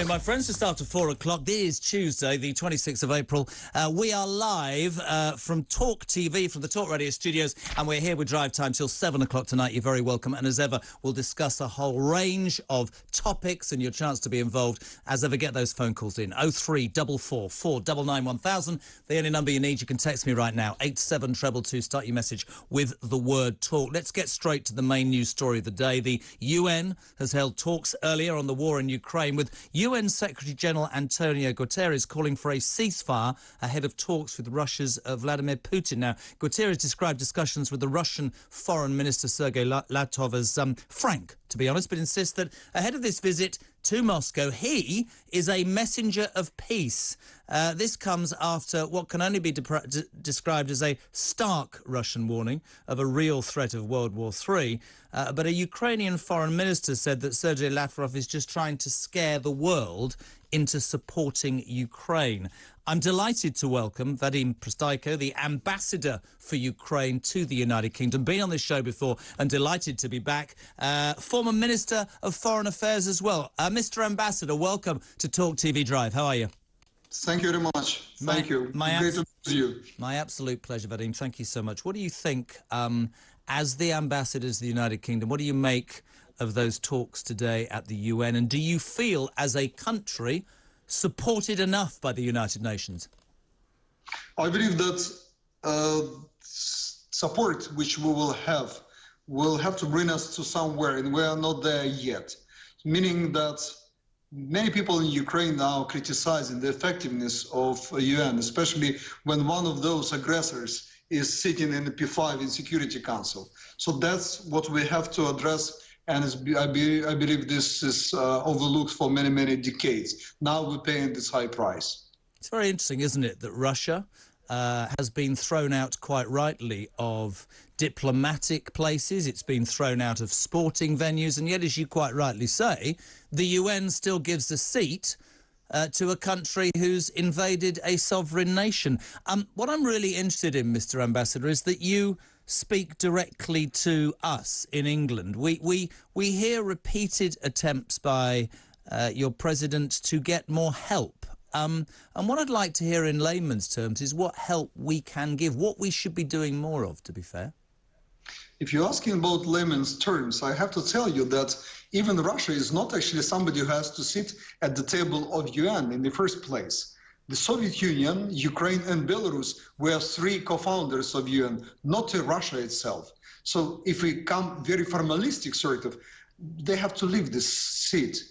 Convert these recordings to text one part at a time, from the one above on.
afternoon, my friends. Just after 4 o'clock. This is Tuesday, the 26th of April. We are live from talkTV, from the Talk Radio studios, and we're here with Drive Time till 7 o'clock tonight. You're very welcome. And as ever, we'll discuss a whole range of topics and your chance to be involved. As ever, get those phone calls in. 0344 499 1000. The only number you need. You can text me right now, 87222. Start your message with the word talk. Let's get straight to the main news story of the day. The UN has held talks earlier on the war in Ukraine, with UN Secretary-General Antonio Guterres calling for a ceasefire ahead of talks with Russia's Vladimir Putin. Now, Guterres described discussions with the Russian Foreign Minister Sergei Lavrov as frank, to be honest, but insists that ahead of this visit to Moscow, he is a messenger of peace. This comes after what can only be described as a stark Russian warning of a real threat of World War III. But a Ukrainian foreign minister said that Sergei Lavrov is just trying to scare the world into supporting Ukraine. I'm delighted to welcome Vadim Prystaiko, the ambassador for Ukraine to the United Kingdom. Been on this show before and delighted to be back. Former Minister of Foreign Affairs as well. Mr. Ambassador, welcome to Talk TV Drive. How are you? Thank you very much. Thank you. Great to see you. My absolute pleasure, Vadim. Thank you so much. What do you think, as the ambassadors of the United Kingdom, what do you make of those talks today at the UN? And do you feel, as a country, supported enough by the United Nations? I believe that support which we will have to bring us to somewhere, and we are not there yet. Meaning that many people in Ukraine now criticizing the effectiveness of UN, especially when one of those aggressors is sitting in the P5 in Security Council. So that's what we have to address. And I believe this is overlooked for many, many decades. Now we're paying this high price. It's very interesting, isn't it, that Russia has been thrown out, quite rightly, of diplomatic places. It's been thrown out of sporting venues. And yet, as you quite rightly say, the UN still gives a seat to a country who's invaded a sovereign nation. What I'm really interested in, Mr. Ambassador, is that you speak directly to us in England. We hear repeated attempts by your president to get more help. And what I'd like to hear in layman's terms is what help we can give, what we should be doing more of, to be fair. If you're asking about layman's terms, I have to tell you that even Russia is not actually somebody who has to sit at the table of UN in the first place. The Soviet Union, Ukraine and Belarus were three co-founders of UN, not Russia itself. So if we come very formalistic sort of, they have to leave this seat,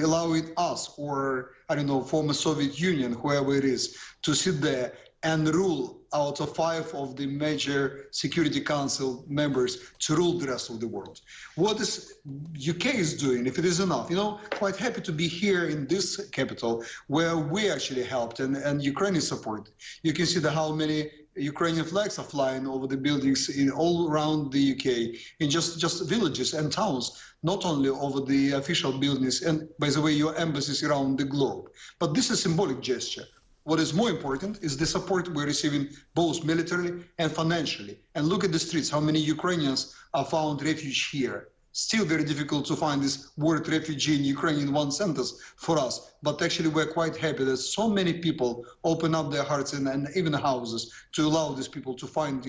allowing us or, I don't know, former Soviet Union, whoever it is, to sit there and rule out of 5 of the major Security Council members to rule the rest of the world. What is UK is doing, if it is enough, quite happy to be here in this capital where we actually helped and Ukraine is supported. You can see how many Ukrainian flags are flying over the buildings in all around the UK, in just villages and towns, not only over the official buildings and, by the way, your embassies around the globe. But this is a symbolic gesture. What is more important is the support we're receiving both militarily and financially. And look at the streets, how many Ukrainians are found refuge here. Still very difficult to find this word refugee in Ukraine in one sentence for us. But actually we're quite happy that so many people open up their hearts and even houses to allow these people to find,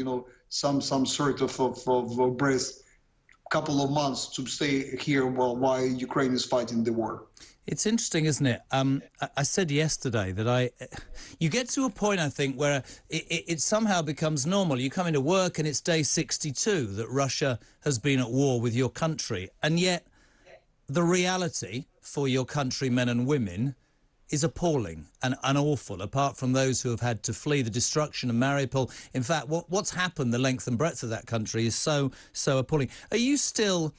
some sort of breath, couple of months to stay here while Ukraine is fighting the war. It's interesting, isn't it? I said yesterday that you get to a point, I think, where it somehow becomes normal. You come into work and it's day 62 that Russia has been at war with your country. And yet the reality for your countrymen and women is appalling and awful, apart from those who have had to flee the destruction of Mariupol. In fact, what's happened, the length and breadth of that country, is so appalling. Are you still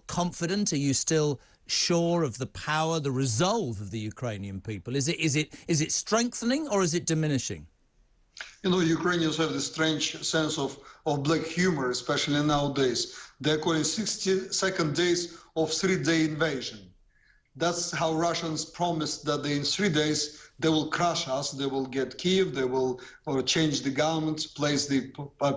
confident? Are you still sure of the power, the resolve of the Ukrainian people? Is it strengthening or is it diminishing? Ukrainians have this strange sense of black humor, especially nowadays. They're calling 62nd days of 3-day invasion. That's how Russians promised that in 3 days they will crush us, they will get Kyiv, they will change the government, place the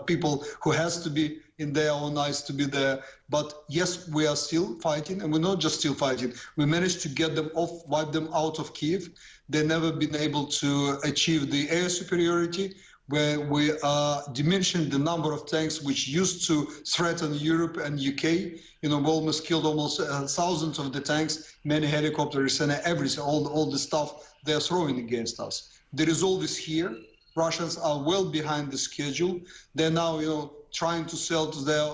people who has to be in their own eyes to be there. But yes, we are still fighting, and we're not just still fighting. We managed to get them off, wipe them out of Kiev. They've never been able to achieve the air superiority, where we are diminishing the number of tanks which used to threaten Europe and UK. We almost killed almost thousands of the tanks, many helicopters, and everything, all the stuff they're throwing against us. The result is here. Russians are well behind the schedule. They're now, trying to sell to their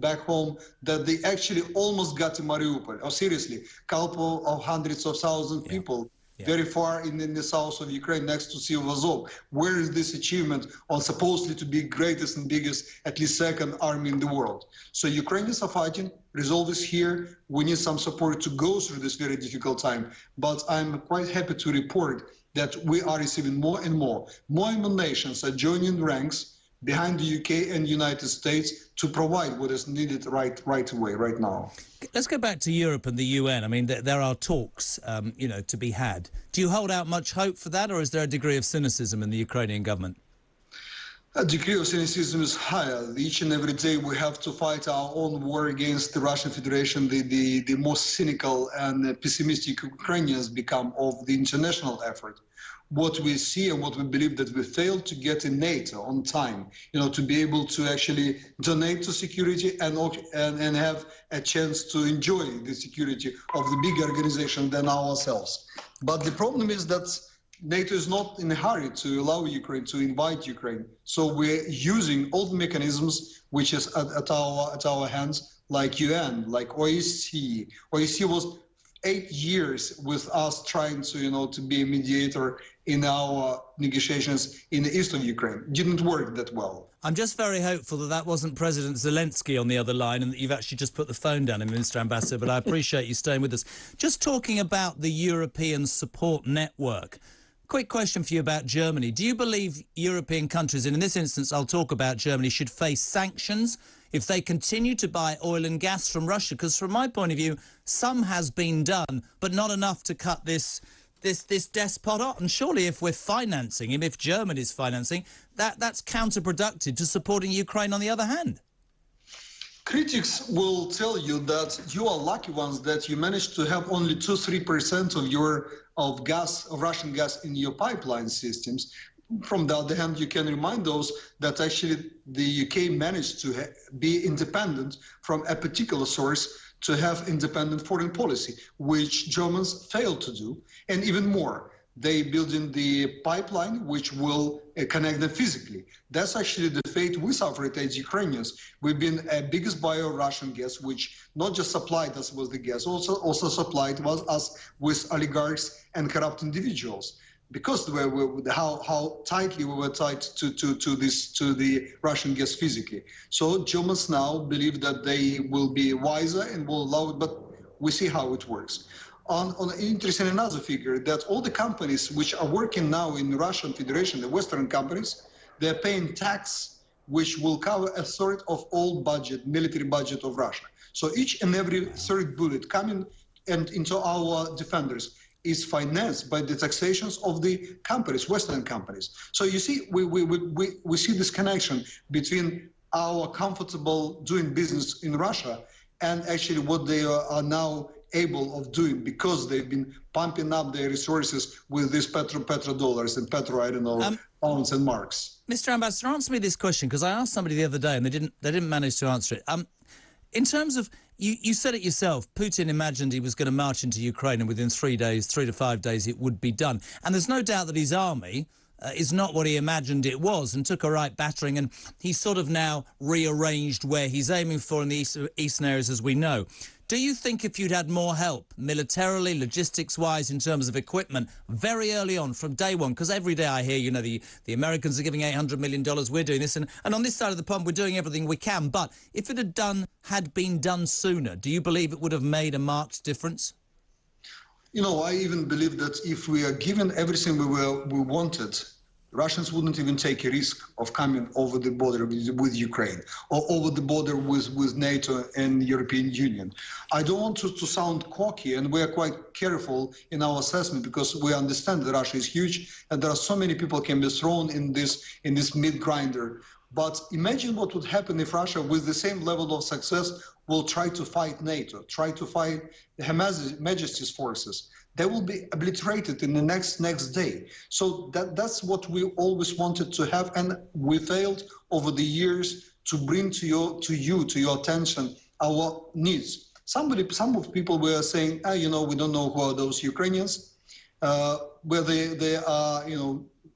back home, that they actually almost got to Mariupol. Oh, seriously, couple of hundreds of thousands of people. Very far in the south of Ukraine, next to Sea of Azov. Where is this achievement on supposedly to be greatest and biggest, at least second army in the world? So Ukrainians are fighting. Resolve is here. We need some support to go through this very difficult time. But I'm quite happy to report that we are receiving more and more nations are joining ranks behind the UK and United States to provide what is needed right away, right now. Let's go back to Europe and the UN. I mean, there are talks, to be had. Do you hold out much hope for that, or is there a degree of cynicism in the Ukrainian government? A degree of cynicism is higher. Each and every day we have to fight our own war against the Russian Federation. The most cynical and pessimistic Ukrainians become of the international effort. What we see and what we believe that we failed to get in NATO on time, to be able to actually donate to security and have a chance to enjoy the security of the bigger organization than ourselves. But the problem is that NATO is not in a hurry to allow Ukraine, to invite Ukraine. So we're using all the mechanisms which is at our hands, like UN, like OSCE. OSCE was 8 years with us trying to be a mediator in our negotiations in the east of Ukraine. Didn't work that well. I'm just very hopeful that wasn't President Zelensky on the other line and that you've actually just put the phone down, Mr. Ambassador, but I appreciate you staying with us. Just talking about the European support network, quick question for you about Germany. Do you believe European countries, and in this instance I'll talk about Germany, should face sanctions if they continue to buy oil and gas from Russia? Because from my point of view, some has been done, but not enough to cut this despot off. And surely if we're financing him, if Germany's financing, that's counterproductive to supporting Ukraine on the other hand. Critics will tell you that you are lucky ones that you managed to have only 2-3% of Russian gas in your pipeline systems. From the other hand, you can remind those that actually the UK managed to be independent from a particular source, to have independent foreign policy, which Germans failed to do. And even more, they building the pipeline which will connect them physically. That's actually the fate we suffered as Ukrainians. We've been a biggest buyer of Russian gas, which not just supplied us with the gas, also supplied us with oligarchs and corrupt individuals. Because how tightly we were tied to the Russian gas physically. So Germans now believe that they will be wiser and will allow it, but we see how it works. On interesting another figure, that all the companies which are working now in the Russian Federation, the Western companies, they're paying tax which will cover a third of all military budget of Russia. So each and every third bullet coming into our defenders is financed by the taxations of the companies, Western companies. So you see, we see this connection between our comfortable doing business in Russia and actually what they are now able of doing, because they've been pumping up their resources with these petrodollars and pounds and marks. Mr. Ambassador, answer me this question, because I asked somebody the other day and they didn't manage to answer it. In terms of, you said it yourself, Putin imagined he was going to march into Ukraine and within 3 to 5 days it would be done. And there's no doubt that his army is not what he imagined it was and took a right battering, and he's sort of now rearranged where he's aiming for in the eastern areas, as we know. Do you think if you'd had more help, militarily, logistics-wise, in terms of equipment, very early on, from day one, because every day I hear, the Americans are giving $800 million, we're doing this, and on this side of the pond we're doing everything we can, but if it had been done sooner, do you believe it would have made a marked difference? I even believe that if we are given everything we wanted, Russians wouldn't even take a risk of coming over the border with Ukraine or over the border with NATO and the European Union. I don't want to sound cocky, and we are quite careful in our assessment because we understand that Russia is huge and there are so many people can be thrown in this meat grinder. But imagine what would happen if Russia, with the same level of success, will try to fight NATO, try to fight Her Majesty's forces. They will be obliterated in the next day. So that's what we always wanted to have, and we failed over the years to bring to your attention our needs. Some of people were saying, we don't know who are those Ukrainians, whether they are,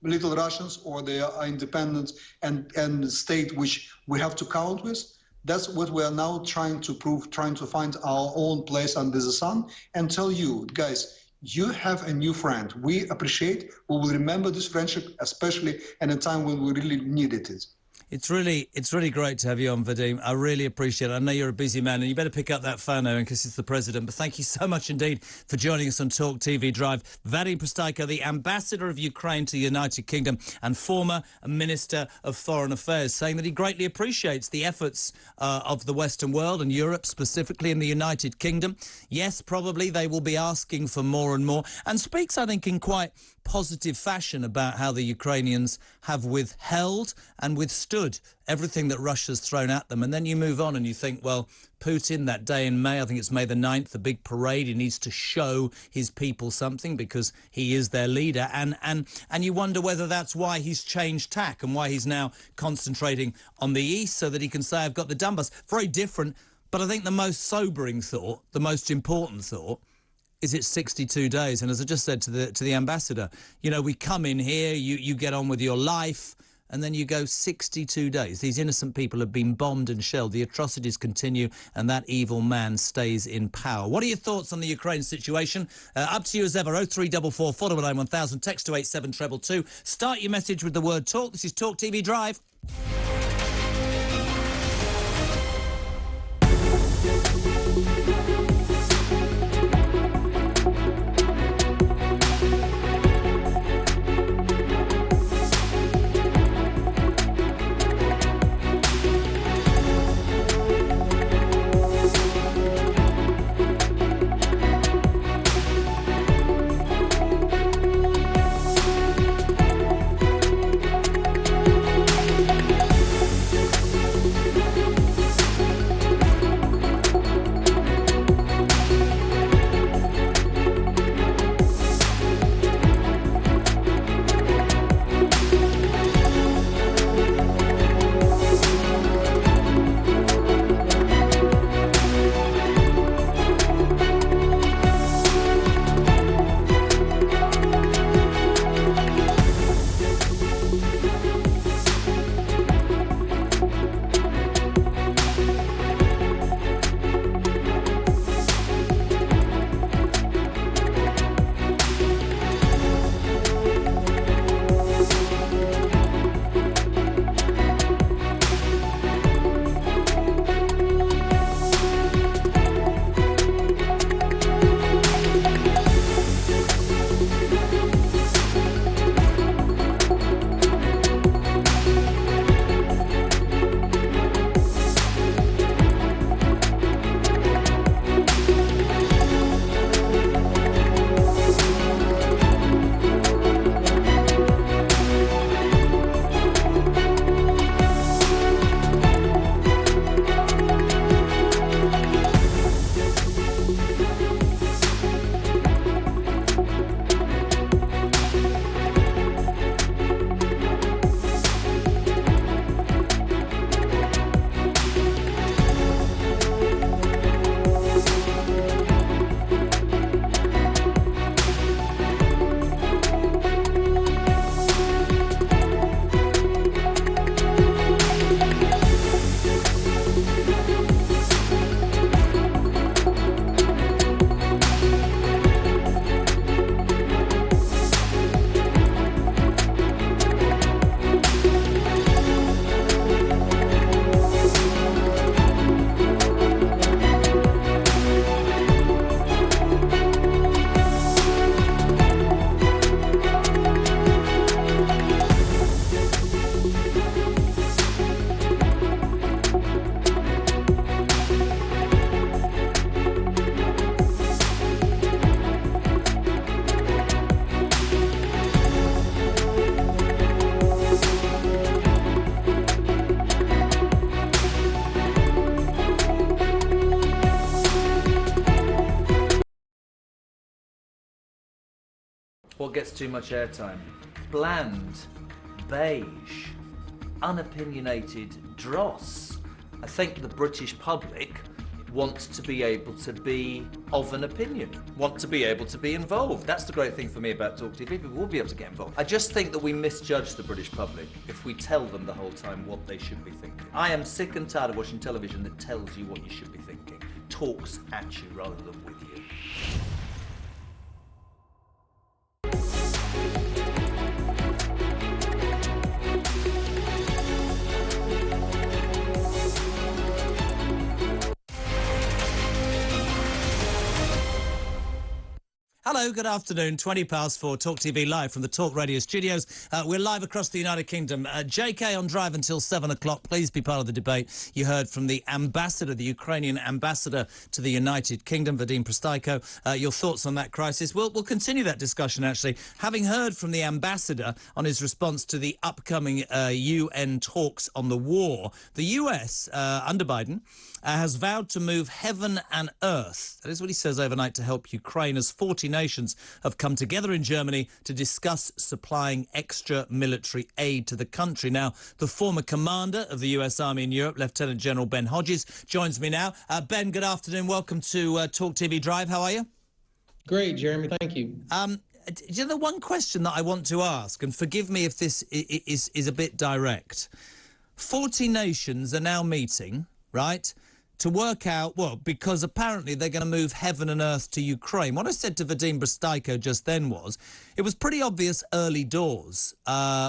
little Russians or they are independent and state which we have to count with. That's what we are now trying to prove, trying to find our own place under the sun and tell you, guys, you have a new friend. We appreciate, we will remember this friendship, especially at a time when we really needed it. It's really great to have you on, Vadim. I really appreciate it. I know you're a busy man, and you better pick up that phone, Owen, because it's the president. But thank you so much indeed for joining us on Talk TV Drive. Vadim Prystaiko, the ambassador of Ukraine to the United Kingdom and former Minister of Foreign Affairs, saying that he greatly appreciates the efforts of the Western world and Europe, specifically in the United Kingdom. Yes, probably they will be asking for more and more, and speaks, I think, in quite positive fashion about how the Ukrainians have withheld and withstood everything that Russia's thrown at them. And then you move on and you think, well, Putin, that day in May, I think it's May the 9th, the big parade, he needs to show his people something because he is their leader. And you wonder whether that's why he's changed tack and why he's now concentrating on the east so that he can say, I've got the Donbass. Very different. But I think the most sobering thought, the most important thought, is it 62 days. And as I just said to the ambassador, we come in here, you get on with your life, and then you go 62 days. These innocent people have been bombed and shelled. The atrocities continue, and that evil man stays in power. What are your thoughts on the Ukraine situation? Up to you as ever, 0344 419 1000, text to 87222. Start your message with the word talk. This is Talk TV Drive. What gets too much airtime? Bland, beige, unopinionated dross. I think the British public want to be able to be of an opinion, want to be able to be involved. That's the great thing for me about talkTV. People will be able to get involved. I just think that we misjudge the British public if we tell them the whole time what they should be thinking. I am sick and tired of watching television that tells you what you should be thinking, talks at you rather than with you. Hello, good afternoon. 4:20 talkTV live from the Talk Radio studios. We're live across the United Kingdom. JK on drive until 7 o'clock. Please be part of the debate. You heard from the ambassador, the Ukrainian ambassador to the United Kingdom, Vadim Prostaiko. Your thoughts on that crisis? We'll continue that discussion, actually. Having heard from the ambassador on his response to the upcoming UN talks on the war, the US, under Biden, has vowed to move heaven and earth. That is what he says overnight to help Ukraine, as 40 nations have come together in Germany to discuss supplying extra military aid to the country. Now, the former commander of the US Army in Europe, Lieutenant General Ben Hodges, joins me now. Ben, good afternoon. Welcome to talkTV Drive. How are you? Great, Jeremy. Thank you. You know, the one question that I want to ask, and forgive me if this is a bit direct. 40 nations are now meeting, right, to work out, well, because apparently they're going to move heaven and earth to Ukraine. What I said to Vadim Prostaiko just then was, it was pretty obvious early doors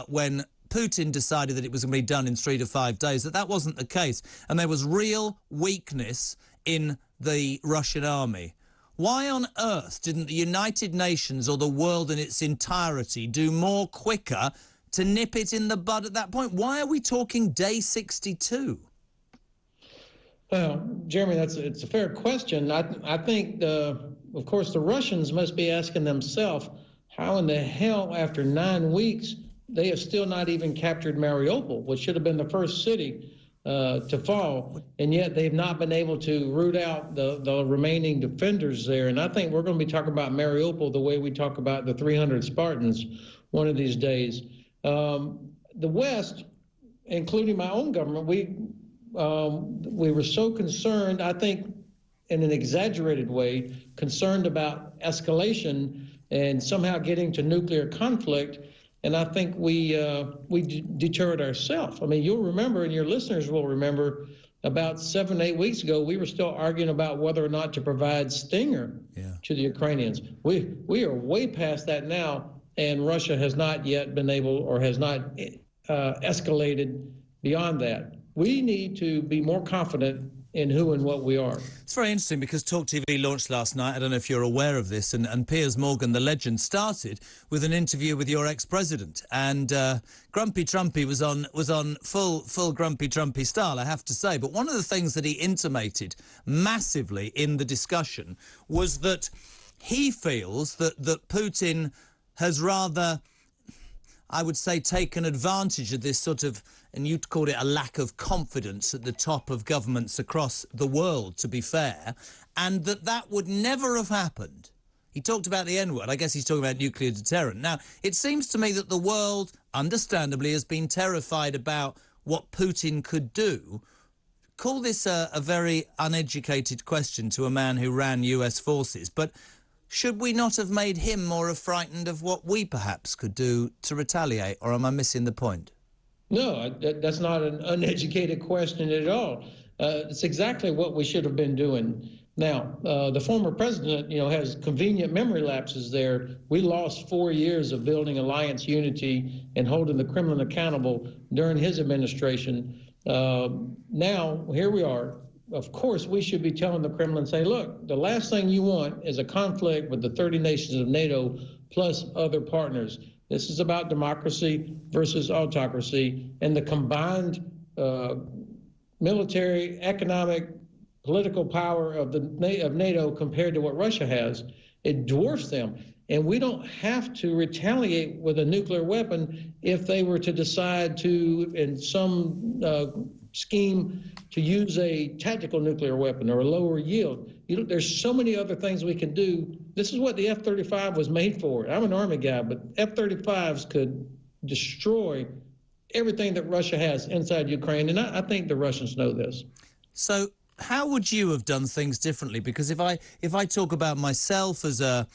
when Putin decided that it was going to be done in 3 to 5 days, that wasn't the case. And there was real weakness in the Russian army. Why on earth didn't the United Nations or the world in its entirety do more quicker to nip it in the bud at that point? Why are we talking day 62? Well, Jeremy, it's a fair question. I think, of course, the Russians must be asking themselves, how in the hell, after 9 weeks, they have still not even captured Mariupol, which should have been the first city to fall, and yet they've not been able to root out the remaining defenders there. And I think we're going to be talking about Mariupol the way we talk about the 300 Spartans one of these days. The West, including my own government, we were so concerned, I think in an exaggerated way, concerned about escalation and somehow getting to nuclear conflict. And I think we deterred ourselves. I mean, you'll remember, and your listeners will remember, about 7 to 8 weeks ago, we were still arguing about whether or not to provide Stinger to the Ukrainians. We are way past that now, and Russia has not yet been able, or has not escalated beyond that. We need to be more confident in who and what we are. It's very interesting because talkTV launched last night. I don't know if you're aware of this, and Piers Morgan, the legend, started with an interview with your ex-president, and Grumpy Trumpy was on full Grumpy Trumpy style, I have to say. But one of the things that he intimated massively in the discussion was that he feels that Putin has rather, I would say, taken advantage of this sort of, and you'd call it a lack of confidence at the top of governments across the world, to be fair, and that would never have happened. He talked about the N-word. I guess he's talking about nuclear deterrent. Now, it seems to me that the world, understandably, has been terrified about what Putin could do. Call this a very uneducated question to a man who ran US forces, but should we not have made him more frightened of what we perhaps could do to retaliate, or am I missing the point? No, that's not an uneducated question at all. It's exactly what we should have been doing. Now, the former president, has convenient memory lapses there. We lost 4 years of building alliance unity and holding the Kremlin accountable during his administration. Now, here we are. Of course, we should be telling the Kremlin, say, look, the last thing you want is a conflict with the 30 nations of NATO plus other partners. This is about democracy versus autocracy, and the combined military, economic, political power of NATO compared to what Russia has, it dwarfs them. And we don't have to retaliate with a nuclear weapon if they were to decide to, in some scheme, to use a tactical nuclear weapon or a lower yield. there's so many other things we can do. This is what the F-35 was made for. I'm an Army guy, but F-35s could destroy everything that Russia has inside Ukraine, and I think the Russians know this. So how would you have done things differently? Because if I talk about myself as a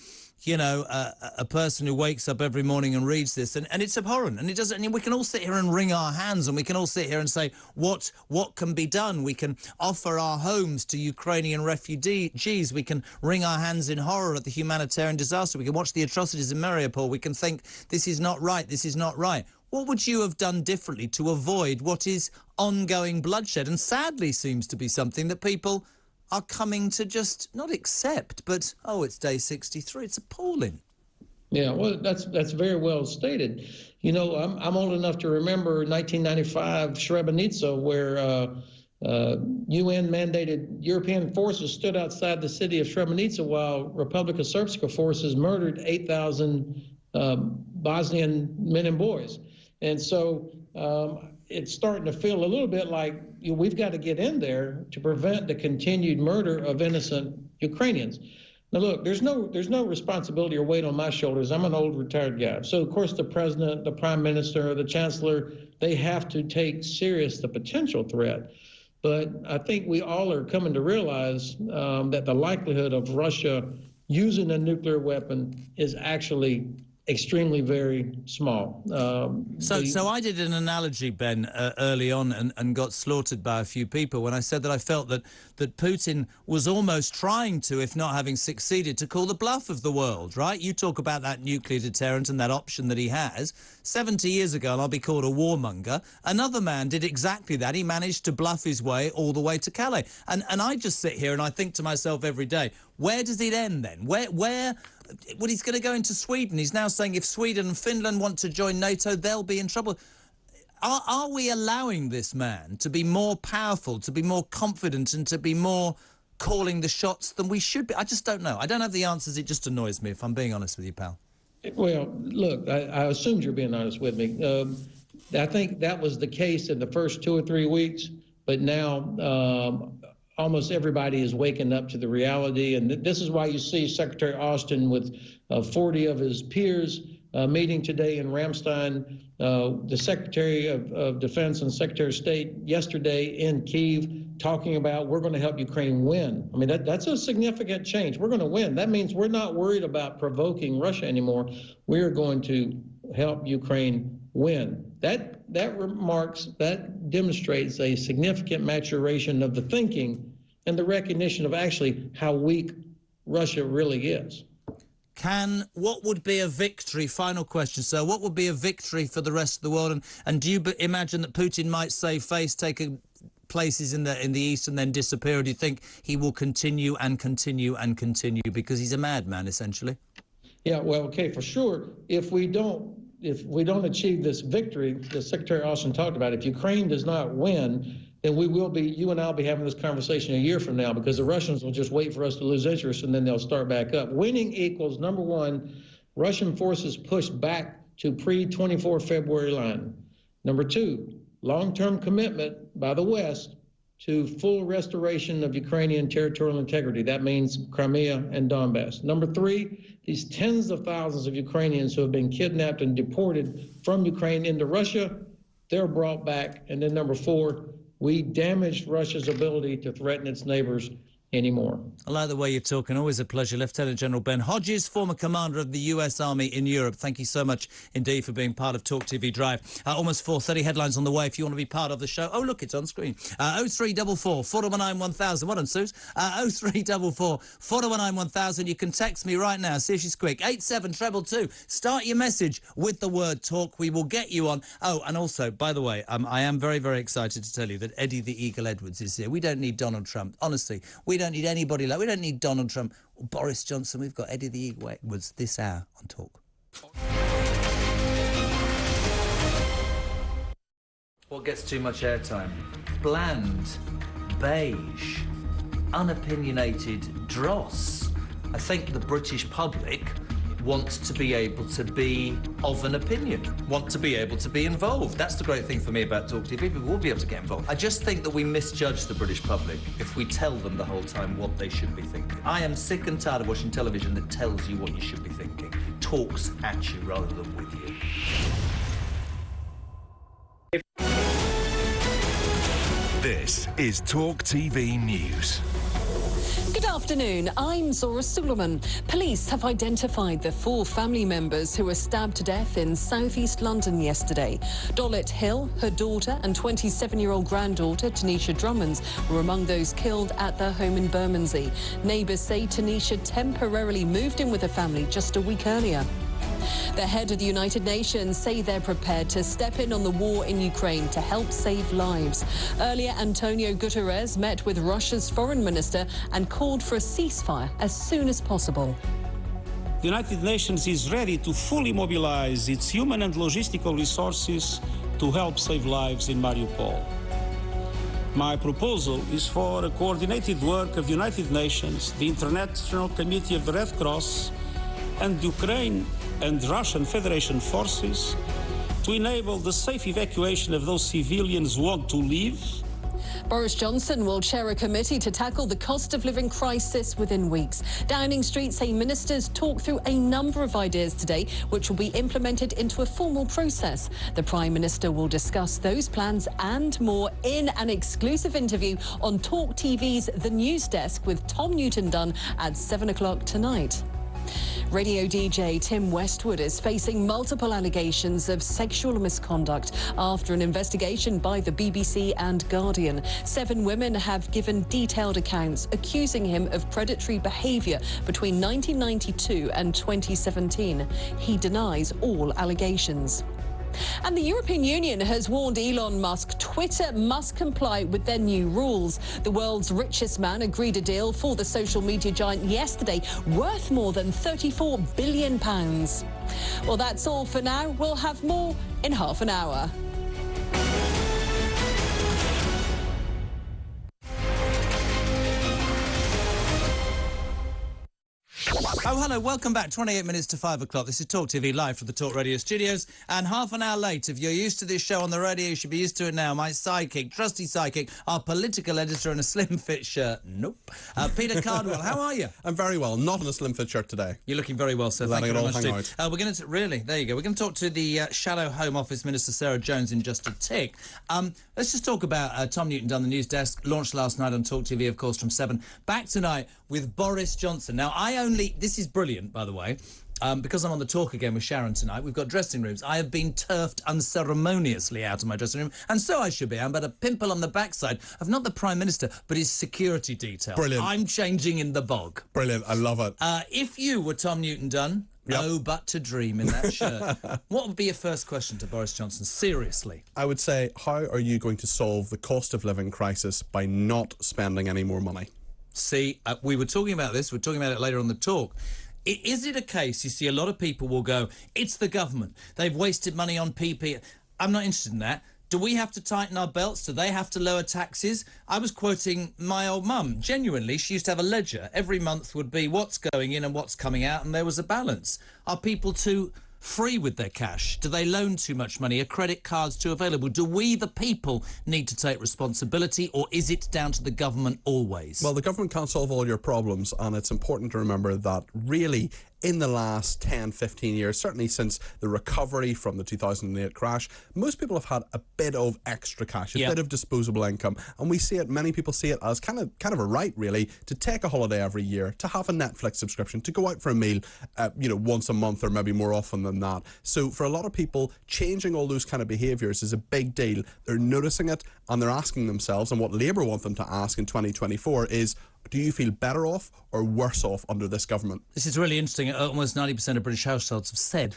person who wakes up every morning and reads this, and it's abhorrent, and it doesn't. And we can all sit here and wring our hands, and we can all sit here and say, what can be done? We can offer our homes to Ukrainian refugees. We can wring our hands in horror at the humanitarian disaster. We can watch the atrocities in Mariupol. We can think, this is not right. This is not right. What would you have done differently to avoid what is ongoing bloodshed, and sadly seems to be something that people are coming to just not accept, but, oh, it's day 63. It's appalling. Yeah, well, that's very well stated. You know, I'm old enough to remember 1995 Srebrenica, where UN-mandated European forces stood outside the city of Srebrenica while Republika Srpska forces murdered 8,000 Bosnian men and boys. And so it's starting to feel a little bit like we've got to get in there to prevent the continued murder of innocent Ukrainians. Now, look, there's no responsibility or weight on my shoulders. I'm an old retired guy. So, of course, the president, the prime minister, the chancellor, they have to take serious the potential threat. But I think we all are coming to realize that the likelihood of Russia using a nuclear weapon is actually extremely very small. So I did an analogy, Ben, early on and got slaughtered by a few people when I said that I felt that Putin was almost trying to, if not having succeeded, to call the bluff of the world, right? You talk about that nuclear deterrent and that option that he has. 70 years ago, and I'll be called a warmonger, another man did exactly that. He managed to bluff his way all the way to Calais. And I just sit here and I think to myself every day, where does it end then? Where well, he's going to go into Sweden. He's now saying if Sweden and Finland want to join NATO, they'll be in trouble. Are we allowing this man to be more powerful, to be more confident, and to be more calling the shots than we should be? I just don't know. I don't have the answers. It just annoys me, if I'm being honest with you, pal. Well, look, I assumed you're being honest with me. I think that was the case in the first 2 or 3 weeks, but now almost everybody is waking up to the reality. And this is why you see Secretary Austin with 40 of his peers meeting today in Ramstein. The Secretary of Defense and Secretary of State yesterday in Kyiv talking about we're going to help Ukraine win. I mean, that's a significant change. We're going to win. That means we're not worried about provoking Russia anymore. We're going to help Ukraine win. That demonstrates a significant maturation of the thinking and the recognition of actually how weak Russia really is. What would be a victory? Final question, sir. What would be a victory for the rest of the world? And do you imagine that Putin might save face, take places in the East and then disappear? Or do you think he will continue and continue and continue because he's a madman, essentially? Yeah, well, okay, for sure. If we don't achieve this victory that Secretary Austin talked about, if Ukraine does not win, then you and I will be having this conversation a year from now, because the Russians will just wait for us to lose interest and then they'll start back up. Winning equals, number one, Russian forces pushed back to pre-24 February line. Number two, long-term commitment by the West to full restoration of Ukrainian territorial integrity. That means Crimea and Donbass. Number three, these tens of thousands of Ukrainians who have been kidnapped and deported from Ukraine into Russia, they're brought back. And then number four, we damaged Russia's ability to threaten its neighbors anymore. I like the way you're talking. Always a pleasure. Lieutenant General Ben Hodges, former commander of the U.S. Army in Europe. Thank you so much indeed for being part of talkTV Drive. Almost 4:30 headlines on the way if you want to be part of the show. Oh, look, it's on screen. 0344 419 1000. Well done, Suze. 0344 419 1000. You can text me right now. See if she's quick. 87222. Start your message with the word talk. We will get you on. Oh, and also, by the way, I am very, very excited to tell you that Eddie the Eagle Edwards is here. We don't need Donald Trump. Honestly, we don't need anybody we don't need Donald Trump or Boris Johnson. We've got Eddie the Eagle Edwards this hour on Talk. What gets too much airtime? Bland, beige, unopinionated dross. I think the British public want to be able to be of an opinion, want to be able to be involved. That's the great thing for me about talkTV. People will be able to get involved. I just think that we misjudge the British public if we tell them the whole time what they should be thinking. I am sick and tired of watching television that tells you what you should be thinking, talks at you rather than with you. This is talkTV News. Good afternoon, I'm Zora Suleiman. Police have identified the 4 family members who were stabbed to death in southeast London yesterday. Dolet Hill, her daughter and 27-year-old granddaughter Tanisha Drummonds were among those killed at their home in Bermondsey. Neighbours say Tanisha temporarily moved in with her family just a week earlier. The head of the United Nations say they're prepared to step in on the war in Ukraine to help save lives. Earlier, Antonio Guterres met with Russia's foreign minister and called for a ceasefire as soon as possible. The United Nations is ready to fully mobilize its human and logistical resources to help save lives in Mariupol. My proposal is for a coordinated work of the United Nations, the International Committee of the Red Cross, and Ukraine and Russian Federation forces to enable the safe evacuation of those civilians who want to leave. Boris Johnson will chair a committee to tackle the cost of living crisis within weeks. Downing Street say ministers talk through a number of ideas today which will be implemented into a formal process. The Prime Minister will discuss those plans and more in an exclusive interview on talkTV's The News Desk with Tom Newton-Dunn at 7 o'clock tonight. Radio DJ Tim Westwood is facing multiple allegations of sexual misconduct after an investigation by the BBC and Guardian. 7 women have given detailed accounts accusing him of predatory behaviour between 1992 and 2017. He denies all allegations. And the European Union has warned Elon Musk Twitter must comply with their new rules. The world's richest man agreed a deal for the social media giant yesterday, worth more than £34 billion. Well, that's all for now. We'll have more in half an hour. Oh, hello, welcome back. 28 minutes to 5 o'clock. This is talkTV live from the Talk Radio studios. And half an hour late, if you're used to this show on the radio, you should be used to it now. My sidekick, trusty sidekick, our political editor in a slim fit shirt. Nope. Peter Cardwell, how are you? I'm very well. Not in a slim fit shirt today. You're looking very well, sir. Thank you very much indeed. We're going to... Really? There you go. We're going to talk to the Shadow Home Office Minister, Sarah Jones, in just a tick. Let's just talk about Tom Newton-Dunn, the news desk, launched last night on talkTV, of course, from 7. Back tonight with Boris Johnson. Now, this is brilliant, by the way, because I'm on the talk again with Sharon tonight. We've got dressing rooms. I have been turfed unceremoniously out of my dressing room, and so I should be. I'm but a pimple on the backside of not the Prime Minister, but his security detail. Brilliant. I'm changing in the bog. Brilliant. I love it. If you were Tom Newton-Dunn, Yep. Oh, but to dream in that shirt. What would be your first question to Boris Johnson? Seriously. I would say, how are you going to solve the cost of living crisis by not spending any more money? See, we were talking about this. We're talking about it later on the talk. Is it a case, you see, a lot of people will go, it's the government. They've wasted money on PP. I'm not interested in that. Do we have to tighten our belts? Do they have to lower taxes? I was quoting my old mum. Genuinely, she used to have a ledger. Every month would be what's going in and what's coming out, and there was a balance. Are people too free with their cash? Do they loan too much money? Are credit cards too available? Do we, the people, need to take responsibility, or is it down to the government always? Well, the government can't solve all your problems, and it's important to remember that really in the last 10, 15 years, certainly since the recovery from the 2008 crash, most people have had a bit of extra cash, a bit of disposable income, and we see it, many people see it as kind of a right, really, to take a holiday every year, to have a Netflix subscription, to go out for a meal, once a month or maybe more often than that. So for a lot of people, changing all those kind of behaviours is a big deal. They're noticing it, and they're asking themselves, and what Labour want them to ask in 2024 is, do you feel better off or worse off under this government? This is really interesting. Almost 90% of British households have said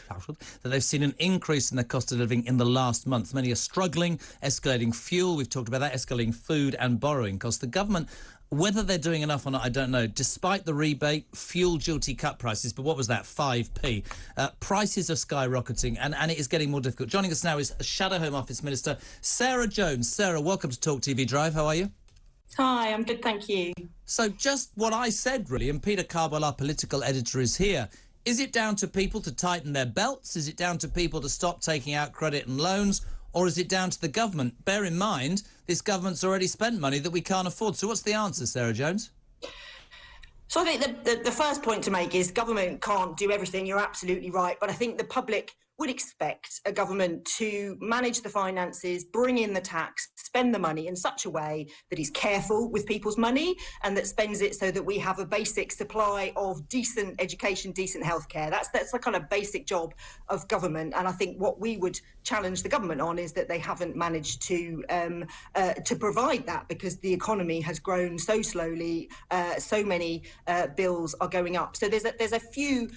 that they've seen an increase in their cost of living in the last month. Many are struggling, escalating fuel. We've talked about that, escalating food and borrowing costs. The government, whether they're doing enough or not, I don't know. Despite the rebate, fuel duty cut prices, but what was that, 5p? Prices are skyrocketing and it is getting more difficult. Joining us now is Shadow Home Office Minister Sarah Jones. Sarah, welcome to talkTV Drive. How are you? Hi, I'm good, thank you. So just what I said, really, and Peter Cardwell, our political editor, is here. Is it down to people to tighten their belts? Is it down to people to stop taking out credit and loans? Or is it down to the government? Bear in mind, this government's already spent money that we can't afford. So what's the answer, Sarah Jones? So I think the first point to make is government can't do everything. You're absolutely right. But I think the public would expect a government to manage the finances, bring in the tax, spend the money in such a way that is careful with people's money and that spends it so that we have a basic supply of decent education, decent healthcare. That's the kind of basic job of government. And I think what we would challenge the government on is that they haven't managed to provide that, because the economy has grown so slowly. So many bills are going up. So there's a few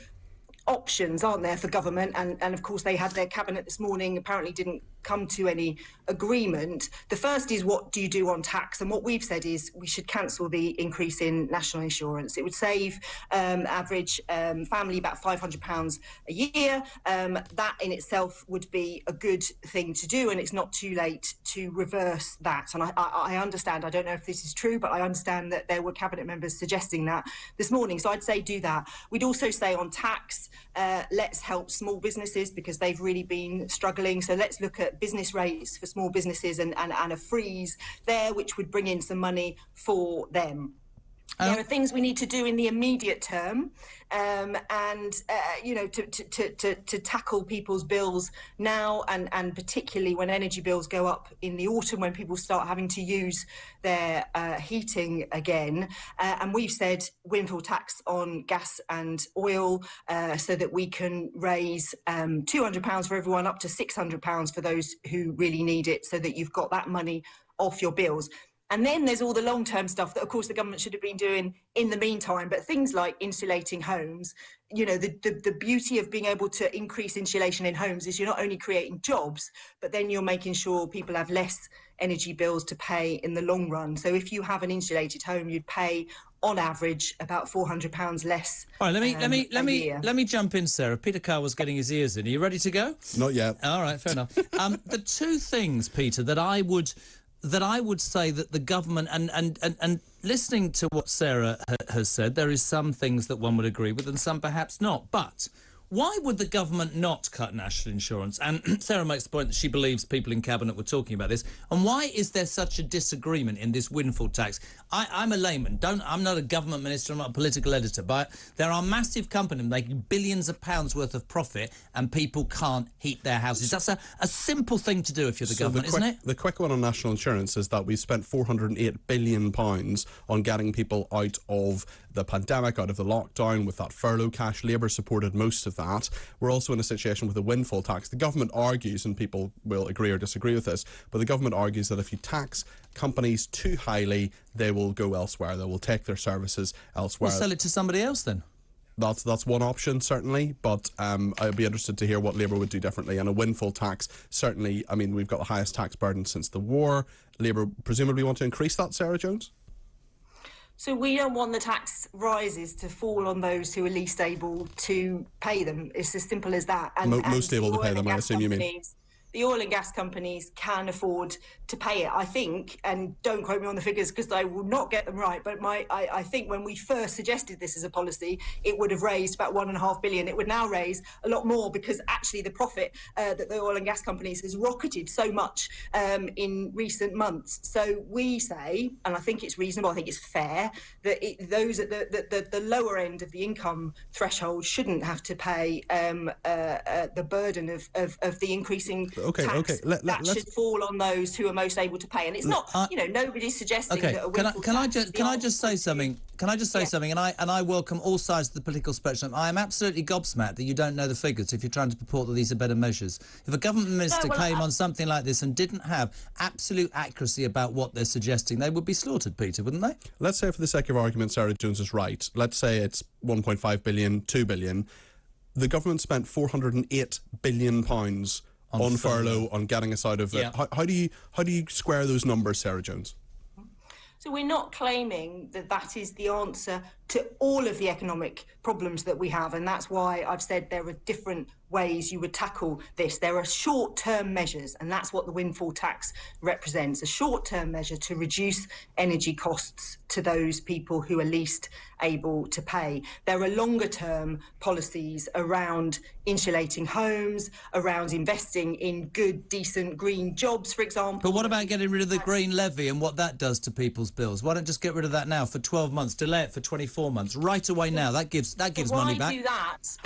options, aren't there, for government, and of course they had their cabinet this morning, apparently didn't come to any agreement. The first is, what do you do on tax? And what we've said is we should cancel the increase in national insurance. It would save average family about £500 a year. That in itself would be a good thing to do, and it's not too late to reverse that. And I understand, I don't know if this is true, but I understand that there were cabinet members suggesting that this morning. So I'd say do that. We'd also say on tax, let's help small businesses because they've really been struggling. So let's look at business rates for small businesses and a freeze there, which would bring in some money for them. There are things we need to do in the immediate term, to tackle people's bills now, and particularly when energy bills go up in the autumn, when people start having to use their heating again. And we've said windfall tax on gas and oil, so that we can raise £200 for everyone, up to £600 for those who really need it, so that you've got that money off your bills. And then there's all the long-term stuff that, of course, the government should have been doing in the meantime. But things like insulating homes, the beauty of being able to increase insulation in homes is you're not only creating jobs, but then you're making sure people have less energy bills to pay in the long run. So if you have an insulated home, you'd pay on average about £400 less. All right, let me jump in, Sarah. Peter Carr was getting his ears in. Are you ready to go? Not yet. All right, fair enough. The two things, Peter, that I would say that the government, and listening to what Sarah has said, there is some things that one would agree with and some perhaps not. But why would the government not cut national insurance? And Sarah makes the point that she believes people in Cabinet were talking about this. And why is there such a disagreement in this windfall tax? I'm a layman. I'm not a government minister. I'm not a political editor. But there are massive companies making billions of pounds worth of profit, and people can't heat their houses. That's a simple thing to do if you're the government, isn't it? The quick one on national insurance is that we've spent £408 billion on getting people out of the pandemic, out of the lockdown, with that furlough cash. Labour supported most of that. We're also in a situation with a windfall tax. The government argues, and people will agree or disagree with this, but the government argues that if you tax companies too highly, they will go elsewhere. They will take their services elsewhere. We'll sell it to somebody else then. That's one option, certainly, but I'd be interested to hear what Labour would do differently. And a windfall tax, certainly, I mean, we've got the highest tax burden since the war. Labour presumably want to increase that, Sarah Jones? So we don't want the tax rises to fall on those who are least able to pay them. It's as simple as that. And most able to pay them, I assume you mean. The oil and gas companies can afford to pay it, I think, and don't quote me on the figures because I will not get them right, but I think when we first suggested this as a policy, it would have raised about £1.5 billion. It would now raise a lot more because actually the profit that the oil and gas companies has rocketed so much in recent months. So we say, and I think it's reasonable, I think it's fair, that those at the lower end of the income threshold shouldn't have to pay the burden of the increasing tax. That should fall on those who are most able to pay. And it's not, nobody's suggesting that a windfall tax Can I just say something? Can I just say something? And I welcome all sides of the political spectrum. I am absolutely gobsmacked that you don't know the figures if you're trying to purport that these are better measures. If a government minister came on something like this and didn't have absolute accuracy about what they're suggesting, they would be slaughtered, Peter, wouldn't they? Let's say, for the sake of argument, Sarah Jones is right. Let's say it's 1.5 billion, 2 billion. The government spent £408 billion on furlough, on getting us out of it. How do you square those numbers, Sarah Jones? So we're not claiming that is the answer to all of the economic problems that we have. And that's why I've said there are different ways you would tackle this. There are short-term measures, and that's what the windfall tax represents, a short-term measure to reduce energy costs to those people who are least able to pay. There are longer-term policies around insulating homes, around investing in good, decent green jobs, for example. But what about getting rid of the green levy and what that does to people's bills? Why don't just get rid of that now for 12 months, delay it for 24 months, right away now? That gives money back.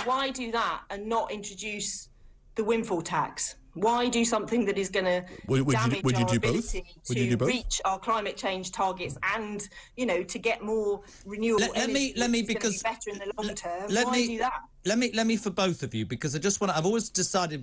Why do that and not introduce the windfall tax? Why do something that is going to damage our ability to reach our climate change targets and, to get more renewable energy? Let me because better in the long term. Why do that? Let me for both of you, because I've always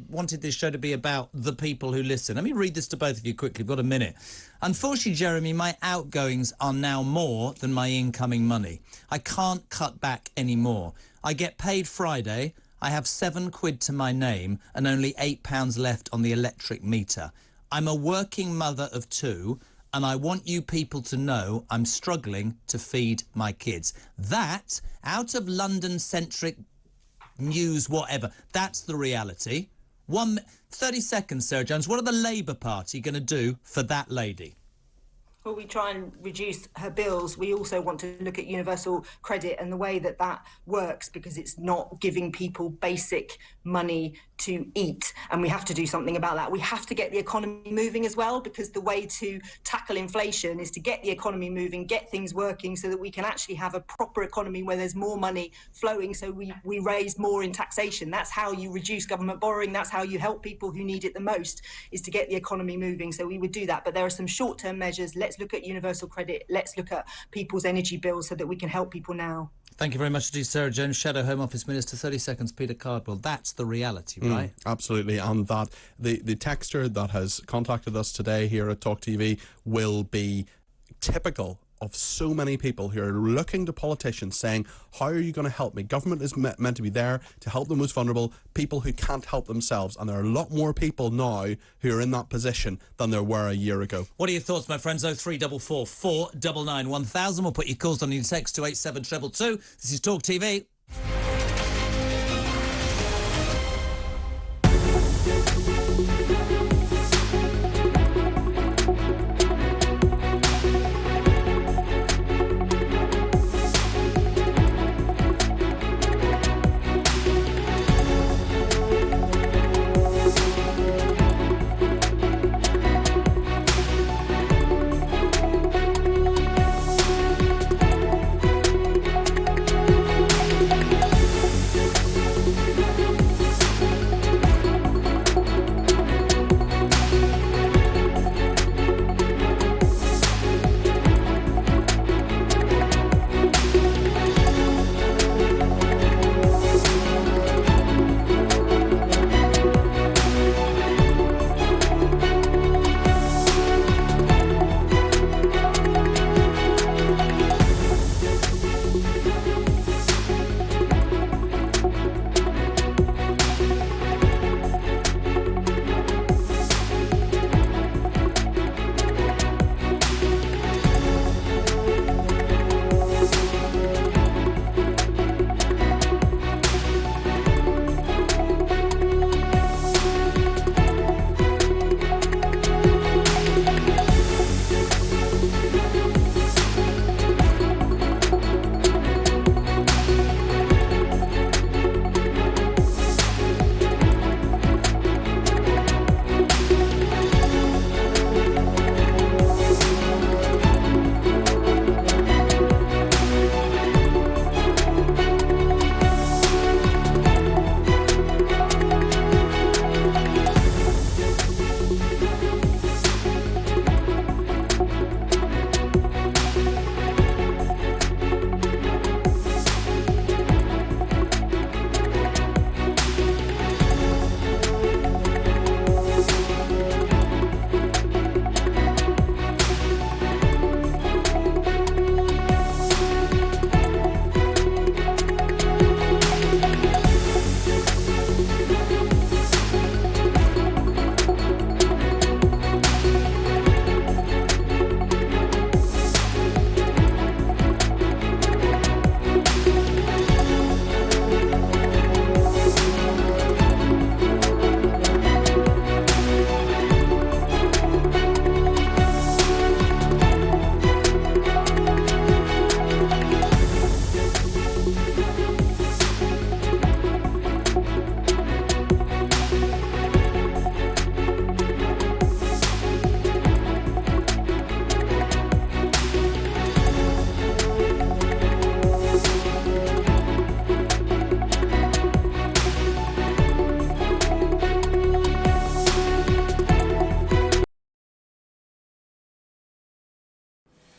wanted this show to be about the people who listen. Let me read this to both of you quickly. We've got a minute. Unfortunately, Jeremy, my outgoings are now more than my incoming money. I can't cut back anymore. I get paid Friday. I have £7 to my name and only £8 left on the electric meter. I'm a working mother of 2, and I want you people to know I'm struggling to feed my kids. That, out of London-centric news, whatever, that's the reality. 30 seconds, Sarah Jones. What are the Labour Party going to do for that lady? Well, we try and reduce her bills. We also want to look at universal credit and the way that works, because it's not giving people basic money to eat, and we have to do something about that. We have to get the economy moving as well, because the way to tackle inflation is to get the economy moving, get things working so that we can actually have a proper economy where there's more money flowing, so we raise more in taxation. That's how you reduce government borrowing. That's how you help people who need it the most, is to get the economy moving. So we would do that. But there are some short-term measures. Let's look at universal credit. Let's look at people's energy bills so that we can help people now. Thank you very much indeed, Sarah Jones, Shadow Home Office Minister. 30 seconds, Peter Cardwell. That's the reality, right? Absolutely. And that the texter that has contacted us today here at Talk TV will be typical of so many people who are looking to politicians saying, how are you going to help me? Government is meant to be there to help the most vulnerable, people who can't help themselves. And there are a lot more people now who are in that position than there were a year ago. What are your thoughts, my friends? 0344 499 1000. We'll put your calls on your text to 87222. This is Talk TV.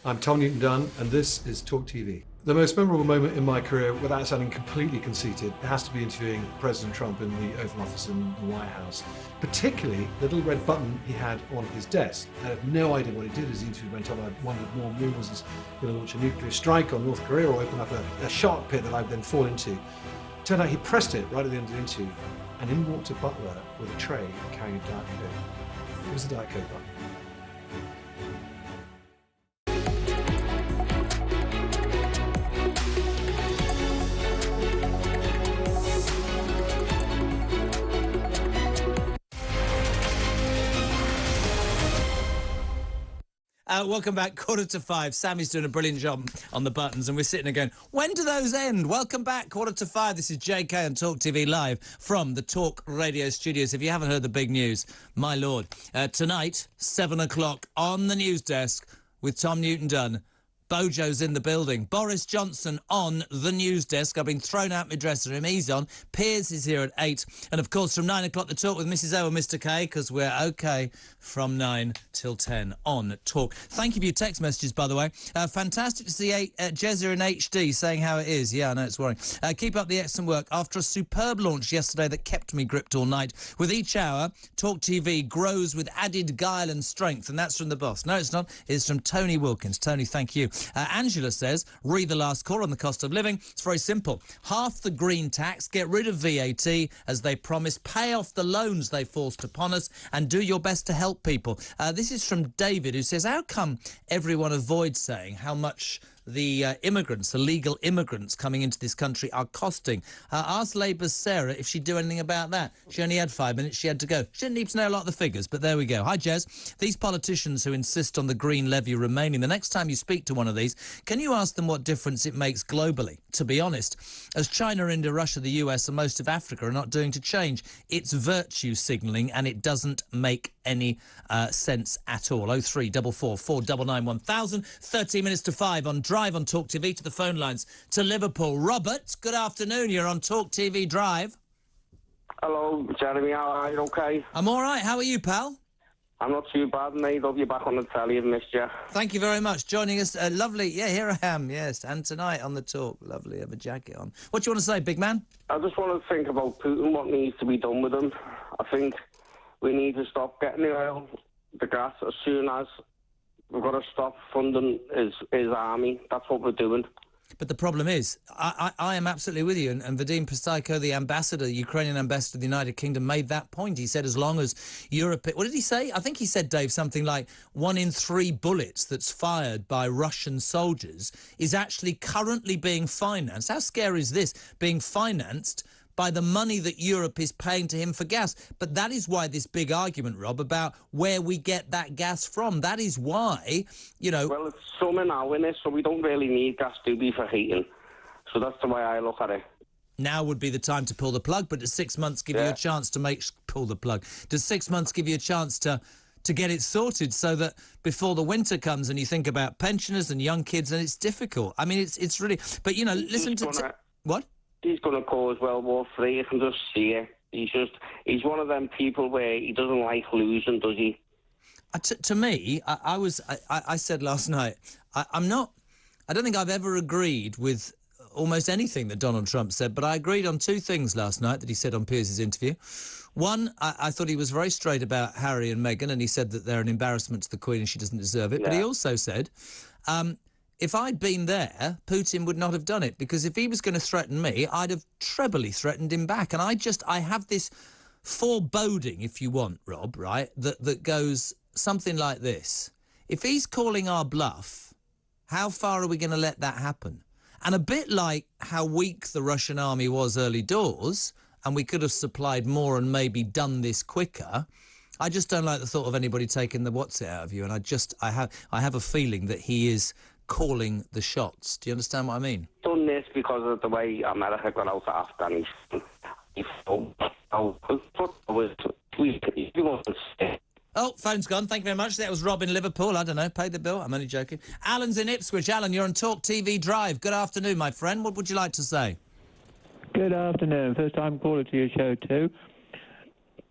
I'm Tom Newton-Dunn, and this is Talk TV. The most memorable moment in my career, without sounding completely conceited, it has to be interviewing President Trump in the Oval Office in the White House. Particularly, the little red button he had on his desk. I have no idea what he did as the interview went on. I wondered more, was he going to launch a nuclear strike on North Korea or open up a shark pit that I'd then fall into? Turned out he pressed it right at the end of the interview, and in walked a butler with a tray carrying a Diet Coke. It was a Diet Coke button. Welcome back, 4:45. Sammy's doing a brilliant job on the buttons, and we're sitting there going, when do those end? Welcome back, 4:45. This is JK on Talk TV Live from the Talk Radio Studios. If you haven't heard the big news, my lord, tonight, 7 o'clock on the news desk with Tom Newton-Dunn. Bojo's in the building. Boris Johnson on the news desk. I've been thrown out my dressing room. He's on. Piers is here at 8. And, of course, from 9 o'clock, the talk with Mrs O and Mr K, because we're OK from 9 till 10 on Talk. Thank you for your text messages, by the way. Fantastic to see Jezza in HD saying how it is. Yeah, I know it's worrying. Keep up the excellent work. After a superb launch yesterday that kept me gripped all night, with each hour, Talk TV grows with added guile and strength. And that's from the boss. No, it's not. It's from Tony Wilkins. Tony, thank you. Angela says, read the last call on the cost of living. It's very simple. Half the green tax, get rid of VAT, as they promised, pay off the loans they forced upon us, and do your best to help people. This is from David, who says, how come everyone avoids saying how much the immigrants, the legal immigrants coming into this country are costing? Ask Labour's Sarah if she'd do anything about that. She only had 5 minutes. She had to go. She didn't need to know a lot of the figures, but there we go. Hi, Jez. These politicians who insist on the green levy remaining, the next time you speak to one of these, can you ask them what difference it makes globally? To be honest, as China, India, Russia, the US and most of Africa are not doing to change, it's virtue signalling, and it doesn't make any sense at all. 0344 499 1000, 13 minutes to 5 on Drive on Talk TV. To the phone lines to Liverpool. Robert, good afternoon. You're on Talk TV Drive. Hello, Jeremy. How are you? Okay? I'm all right. How are you, pal? I'm not too bad, mate. Love you back on the telly. I've missed you. Thank you very much. Joining us. Lovely. Yeah, here I am. Yes. And tonight on the talk. Lovely. I have a jacket on. What do you want to say, big man? I just want to think about Putin, what needs to be done with him. I think we need to stop getting the oil, the gas, as soon as. We've got to stop funding his army. That's what we're doing. But the problem is, I am absolutely with you. And Vadim Prystaiko, the ambassador, the Ukrainian ambassador to the United Kingdom, made that point. He said as long as Europe... What did he say? I think he said, Dave, something like 1 in 3 bullets that's fired by Russian soldiers is actually currently being financed. How scary is this? Being financed by the money that Europe is paying to him for gas. But that is why this big argument, Rob, about where we get that gas from. That is why, you know... Well, it's summer now, isn't it? So we don't really need gas, do we, for heating? So that's the way I look at it. Now would be the time to pull the plug, but does 6 months give you a chance to pull the plug? Does 6 months give you a chance to get it sorted so that before the winter comes and you think about pensioners and young kids, and it's difficult? I mean, it's really... But, you know, listen to... What? He's going to cause World War III. You can just see it. He's one of them people where he doesn't like losing, does he? To me, I said last night, I don't think I've ever agreed with almost anything that Donald Trump said, but I agreed on 2 things last night that he said on Piers' interview. One, I thought he was very straight about Harry and Meghan, and he said that they're an embarrassment to the Queen and she doesn't deserve it. Yeah. But he also said... if I'd been there, Putin would not have done it, because if he was going to threaten me, I'd have trebly threatened him back. And I have this foreboding, if you want, Rob, right, that goes something like this. If he's calling our bluff, how far are we going to let that happen? And a bit like how weak the Russian army was early doors, and we could have supplied more and maybe done this quicker, I just don't like the thought of anybody taking the what's it out of you. And I have a feeling that he is calling the shots. Do you understand what I mean? Done this because of the way America got out of Afghanistan. Oh, phone's gone. Thank you very much. That was Rob in Liverpool. I don't know. Paid the bill. I'm only joking. Alan's in Ipswich. Alan, you're on Talk TV Drive. Good afternoon, my friend. What would you like to say? Good afternoon. First time caller to your show too.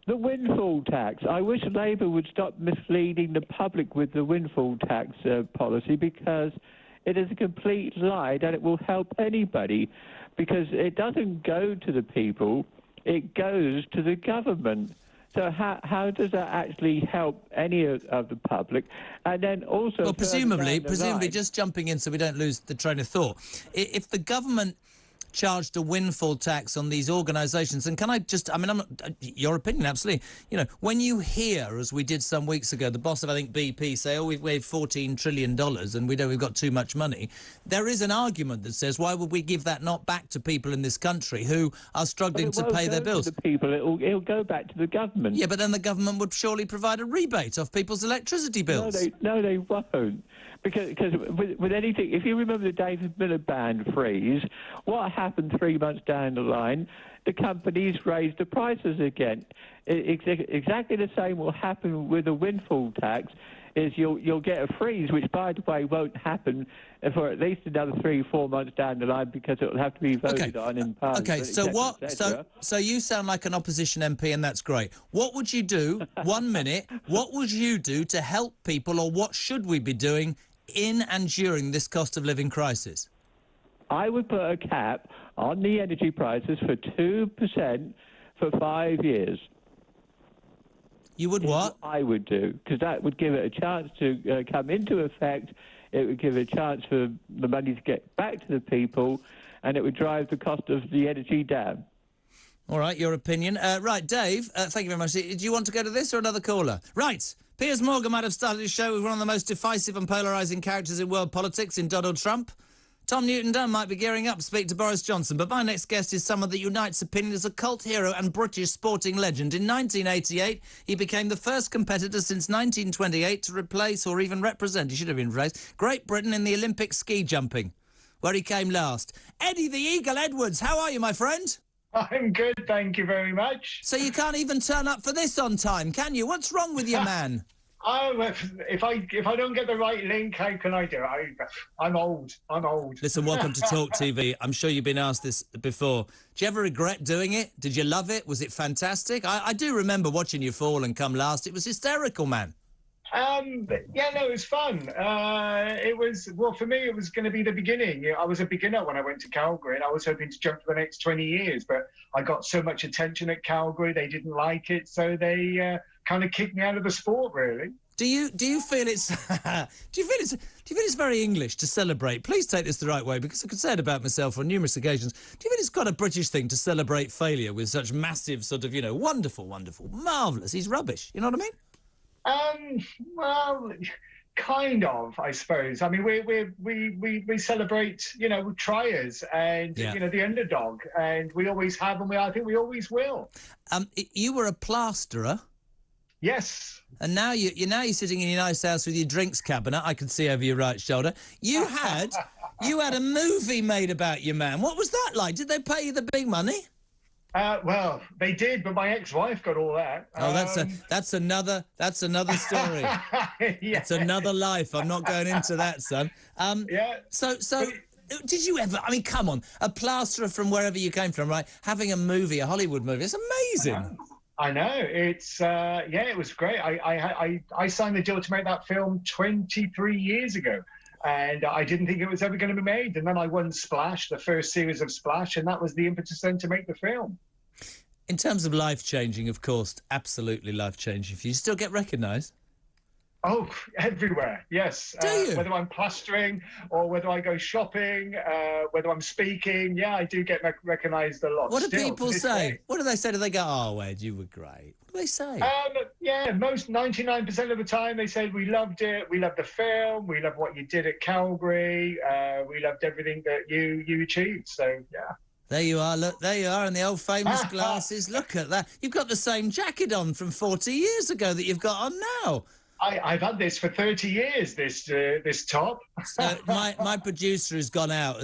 The windfall tax. I wish Labour would stop misleading the public with the windfall tax policy, because it is a complete lie that it will help anybody, because it doesn't go to the people, it goes to the government. So how does that actually help any of the public? And then also... Well, presumably, just jumping in so we don't lose the train of thought, if the government charged a windfall tax on these organisations, and can I just, I mean, I'm not, your opinion, absolutely, you know, when you hear, as we did some weeks ago, the boss of, I think, BP say, oh, we've waived $14 trillion and we've got too much money, there is an argument that says, why would we give that not back to people in this country who are struggling to pay their bills? To the people, it'll go back to the government. Yeah, but then the government would surely provide a rebate off people's electricity bills. No, they won't. Because with anything, if you remember the David Miliband freeze, what happened 3 months down the line? The companies raised the prices again. Exactly the same will happen with a windfall tax. Is you'll get a freeze, which, by the way, won't happen for at least another 3-4 months down the line, because it will have to be voted on in Parliament. Okay, so so you sound like an opposition MP, and that's great. What would you do? 1 minute. What would you do to help people, or what should we be doing in and during this cost of living crisis? I would put a cap on the energy prices for 2% for 5 years. You would what? I would do, because that would give it a chance to come into effect. It would give a chance for the money to get back to the people, and it would drive the cost of the energy down. All right, your opinion. Right, Dave, thank you very much. Do you want to go to this or another caller? Right. Piers Morgan might have started his show with one of the most divisive and polarising characters in world politics in Donald Trump. Tom Newton-Dunn might be gearing up to speak to Boris Johnson, but my next guest is someone that unites opinion as a cult hero and British sporting legend. In 1988, he became the first competitor since 1928 to replace or even represent, he should have been replaced, Great Britain in the Olympic ski jumping, where he came last. Eddie the Eagle Edwards, how are you, my friend? I'm good, thank you very much. So you can't even turn up for this on time, can you? What's wrong with you, man? If I don't get the right link, how can I do it? I'm old. Listen, welcome to Talk TV. I'm sure you've been asked this before. Do you ever regret doing it? Did you love it? Was it fantastic? I do remember watching you fall and come last. It was hysterical, man. Yeah, no, it was fun. It was, well, for me, it was going to be the beginning. I was a beginner when I went to Calgary, and I was hoping to jump for the next 20 years, but I got so much attention at Calgary, they didn't like it, so they kind of kicked me out of the sport, really. Do you feel it's do you feel it's very English to celebrate? Please take this the right way, because I could say it about myself on numerous occasions. Do you feel it's quite a British thing to celebrate failure with such massive sort of, wonderful, marvellous? He's rubbish. You know what I mean? Well, kind of, I suppose. I mean, we celebrate, triers and the underdog, and we always have, and I think we always will. You were a plasterer. Yes. And now you're sitting in your nice house with your drinks cabinet. I can see over your right shoulder. You had a movie made about you, man. What was that like? Did they pay you the big money? Well, they did, but my ex-wife got all that. Oh, that's another story. It's another life. I'm not going into that, son. Yeah. So did you ever? I mean, come on, a plasterer from wherever you came from, right? Having a movie, a Hollywood movie, it's amazing. I know. It's it was great. I signed the deal to make that film 23 years ago. And I didn't think it was ever going to be made. And then I won Splash, the first series of Splash, and that was the impetus then to make the film. In terms of life-changing, of course, absolutely life-changing for you. Still get recognised? Oh, everywhere, yes. Do you? Whether I'm plastering or whether I go shopping, whether I'm speaking, yeah, I do get recognised a lot. What do people say? What do they say? Do they go, oh, Ed, you were great? What do they say? Yeah, most 99% of the time they say, we loved it, we loved the film, we loved what you did at Calgary, we loved everything that you achieved, so yeah. There you are, look, there you are in the old famous glasses. Look at that. You've got the same jacket on from 40 years ago that you've got on now. I've had this for 30 years, this top. So my producer has gone out.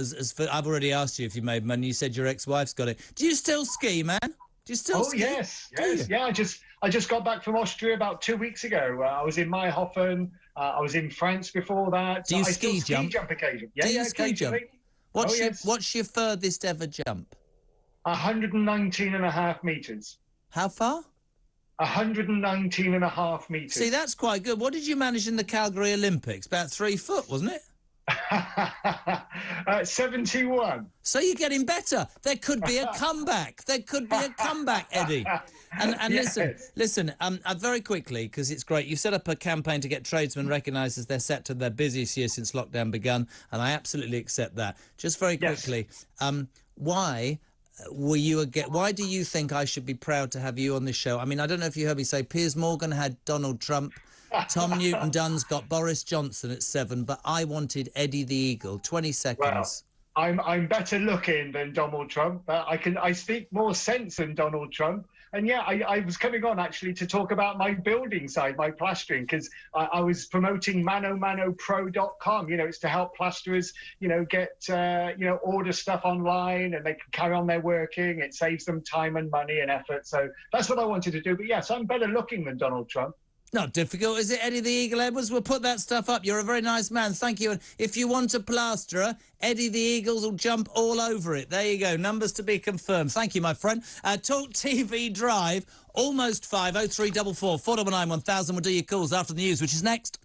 I've already asked you if you made money. You said your ex-wife's got it. Do you still ski, man? Do you still ski? Yes. Yeah, I just got back from Austria about 2 weeks ago. I was in Mayhofen. I was in France before that. Do you ski jump? Ski jump occasionally. Do you ski jump? What's your furthest ever jump? 119.5 meters. How far? 119.5 meters. See, that's quite good. What did you manage in the Calgary Olympics? About 3 foot, wasn't it? 71. So you're getting better. There could be a comeback. There could be a comeback, Eddie. And Yes. listen. Very quickly, because it's great. You set up a campaign to get tradesmen recognised as they're set to their busiest year since lockdown begun, and I absolutely accept that. Just very quickly, why why do you think I should be proud to have you on this show? I mean, I don't know if you heard me say Piers Morgan had Donald Trump. Tom Newton-Dunn's got Boris Johnson at 7, but I wanted Eddie the Eagle. 20 seconds. Well, I'm better looking than Donald Trump. I speak more sense than Donald Trump. And yeah, I was coming on actually to talk about my building side, my plastering, because I was promoting manomanopro.com. You know, it's to help plasterers, get, order stuff online and they can carry on their working. It saves them time and money and effort. So that's what I wanted to do. But yes, I'm better looking than Donald Trump. Not difficult, is it, Eddie the Eagle Edwards? We'll put that stuff up. You're a very nice man. Thank you. And if you want a plasterer, Eddie the Eagles will jump all over it. There you go. Numbers to be confirmed. Thank you, my friend. Talk TV Drive, almost 5, 0344 499 1000. We'll do your calls after the news, which is next.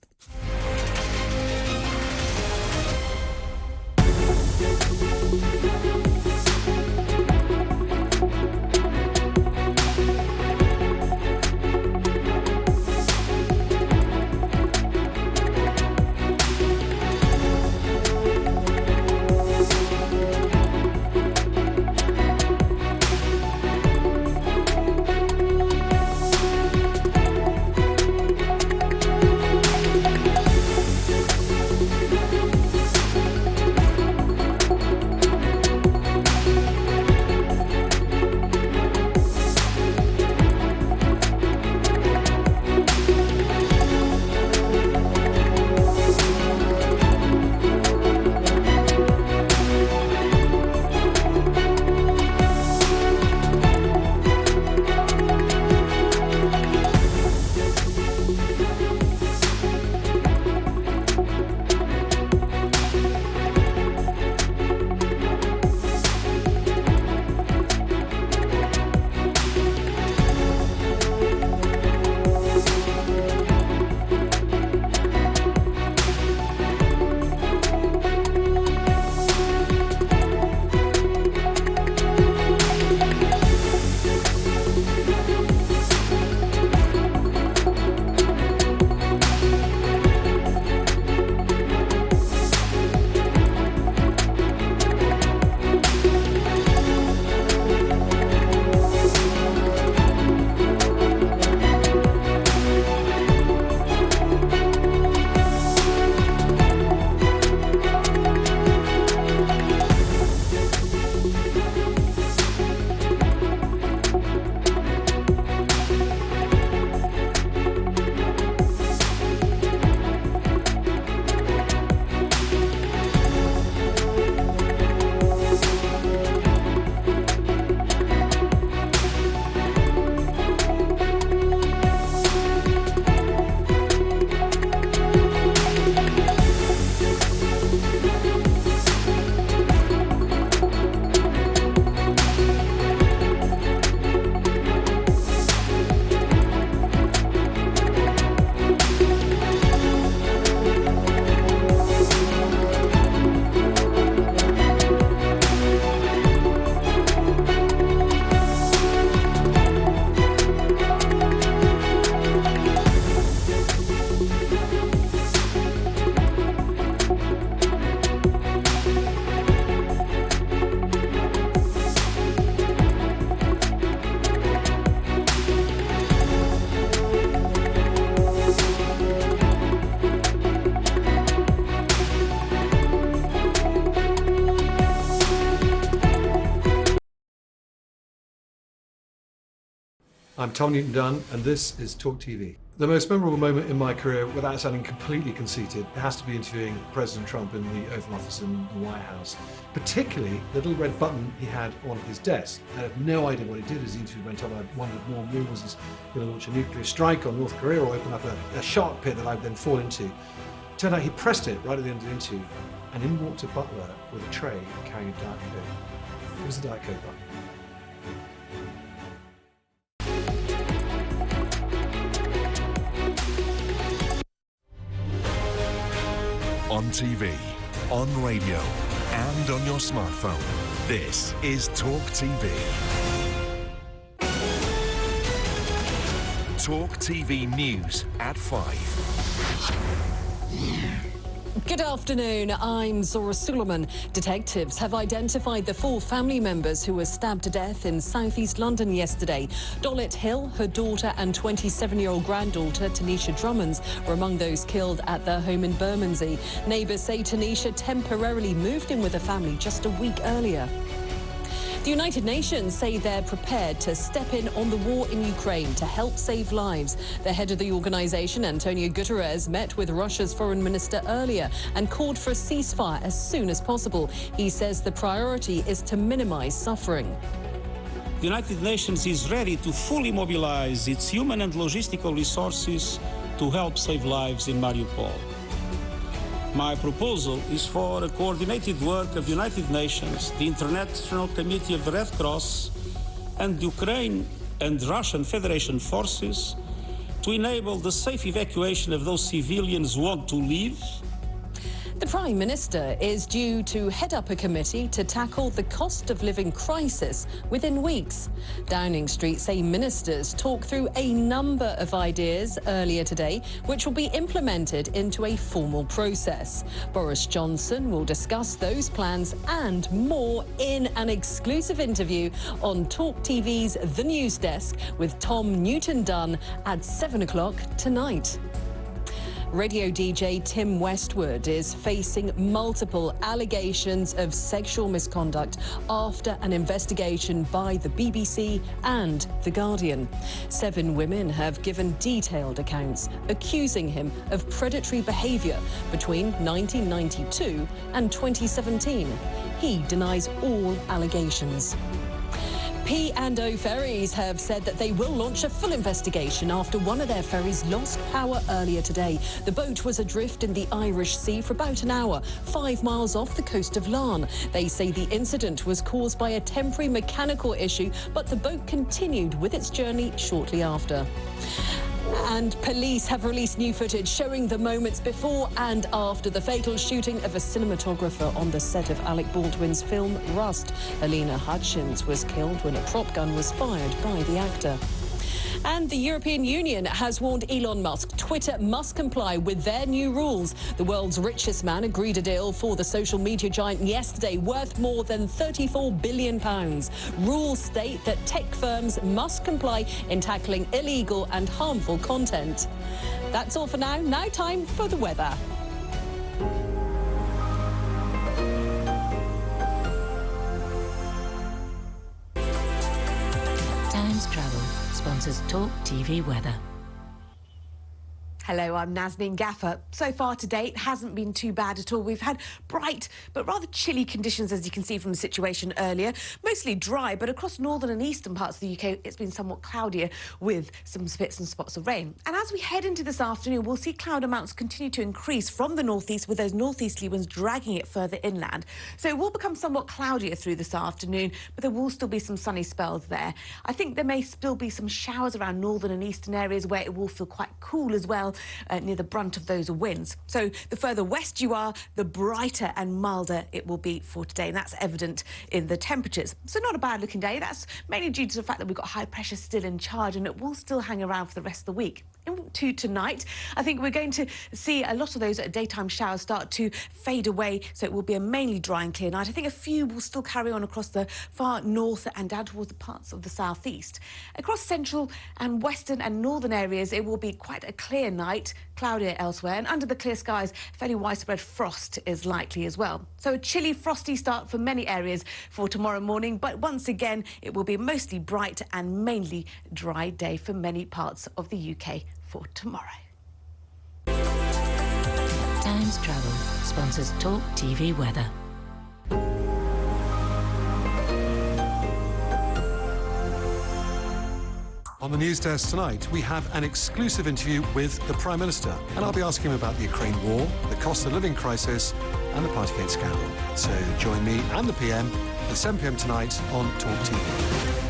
I'm Tom Newton-Dunn, and this is Talk TV. The most memorable moment in my career, without sounding completely conceited, it has to be interviewing President Trump in the Oval Office in the White House. Particularly, the little red button he had on his desk. I had no idea what he did as the interview went on. I wondered more and more, was he going to launch a nuclear strike on North Korea or open up a shark pit that I'd then fall into? Turned out he pressed it right at the end of the interview, and in walked a butler with a tray carrying a Diet Coke. It was a Diet Coke button. TV, on radio, and on your smartphone. This is Talk TV. Talk TV News at 5. Good afternoon, I'm Zora Suleiman. Detectives have identified the 4 family members who were stabbed to death in southeast London yesterday. Dolit Hill, her daughter and 27-year-old granddaughter Tanisha Drummonds were among those killed at their home in Bermondsey. Neighbours say Tanisha temporarily moved in with her family just a week earlier. The United Nations say they're prepared to step in on the war in Ukraine to help save lives. The head of the organisation, Antonio Guterres, met with Russia's foreign minister earlier and called for a ceasefire as soon as possible. He says the priority is to minimise suffering. The United Nations is ready to fully mobilize its human and logistical resources to help save lives in Mariupol. My proposal is for a coordinated work of the United Nations, the International Committee of the Red Cross, and Ukraine and Russian Federation forces to enable the safe evacuation of those civilians who want to leave. The Prime Minister is due to head up a committee to tackle the cost of living crisis within weeks. Downing Street say ministers talked through a number of ideas earlier today, which will be implemented into a formal process. Boris Johnson will discuss those plans and more in an exclusive interview on Talk TV's The News Desk with Tom Newton-Dunn at 7 o'clock tonight. Radio DJ Tim Westwood is facing multiple allegations of sexual misconduct after an investigation by the BBC and The Guardian. 7 women have given detailed accounts accusing him of predatory behaviour between 1992 and 2017. He denies all allegations. P&O Ferries have said that they will launch a full investigation after one of their ferries lost power earlier today. The boat was adrift in the Irish Sea for about an hour, 5 miles off the coast of Larne. They say the incident was caused by a temporary mechanical issue, but the boat continued with its journey shortly after. And police have released new footage showing the moments before and after the fatal shooting of a cinematographer on the set of Alec Baldwin's film Rust. Alina Hutchins was killed when a prop gun was fired by the actor. And the European Union has warned Elon Musk Twitter must comply with their new rules. The world's richest man agreed a deal for the social media giant yesterday worth more than £34 billion. Rules state that tech firms must comply in tackling illegal and harmful content. That's all for now. Now time for the weather. Times Travel sponsors Talk TV Weather. Hello, I'm Nazneen Gaffer. So far today, it hasn't been too bad at all. We've had bright but rather chilly conditions, as you can see from the situation earlier. Mostly dry, but across northern and eastern parts of the UK, it's been somewhat cloudier with some spits and spots of rain. And as we head into this afternoon, we'll see cloud amounts continue to increase from the northeast, with those northeasterly winds dragging it further inland. So it will become somewhat cloudier through this afternoon, but there will still be some sunny spells there. I think there may still be some showers around northern and eastern areas where it will feel quite cool as well. Near the brunt of those winds. So the further west you are, the brighter and milder it will be for today, and that's evident in the temperatures. So not a bad looking day. That's mainly due to the fact that we've got high pressure still in charge, and it will still hang around for the rest of the week. Into tonight, I think we're going to see a lot of those daytime showers start to fade away, so it will be a mainly dry and clear night. I think a few will still carry on across the far north and down towards the parts of the southeast. Across central and western and northern areas, it will be quite a clear night, cloudier elsewhere, and under the clear skies, fairly widespread frost is likely as well. So a chilly, frosty start for many areas for tomorrow morning, but once again, it will be mostly bright and mainly dry day for many parts of the UK for tomorrow. Times Travel sponsors Talk TV Weather. On the news desk tonight, we have an exclusive interview with the Prime Minister, and I'll be asking him about the Ukraine war, the cost of living crisis, and the Partygate scandal. So join me and the PM at 7 p.m. tonight on Talk TV.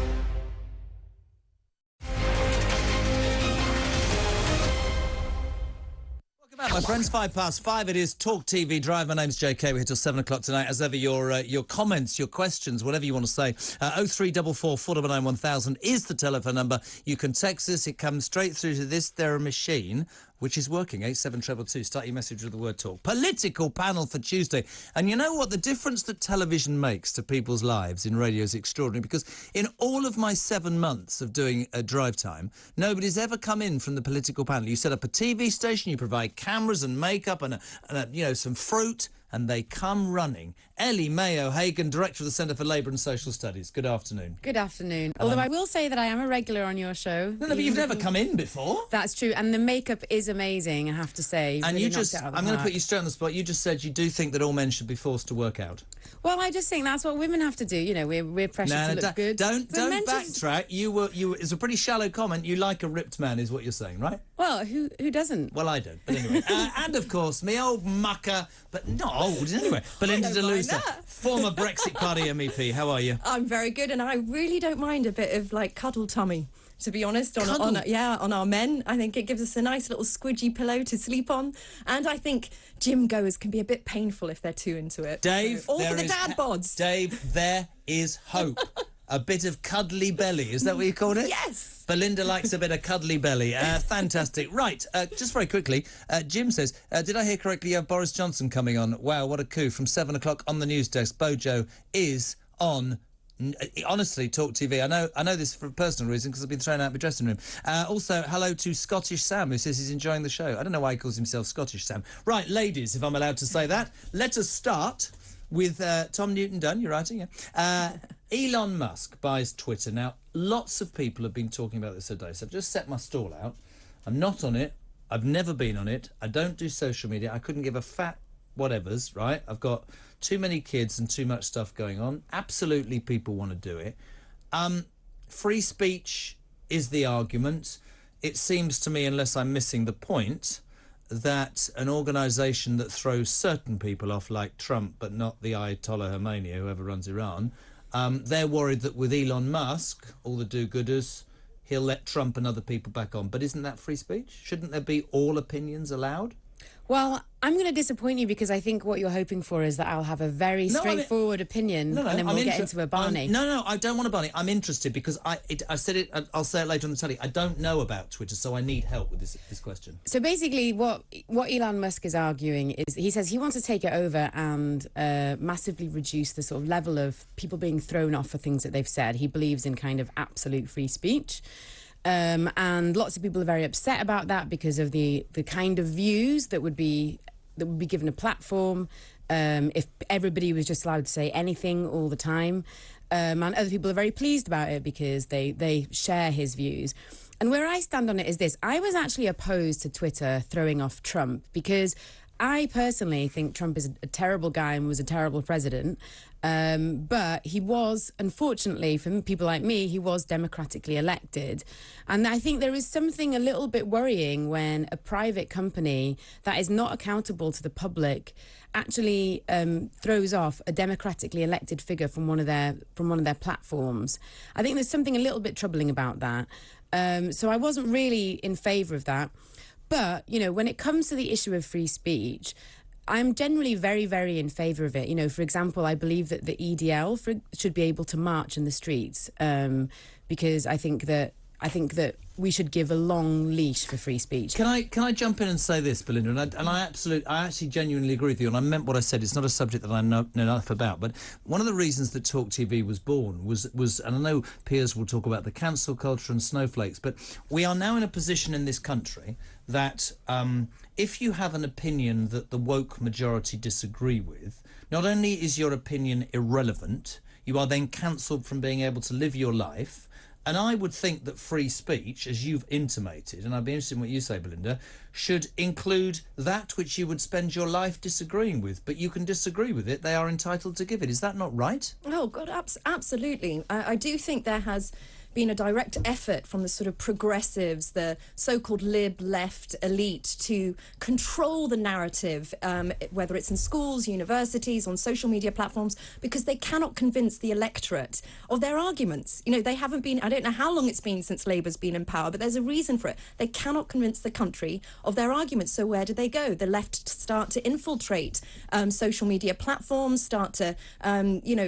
My my friends, 5:05. It is Talk TV Drive. My name's JK. We're here till 7 o'clock tonight. As ever, your comments, your questions, whatever you want to say. 0344 499 1000 is the telephone number. You can text us. It comes straight through to this there machine, which is working. 87222. Start your message with the word talk. Political panel for Tuesday. And you know what? The difference that television makes to people's lives in radio is extraordinary, because in all of my 7 months of doing a drive time, nobody's ever come in from the political panel. You set up a TV station, you provide cameras and makeup and some fruit, and they come running. Ellie Mayo Hagan, Director of the Centre for Labour and Social Studies. Good afternoon. Good afternoon. Although I will say that I am a regular on your show. No, but you've never come in before. That's true. And the makeup is amazing, I have to say. And really you just, I'm going to put you straight on the spot. You just said you do think that all men should be forced to work out. Well, I just think that's what women have to do. You know, we're pressured to look good. Don't backtrack. It's a pretty shallow comment. You like a ripped man, is what you're saying, right? Well, who doesn't? Well, I don't. But anyway. And of course, me old mucker, but not old anyway. Belinda DeLuca, former Brexit Party MEP. How are you? I'm very good, and I really don't mind a bit of cuddle tummy. To be honest, on our men, I think it gives us a nice little squidgy pillow to sleep on, and I think gym goers can be a bit painful if they're too into it. Dave, so, all for the dad bods. Dave, there is hope. A bit of cuddly belly, is that what you called it? Yes. Belinda likes a bit of cuddly belly. Fantastic. Right, just very quickly, Jim says, did I hear correctly you have Boris Johnson coming on? Wow, what a coup. From 7 o'clock on the news desk, Bojo is on... Honestly, Talk TV. I know this for a personal reason because I've been thrown out of my dressing room. Also, hello to Scottish Sam, who says he's enjoying the show. I don't know why he calls himself Scottish Sam. Right, ladies, if I'm allowed to say that, let us start with Tom Newton-Dunn. You're writing, yeah. Elon Musk buys Twitter. Now, lots of people have been talking about this today, so I've just set my stall out. I'm not on it. I've never been on it. I don't do social media. I couldn't give a fat whatevers, right? I've got too many kids and too much stuff going on. Absolutely, people want to do it. Free speech is the argument. It seems to me, unless I'm missing the point, that an organisation that throws certain people off, like Trump, but not the Ayatollah Khomeini, whoever runs Iran, they're worried that with Elon Musk, all the do-gooders, he'll let Trump and other people back on. But isn't that free speech? Shouldn't there be all opinions allowed? Well, I'm going to disappoint you because I think what you're hoping for is that I'll have a very straightforward opinion and then we'll get into a Barney. No, I don't want a Barney. I'm interested because I said it, I'll say it later on the telly. I don't know about Twitter, so I need help with this question. So basically what Elon Musk is arguing is he says he wants to take it over and massively reduce the sort of level of people being thrown off for things that they've said. He believes in kind of absolute free speech. And lots of people are very upset about that because of the kind of views that would be given a platform if everybody was just allowed to say anything all the time. And other people are very pleased about it because they share his views. And where I stand on it is this. I was actually opposed to Twitter throwing off Trump because I personally think Trump is a terrible guy and was a terrible president. But he was, unfortunately, for people like me, he was democratically elected. And I think there is something a little bit worrying when a private company that is not accountable to the public actually throws off a democratically elected figure from one of their platforms. I think there's something a little bit troubling about that. So I wasn't really in favour of that. But, you know, when it comes to the issue of free speech, I'm generally very, very in favour of it. You know, for example, I believe that the EDL should be able to march in the streets because I think that we should give a long leash for free speech. Can I jump in and say this, Belinda? And I actually genuinely agree with you, and I meant what I said. It's not a subject that I know enough about, but one of the reasons that Talk TV was born was, and I know Piers will talk about the cancel culture and snowflakes, but we are now in a position in this country that if you have an opinion that the woke majority disagree with, not only is your opinion irrelevant, you are then cancelled from being able to live your life. And I would think that free speech, as you've intimated, and I'd be interested in what you say, Belinda, should include that which you would spend your life disagreeing with. But you can disagree with it. They are entitled to give it. Is that not right? Oh, God, absolutely. I do think there has been a direct effort from the sort of progressives, the so-called lib left elite, to control the narrative, whether it's in schools, universities, on social media platforms, because they cannot convince the electorate of their arguments. You know, they haven't been, I don't know how long it's been since Labour's been in power, but there's a reason for it. They cannot convince the country of their arguments. So where do they go? The left start to infiltrate social media platforms, start to,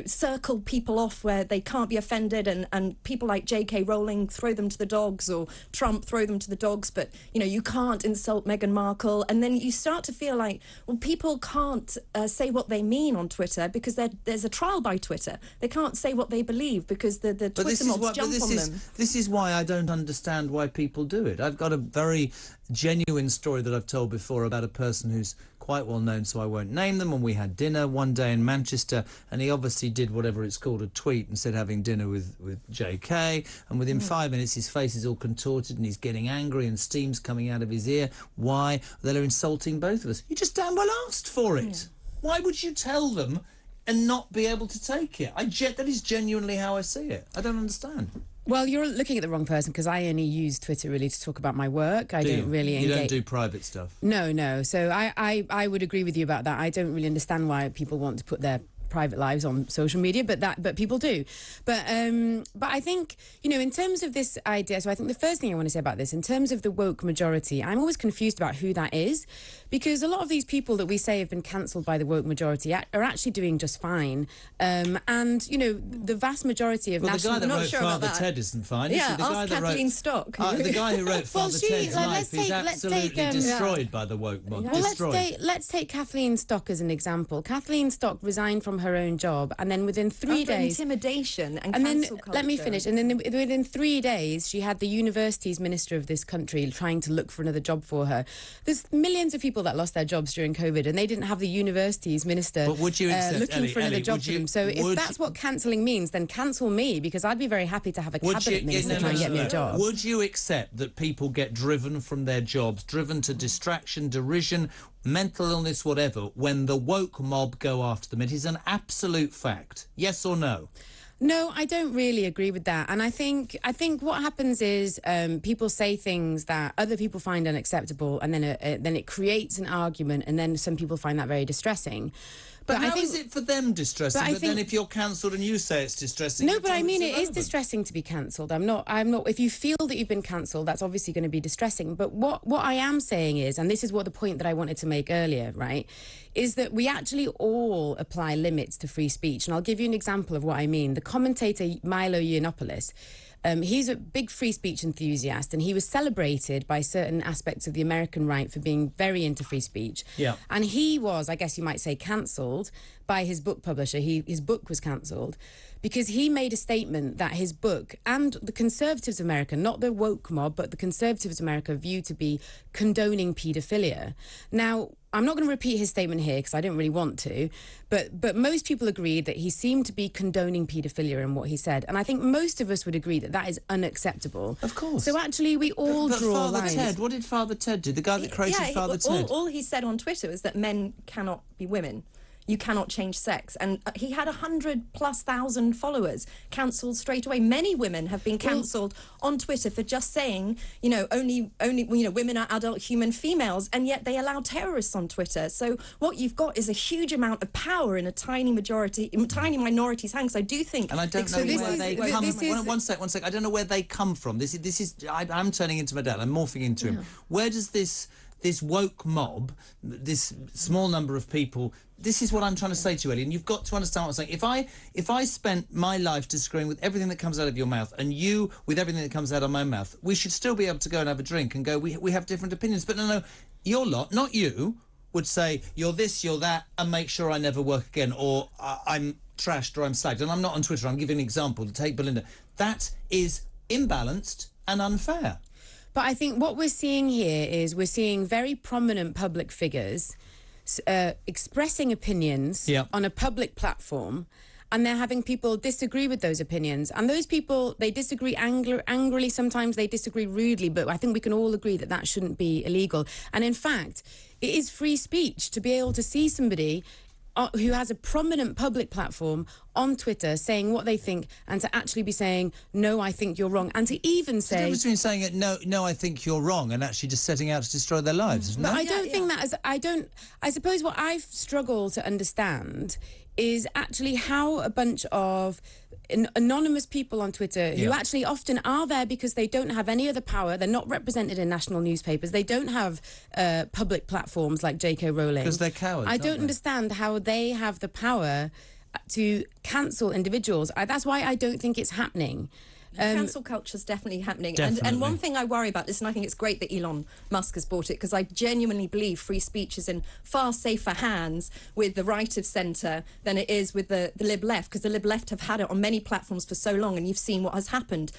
circle people off where they can't be offended, and people like J.K. Rowling, throw them to the dogs, or Trump, throw them to the dogs, but, you can't insult Meghan Markle. And then you start to feel like, well, people can't say what they mean on Twitter because there's a trial by Twitter. They can't say what they believe because the Twitter mobs jump on them. This is why I don't understand why people do it. I've got a very genuine story that I've told before about a person who's quite well known, so I won't name them, and we had dinner one day in Manchester, and he obviously did whatever it's called, a tweet, and said having dinner with JK, and within 5 minutes his face is all contorted and he's getting angry and steam's coming out of his ear. Why? They're insulting both of us. You just damn well asked for it. Yeah. Why would you tell them and not be able to take it? That is genuinely how I see it. I don't understand. Well, you're looking at the wrong person, because I only use Twitter really to talk about my work. I don't really engage. You don't do private stuff? No. So I would agree with you about that. I don't really understand why people want to put their private lives on social media, but people do. But I think, in terms of this idea, so I think the first thing I want to say about this, in terms of the woke majority, I'm always confused about who that is, because a lot of these people that we say have been cancelled by the woke majority are actually doing just fine. And, the vast majority of national... the guy that wrote Father Ted isn't fine. Yeah, ask Kathleen Stock. The guy who wrote Father Ted's life is absolutely destroyed by the woke mod. Well, let's take Kathleen Stock as an example. Kathleen Stock resigned from her own job, and then within 3 days... intimidation and cancel culture. Let me finish. And then within 3 days, she had the university's minister of this country trying to look for another job for her. There's millions of people that lost their jobs during COVID, and they didn't have the university's minister looking for another job for them. So if that's what cancelling means, then cancel me, because I'd be very happy to have a cabinet minister try and get me a job. Would you accept that people get driven from their jobs, driven to distraction, derision, mental illness, whatever, when the woke mob go after them? It is an absolute fact. Yes or no? No, I don't really agree with that. And I think what happens is people say things that other people find unacceptable, and then it creates an argument, and then some people find that very distressing. But how is it for them distressing? But then if you're cancelled and you say it's distressing... No, but I mean, it is distressing to be cancelled. I'm not... If you feel that you've been cancelled, that's obviously going to be distressing. But what I am saying is, and this is what the point that I wanted to make earlier, right, is that we actually all apply limits to free speech. And I'll give you an example of what I mean. The commentator Milo Yiannopoulos, he's a big free speech enthusiast, and he was celebrated by certain aspects of the American right for being very into free speech. Yeah. And he was, I guess you might say, cancelled by his book publisher. His book was cancelled because he made a statement that his book, and the Conservatives of America, not the woke mob, but the Conservatives of America, view to be condoning paedophilia. Now, I'm not going to repeat his statement here because I don't really want to, but most people agree that he seemed to be condoning paedophilia in what he said, and I think most of us would agree that that is unacceptable. Of course. So actually, we all draw lines. Ted, what did Father Ted do? The guy that created Father Ted? All he said on Twitter was that men cannot be women. You cannot change sex. And he had 100,000+ followers, cancelled straight away. Many women have been cancelled on Twitter for just saying, only women are adult human females, and yet they allow terrorists on Twitter. So what you've got is a huge amount of power in a tiny minority's hands. I do think... And I don't know where they come from. One sec. I don't know where they come from. This is I'm turning into my dad. I'm morphing into him. Where does this woke mob, this small number of people... This is what I'm trying to say to you, Ellie, and you've got to understand what I'm saying. If I spent my life disagreeing with everything that comes out of your mouth, and you with everything that comes out of my mouth, we should still be able to go and have a drink and go, we have different opinions. But no, your lot, not you, would say, you're this, you're that, and make sure I never work again, or I'm trashed or I'm slagged. And I'm not on Twitter, I'm giving an example to take Belinda. That is imbalanced and unfair. But I think what we're seeing here is we're seeing very prominent public figures expressing opinions on a public platform, and they're having people disagree with those opinions. And those people, they disagree angrily, sometimes they disagree rudely, but I think we can all agree that that shouldn't be illegal. And in fact, it is free speech to be able to see somebody who has a prominent public platform on Twitter saying what they think, and to actually be saying, no, I think you're wrong, and to even say... The difference between saying it, no, I think you're wrong, and actually just setting out to destroy their lives, isn't But that? I don't think that as... I suppose what I've struggled to understand is actually how a bunch of anonymous people on Twitter who actually often are there because they don't have any other power, they're not represented in national newspapers, they don't have public platforms like J.K. Rowling. Because they're cowards, I don't understand how they have the power to cancel individuals. That's why I don't think it's happening. Cancel culture is definitely happening. Definitely. And one thing I worry about this, and I think it's great that Elon Musk has bought it, because I genuinely believe free speech is in far safer hands with the right of centre than it is with the Lib left, because the Lib left have had it on many platforms for so long, and you've seen what has happened,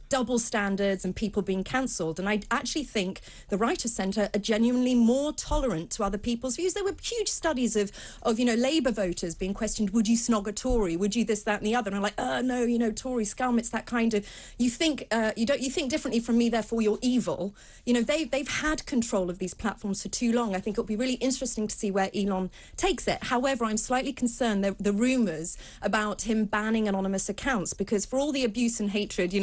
double standards and people being cancelled. And I actually think the right of centre are genuinely more tolerant to other people's views. There were huge studies of Labour voters being questioned, would you snog a Tory, would you this, that and the other, and I'm like, no, Tory scum, it's that kind of, you think differently from me, therefore you're evil. They've had control of these platforms for too long. I think it'll be really interesting to see where Elon takes it. However, I'm slightly concerned the rumours about him banning anonymous accounts, because for all the abuse and hatred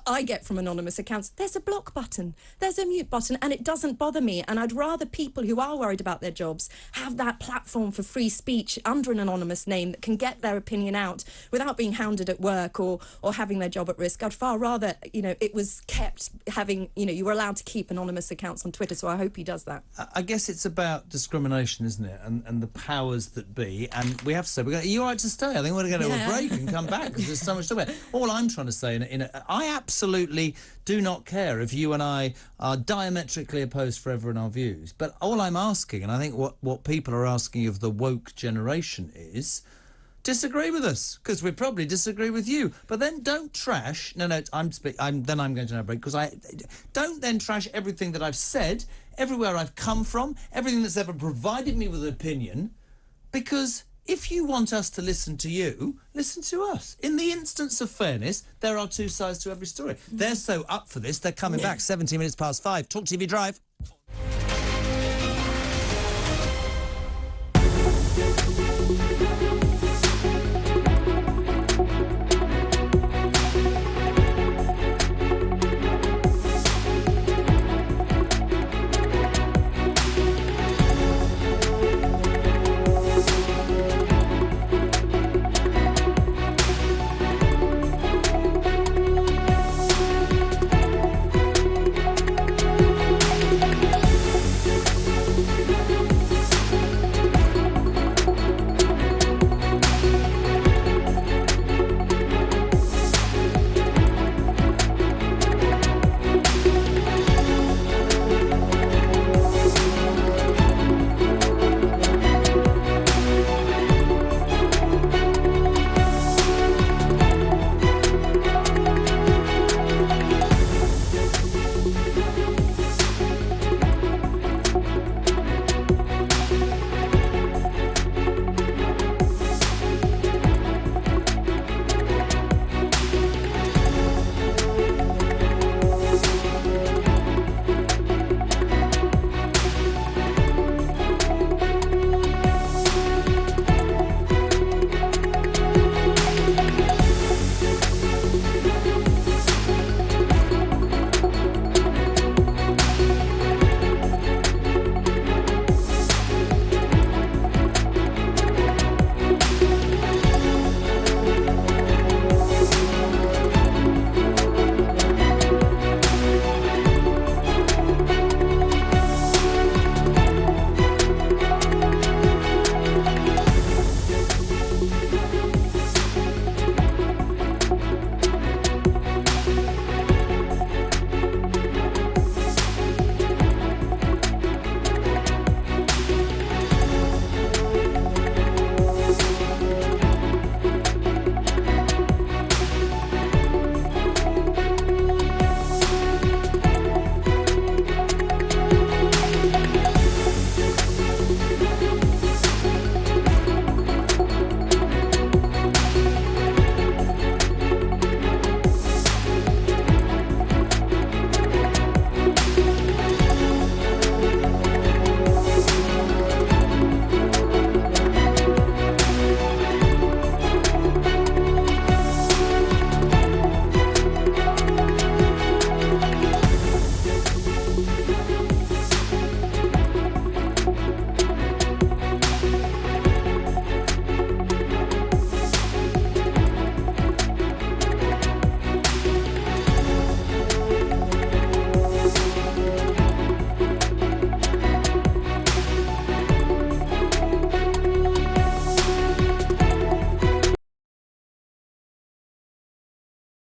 I get from anonymous accounts, there's a block button, there's a mute button, and it doesn't bother me. And I'd rather people who are worried about their jobs have that platform for free speech under an anonymous name that can get their opinion out without being hounded at work or having their job at risk. I'd far rather, it was kept having, you were allowed to keep anonymous accounts on Twitter, so I hope he does that. I guess it's about discrimination, isn't it? And the powers that be. And we have to say, are you all right to stay? I think we're going to go to a break and come back, because there's so much to talk about. All I'm trying to say, I absolutely do not care if you and I are diametrically opposed forever in our views. But all I'm asking, and I think what people are asking of the woke generation is, disagree with us, because we probably disagree with you. But then don't trash. No, I'm going to have a break, because I don't then trash everything that I've said, everywhere I've come from, everything that's ever provided me with an opinion, because if you want us to listen to you, listen to us. In the instance of fairness, there are two sides to every story. They're so up for this, they're coming back 17 minutes past 5. Talk TV Drive.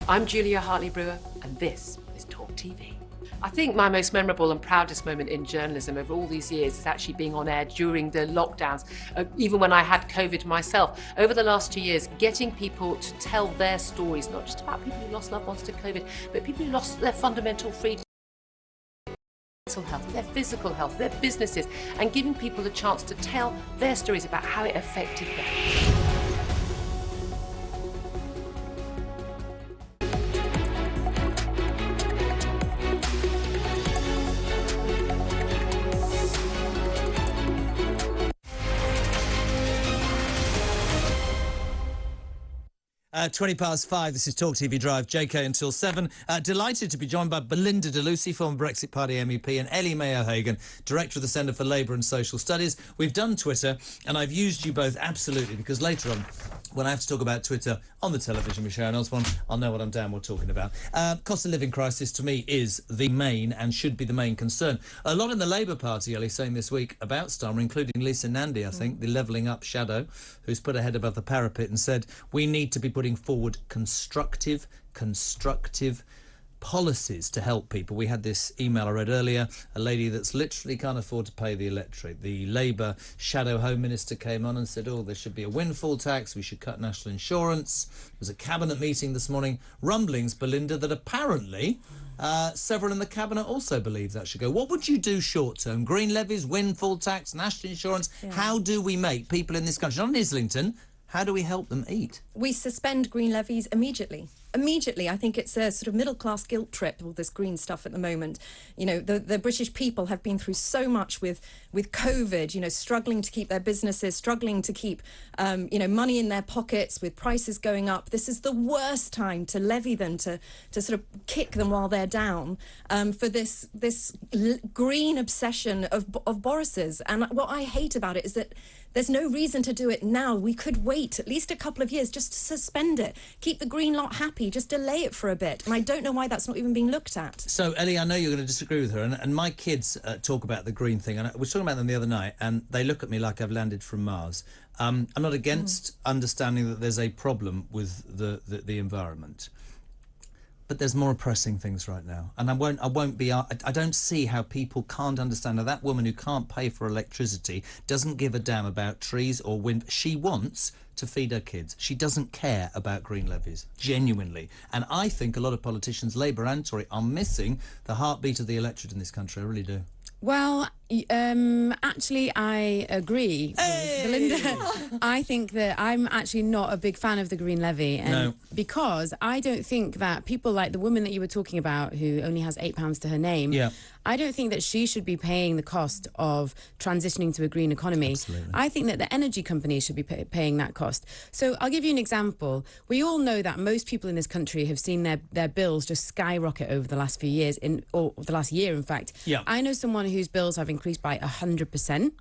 I'm Julia Hartley-Brewer, and this is Talk TV. I think my most memorable and proudest moment in journalism over all these years is actually being on air during the lockdowns, even when I had COVID myself. Over the last 2 years, getting people to tell their stories, not just about people who lost loved ones to COVID, but people who lost their fundamental freedom. Mental health, their physical health, their businesses, and giving people a chance to tell their stories about how it affected them. 5:20. This is Talk TV Drive, JK until 7. Delighted to be joined by Belinda de Lucy, former Brexit Party MEP, and Ellie Mayo-Hagan, Director of the Centre for Labour and Social Studies. We've done Twitter, and I've used you both absolutely, because later on, when I have to talk about Twitter on the television with Sharon Osbourne, I'll know what I'm damn well talking about. Cost of living crisis, to me, is the main and should be the main concern. A lot in the Labour Party, Ellie, saying this week about Starmer, including Lisa Nandy, I think, the levelling up shadow, who's put her head above the parapet and said, we need to be putting forward constructive policies to help people. We had this email I read earlier, a lady that's literally can't afford to pay the electric. The Labour Shadow Home Minister came on and said, oh, there should be a windfall tax, we should cut national insurance. There was a cabinet meeting this morning, rumblings, Belinda, that apparently several in the cabinet also believe that should go. What would you do short term? Green levies, windfall tax, national insurance? Yeah. How do we make people in this country, not in Islington, how do we help them eat? We suspend green levies immediately. I think it's a sort of middle-class guilt trip, all this green stuff at the moment. You know, the British people have been through so much with COVID, you know, struggling to keep their businesses, struggling to keep, money in their pockets with prices going up. This is the worst time to levy them, to sort of kick them while they're down for this green obsession of Boris's. And what I hate about it is that there's no reason to do it now. We could wait at least a couple of years just to suspend it, keep the green lot happy, just delay it for a bit. And I don't know why that's not even being looked at. So, Ellie, I know you're going to disagree with her, and my kids talk about the green thing, and I was talking about them the other night, and they look at me like I've landed from Mars. I'm not against understanding that there's a problem with the environment, but there's more pressing things right now, and I don't see how people can't understand. Now, that woman who can't pay for electricity doesn't give a damn about trees or wind. She wants to feed her kids. She doesn't care about green levies, genuinely. And I think a lot of politicians, Labour and Tory, are missing the heartbeat of the electorate in this country. I really do. Well, actually, I agree with Belinda. I think that I'm actually not a big fan of the green levy, and because I don't think that people like the woman that you were talking about, who only has £8 to her name, I don't think that she should be paying the cost of transitioning to a green economy. Absolutely. I think that the energy companies should be paying that cost. So I'll give you an example. We all know that most people in this country have seen their bills just skyrocket over the last few years, or the last year, in fact. Yeah. I know someone whose bills have increased by 100%.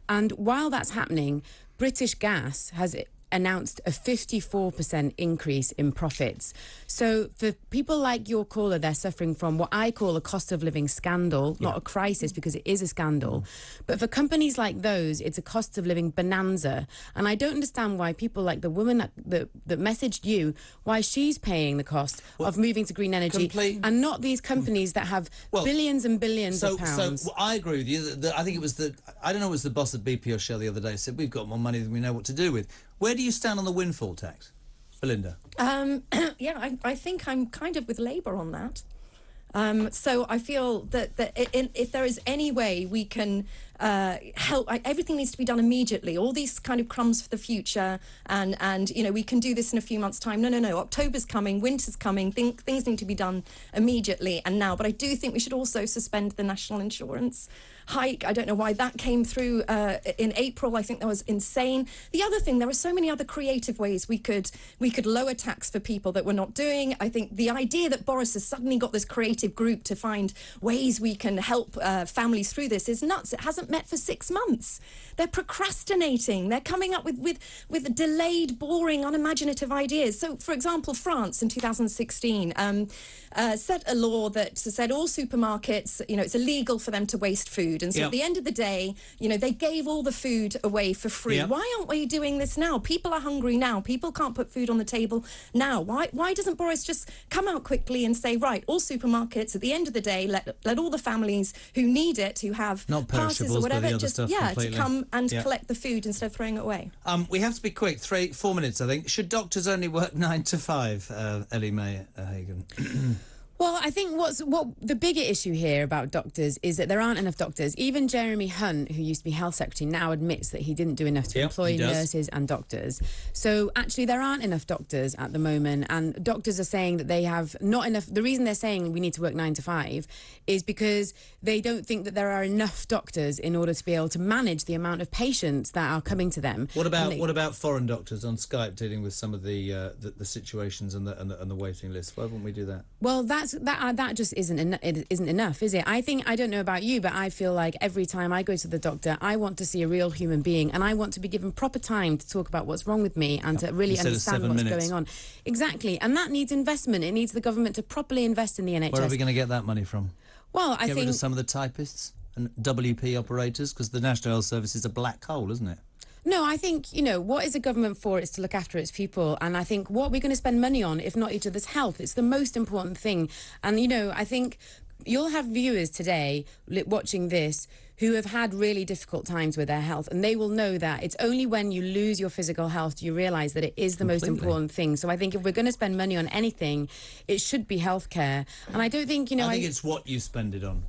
And while that's happening, British Gas has announced a 54% increase in profits. So for people like your caller, they're suffering from what I call a cost of living scandal, not a crisis, because it is a scandal. But for companies like those, it's a cost of living bonanza. And I don't understand why people like the woman that messaged you, why she's paying the cost of moving to green energy and not these companies that have billions and billions of pounds. So I agree with you. I think it was I don't know, it was the boss of BP or Shell the other day said, we've got more money than we know what to do with. Where do you stand on the windfall tax, Belinda? hasn't met for 6 months. They're procrastinating. They're coming up with delayed, boring, unimaginative ideas. So, for example, France in 2016 set a law that said all supermarkets, it's illegal for them to waste food. And so at the end of the day, they gave all the food away for free. Why aren't we doing this now? People are hungry now. People can't put food on the table now. Why doesn't Boris just come out quickly and say, right, all supermarkets, at the end of the day, let all the families who need it, who have passes or whatever, just to come and collect the food instead of throwing it away. We have to be quick. 4 minutes, I think. Should doctors only work 9 to 5? Ellie May Hagan. Well, I think what the bigger issue here about doctors is that there aren't enough doctors. Even Jeremy Hunt, who used to be health secretary, now admits that he didn't do enough to employ nurses and doctors. So actually there aren't enough doctors at the moment, and doctors are saying that they have not enough. The reason they're saying we need to work 9 to 5 is because they don't think that there are enough doctors in order to be able to manage the amount of patients that are coming to them. What about foreign doctors on Skype dealing with some of the situations and the waiting list? Why wouldn't we do that? Well, that just isn't enough, is it? I don't know about you, but I feel like every time I go to the doctor, I want to see a real human being, and I want to be given proper time to talk about what's wrong with me and to really understand what's going on. Exactly, and that needs investment. It needs the government to properly invest in the NHS. Where are we going to get that money from? Well, I think... Get rid of some of the typists and WP operators, because the National Health Service is a black hole, isn't it? No, I think, what is a government for? It's to look after its people. And I think what we're going to spend money on, if not each other's health, it's the most important thing. And, I think you'll have viewers today watching this who have had really difficult times with their health, and they will know that it's only when you lose your physical health do you realise that it is the most important thing. So I think if we're going to spend money on anything, it should be healthcare. And I don't think, I think it's what you spend it on.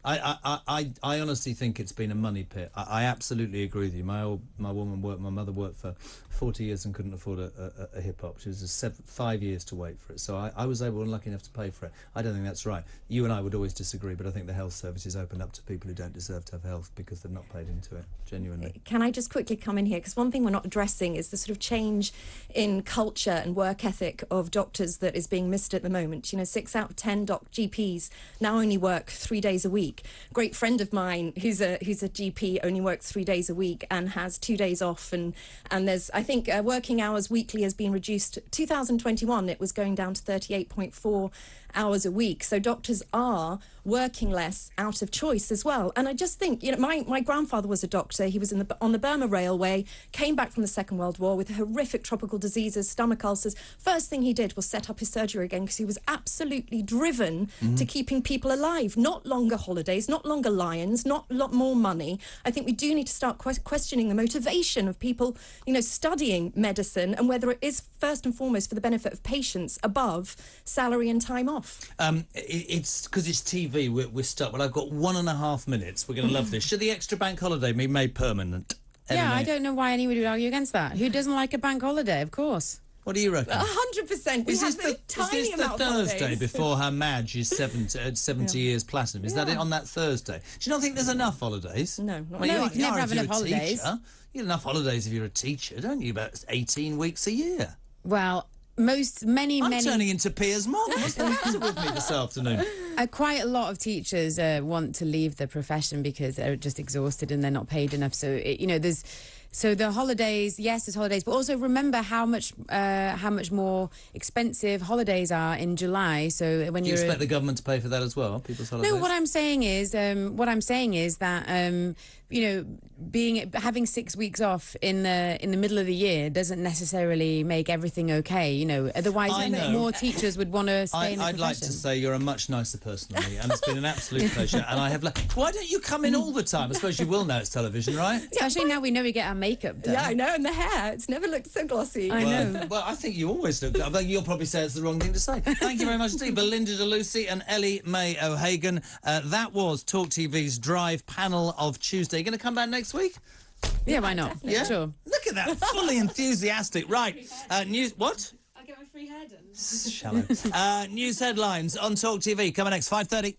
I honestly think it's been a money pit. I absolutely agree with you. My mother worked for 40 years and couldn't afford a hip hop. She was 5 years to wait for it. So I was lucky enough to pay for it. I don't think that's right. You and I would always disagree, but I think the health service is opened up to people who don't deserve to have health because they've not paid into it, genuinely. Can I just quickly come in here? Because one thing we're not addressing is the sort of change in culture and work ethic of doctors that is being missed at the moment. 6 out of 10 GPs now only work 3 days a week. A great friend of mine who's a GP only works 3 days a week and has 2 days off, and there's, I think, working hours weekly has been reduced. 2021 it was going down to 38.4 hours a week. So doctors are working less out of choice as well. And I just think, my grandfather was a doctor. He was on the Burma Railway, came back from the Second World War with horrific tropical diseases, stomach ulcers. First thing he did was set up his surgery again because he was absolutely driven to keeping people alive. Not longer holidays, not longer lions, not a lot more money. I think we do need to start questioning the motivation of people, studying medicine and whether it is first and foremost for the benefit of patients above salary and time off. It's because it's TV. We're stuck. Well, I've got 1.5 minutes. We're going to love this. Should the extra bank holiday be made permanent? Yeah, I don't know why anybody would argue against that. Who doesn't like a bank holiday? Of course. What do you reckon? 100%. Is this the Thursday before her Madge is 70 years platinum? Is that it on that Thursday? Do you not think there's enough holidays? No. You can never have enough holidays. You get enough holidays if you're a teacher, don't you? About 18 weeks a year. Well... many. I'm turning into Piers Morgan. What's the matter with me this afternoon? Quite a lot of teachers want to leave the profession because they're just exhausted and they're not paid enough. So there's. So the holidays, yes, there's holidays, but also remember how much more expensive holidays are in July. So when you expect the government to pay for that as well, people's holidays? No, what I'm saying is that having 6 weeks off in the middle of the year doesn't necessarily make everything okay. Otherwise more teachers would want to stay in the profession. I'd like to say you're a much nicer person than me, and it's been an absolute pleasure. And I have. Why don't you come in all the time? I suppose you will now. It's television, right? Especially now we know we get our makeup done. Yeah, I know, and the hair. It's never looked so glossy. I know. Well, I think you always look good. I think you'll probably say it's the wrong thing to say. Thank you very much indeed. Belinda DeLucy and Ellie May O'Hagan. That was Talk TV's Drive panel of Tuesday. You going to come back next week? Yeah, why not? Yeah? Sure. Look at that, fully enthusiastic. Right, news... What? I'll get my free hair done. Shallow. News headlines on Talk TV. Coming next, 5:30.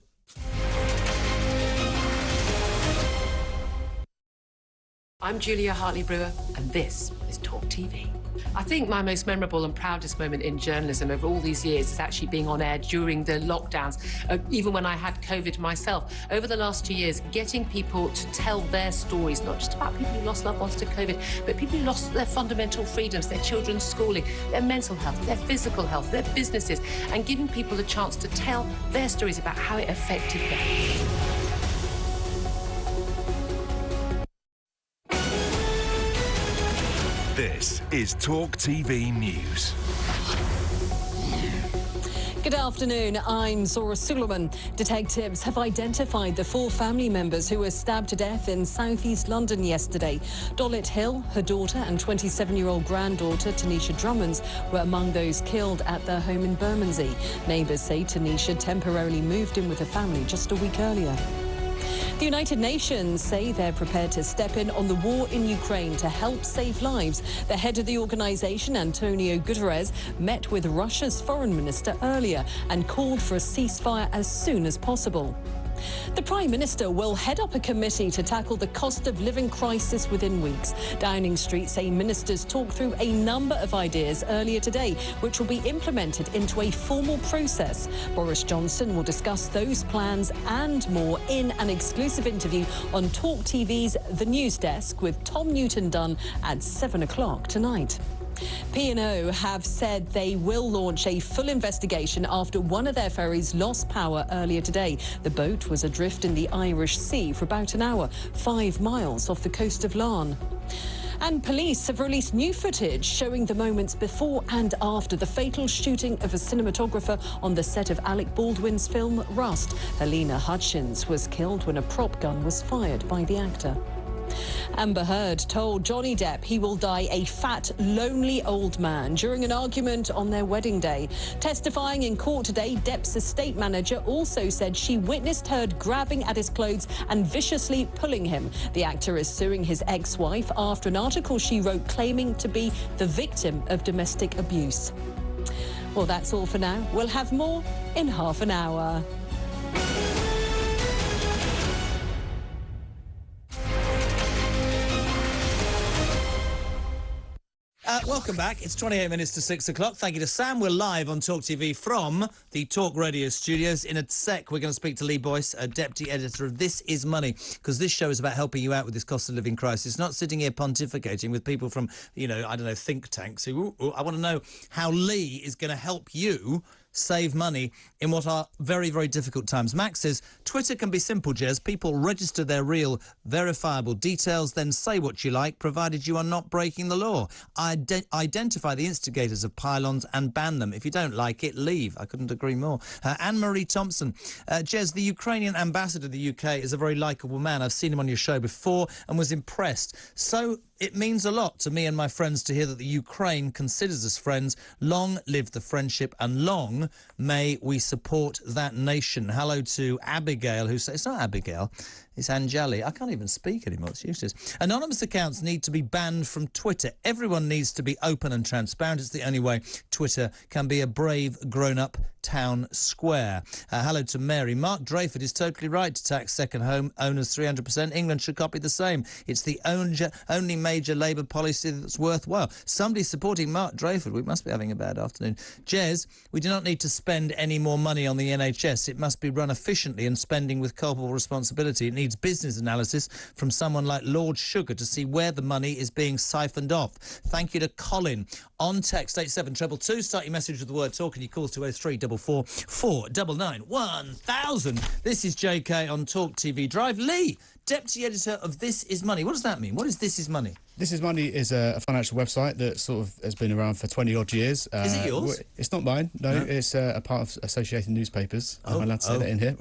I'm Julia Hartley-Brewer, and this is Talk TV. I think my most memorable and proudest moment in journalism over all these years is actually being on air during the lockdowns, even when I had COVID myself. Over the last 2 years, getting people to tell their stories, not just about people who lost loved ones to COVID, but people who lost their fundamental freedoms, their children's schooling, their mental health, their physical health, their businesses, and giving people a chance to tell their stories about how it affected them. This is Talk TV News. Good afternoon, I'm Zora Suleiman. Detectives have identified the 4 family members who were stabbed to death in southeast London yesterday. Dolit Hill, her daughter and 27-year-old granddaughter Tanisha Drummonds were among those killed at their home in Bermondsey. Neighbours say Tanisha temporarily moved in with her family just a week earlier. The United Nations say they're prepared to step in on the war in Ukraine to help save lives. The head of the organisation, Antonio Guterres, met with Russia's foreign minister earlier and called for a ceasefire as soon as possible. The Prime Minister will head up a committee to tackle the cost of living crisis within weeks. Downing Street say ministers talked through a number of ideas earlier today, which will be implemented into a formal process. Boris Johnson will discuss those plans and more in an exclusive interview on Talk TV's The News Desk with Tom Newton-Dunn at 7 o'clock tonight. P&O have said they will launch a full investigation after one of their ferries lost power earlier today. The boat was adrift in the Irish Sea for about an hour, 5 miles off the coast of Larne. And police have released new footage showing the moments before and after the fatal shooting of a cinematographer on the set of Alec Baldwin's film Rust. Helena Hutchins was killed when a prop gun was fired by the actor. Amber Heard told Johnny Depp he will die a fat, lonely old man during an argument on their wedding day. Testifying in court today, Depp's estate manager also said she witnessed Heard grabbing at his clothes and viciously pulling him. The actor is suing his ex-wife after an article she wrote claiming to be the victim of domestic abuse. Well, that's all for now. We'll have more in half an hour. Welcome back. It's 28 minutes to 6 o'clock. Thank you to Sam. We're live on Talk TV from the Talk Radio studios. In a sec, we're going to speak to Lee Boyce, a deputy editor of This Is Money, because this show is about helping you out with this cost of living crisis, not sitting here pontificating with people from, I don't know, think tanks. I want to know how Lee is going to help you save money in what are very, very difficult times. Max says, Twitter can be simple, Jez. People register their real, verifiable details, then say what you like, provided you are not breaking the law. Identify the instigators of pylons and ban them. If you don't like it, leave. I couldn't agree more. Anne-Marie Thompson. Jez, the Ukrainian ambassador to the UK is a very likeable man. I've seen him on your show before and was impressed. So it means a lot to me and my friends to hear that the Ukraine considers us friends. Long live the friendship and long may we support that nation. Hello to Abigail, who says, it's not Abigail, it's Anjali. I can't even speak anymore, it's useless. Anonymous accounts need to be banned from Twitter. Everyone needs to be open and transparent. It's the only way Twitter can be a brave, grown-up town square. Hello to Mary. Mark Drayford is totally right to tax second home owners 300%. England should copy the same. It's the only major Labour policy that's worthwhile. Somebody supporting Mark Drayford. We must be having a bad afternoon. Jez, we do not need to spend any more money on the NHS. It must be run efficiently and spending with culpable responsibility. It needs business analysis from someone like Lord Sugar to see where the money is being siphoned off. Thank you to Colin. On text 87222, start your message with the word talk and you call 203 44 499 1000. This is JK on Talk TV Drive. Lee, deputy editor of This Is Money. What does that mean? What is This Is Money? This Is Money is a financial website that sort of has been around for 20-odd years. Is it yours? It's not mine, no. It's a part of Associated Newspapers. Am I allowed to say that in here?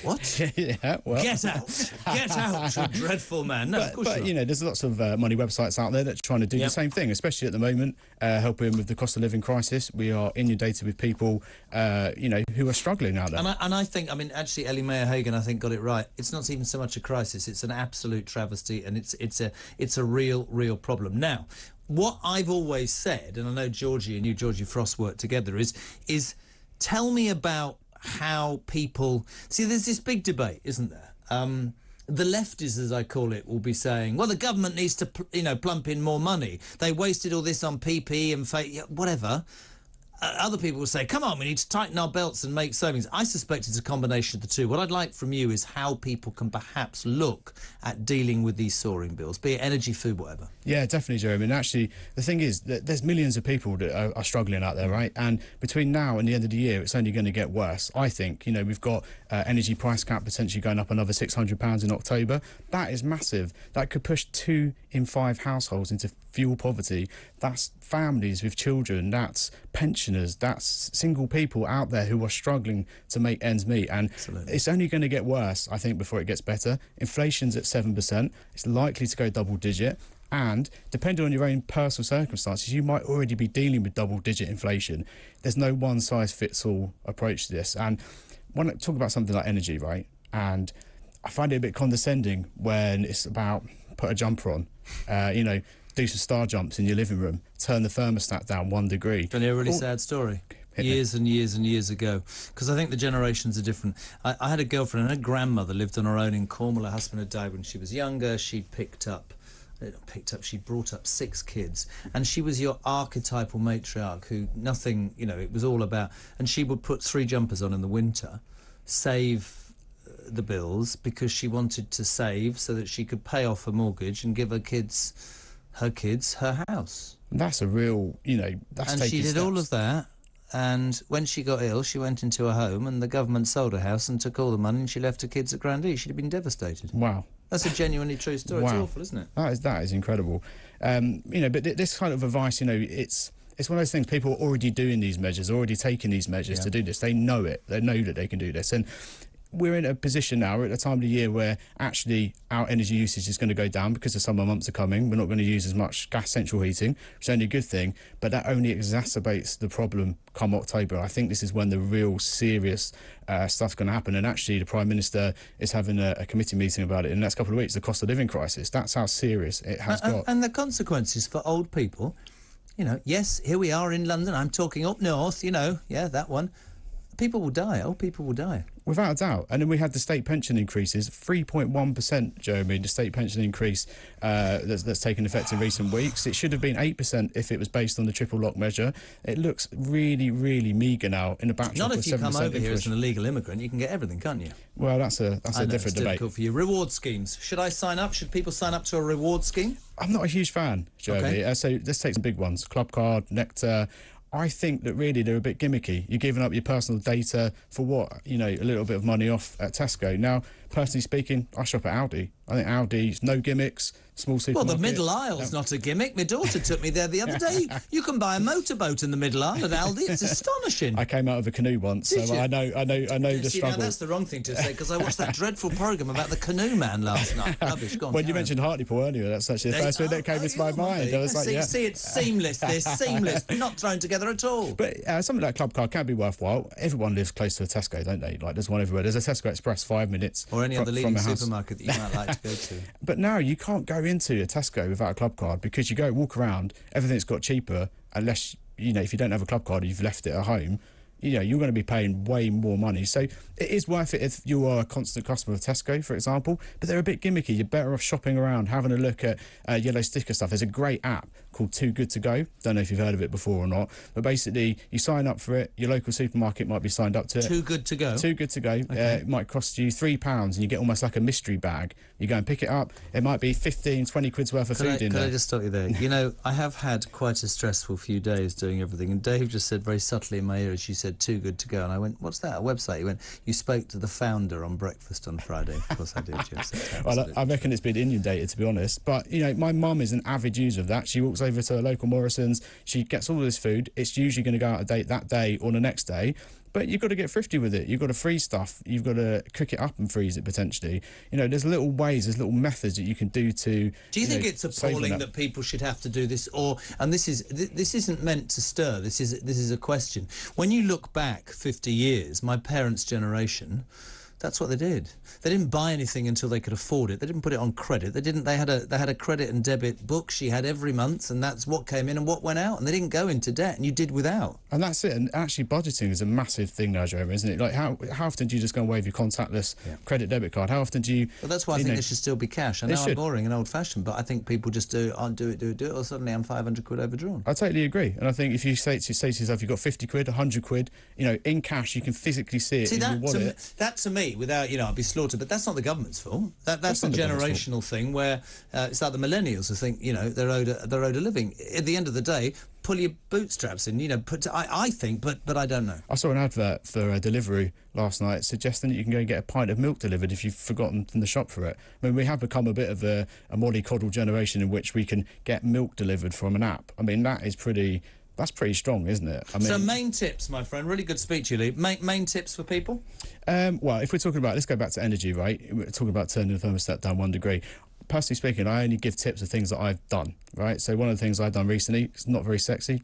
What? Yeah, well. Get out! Get out, you dreadful man. No, of course but you know, there's lots of money websites out there that are trying to do the same thing, especially at the moment, helping with the cost of living crisis. We are inundated with people, who are struggling out there. And I think, actually, Ellie Mayer Hagan, I think, got it right. It's not even so much a crisis; it's an absolute travesty, and it's a real problem. Now, what I've always said, and I know Georgie and you, Georgie Frost, work together, is tell me about how people see. There's this big debate, isn't there? the lefties, as I call it, will be saying, well, the government needs to, plump in more money. They wasted all this on PPE and whatever. Other people will say, come on, we need to tighten our belts and make savings. I suspect it's a combination of the two. What I'd like from you is how people can perhaps look at dealing with these soaring bills, be it energy, food, whatever. Yeah, definitely, Jeremy. And actually, the thing is that there's millions of people that are struggling out there, right? And between now and the end of the year, it's only going to get worse. I think, we've got energy price cap potentially going up another £600 in October. That is massive. That could push 2 in 5 households into fuel poverty. That's families with children, that's pensioners, that's single people out there who are struggling to make ends meet. And it's only going to get worse, I think, before it gets better. Inflation's at 7%. It's likely to go double digit. And depending on your own personal circumstances, you might already be dealing with double-digit inflation. There's no one-size-fits-all approach to this. And when I talk about something like energy, right, and I find it a bit condescending when it's about put a jumper on, do some star jumps in your living room, turn the thermostat down 1 degree. Can I hear a really sad story? Years and years and years ago, because I think the generations are different. I had a girlfriend, and her grandmother lived on her own in Cornwall. Her husband had died when she was younger. She she brought up 6 kids, and she was your archetypal matriarch who nothing, it was all about, and she would put 3 jumpers on in the winter, save the bills, because she wanted to save so that she could pay off her mortgage and give her kids her house. That's a real, that's and taking she did steps. all of that. And when she got ill, she went into a home, and the government sold her house and took all the money, and she left her kids at Grandee. She'd have been devastated. Wow. That's a genuinely true story. Wow. It's awful, isn't it? That is incredible. But this kind of advice, it's one of those things. People are already doing these measures, already taking these measures to do this. They know it. They know that they can do this. And we're in a position now, we're at a time of the year where actually our energy usage is going to go down because the summer months are coming. We're not going to use as much gas central heating, which is only a good thing, but that only exacerbates the problem come October. I think this is when the real serious stuff's going to happen. And actually the Prime Minister is having a committee meeting about it in the next couple of weeks, the cost of living crisis. That's how serious it has got. And the consequences for old people, yes, here we are in London, I'm talking up north, that one. People will die. Old people will die. Without a doubt. And then we had the state pension increases, 3.1%, Jeremy, the state pension increase that's taken effect in recent weeks. It should have been 8% if it was based on the triple lock measure. It looks really, really meagre now in the backdrop Not of 7% if you come over here as inflation. an illegal immigrant. You can get everything, can't you? Well, that's a different it's debate. difficult for you. Reward schemes. Should I sign up? Should people sign up to a reward scheme? I'm not a huge fan, Jeremy. Okay. So let's take some big ones. Club Card, Nectar. I think that really they're a bit gimmicky. You're giving up your personal data for what? A little bit of money off at Tesco. Now, personally speaking, I shop at Aldi. I think Aldi's no gimmicks, small Well, supermarket. the middle aisle's not a gimmick. My daughter took me there the other day. You can buy a motorboat in the middle aisle at Aldi. It's astonishing. I came out of a canoe once, Did so you? I know the See, struggle. now that's the wrong thing to say, because I watched that dreadful programme about the canoe man last night. Rubbish, go on. When you mentioned Hartlepool earlier, that's actually the first thing that came into my mind. I was like, yeah. See, it's seamless. They're seamless. Not thrown together at all. But something like Club Card can be worthwhile. Everyone lives close to a Tesco, don't they? Like, there's one everywhere. There's a Tesco Express 5 minutes. Or any from, other from leading the house. supermarket that you might like to go to. But now you can't go into a Tesco without a Club Card, because you go walk around, everything's got cheaper, unless, if you don't have a Club Card, you've left it at home. You're going to be paying way more money. So it is worth it if you are a constant customer of Tesco, for example, but they're a bit gimmicky. You're better off shopping around, having a look at yellow sticker stuff. There's a great app called Too Good To Go. Don't know if you've heard of it before or not, but basically you sign up for it. Your local supermarket might be signed up to it. Too Good To Go? Too Good To Go. Okay. It might cost you £3 and you get almost like a mystery bag. You go and pick it up. It might be 15, 20 quid's worth of food in there. Could I just stop you there? I have had quite a stressful few days doing everything, and Dave just said very subtly in my ear as you said Too Good To Go, and I went, what's that, a website? He went, you spoke to the founder on breakfast on Friday. Of course I did, yes. Well, I reckon it's been inundated, to be honest. But, my mum is an avid user of that. She walks over to a local Morrison's, she gets all this food. It's usually going to go out of date that day or the next day. But you've got to get thrifty with it. You've got to freeze stuff. You've got to cook it up and freeze it, potentially. There's little ways, there's little methods that you can do to... Do you think it's appalling that people should have to do this? And this isn't meant to stir. This is a question. When you look back 50 years, my parents' generation, That's what they did. They didn't buy anything until they could afford it. They didn't put it on credit. They had a credit and debit book she had every month, and that's what came in and what went out. And they didn't go into debt, and you did without. And that's it. And actually, budgeting is a massive thing now, Jeremy, isn't it? Like, how often do you just go and wave your contactless credit debit card? How often do you? Well, that's why I think there should still be cash. I know I'm boring and old-fashioned, but I think people just do it, or suddenly I'm 500 quid overdrawn. I totally agree. And I think if you say to yourself, you've got 50 quid, 100 quid, in cash, you can physically see it in your wallet. That to me, without, I'd be slaughtered, but that's not the government's fault. That's a generational thing where it's like the millennials who think, they're owed a living. At the end of the day, pull your bootstraps in, I think, but I don't know. I saw an advert for Deliveroo last night suggesting that you can go and get a pint of milk delivered if you've forgotten in the shop for it. I mean, we have become a bit of a mollycoddle generation in which we can get milk delivered from an app. I mean, that's pretty strong, isn't it? I mean, so main tips, my friend. Really good speech, you Lee. Main tips for people? Well, if we're talking about, let's go back to energy, right? We're talking about turning the thermostat down 1 degree. Personally speaking, I only give tips of things that I've done, right? So one of the things I've done recently, it's not very sexy,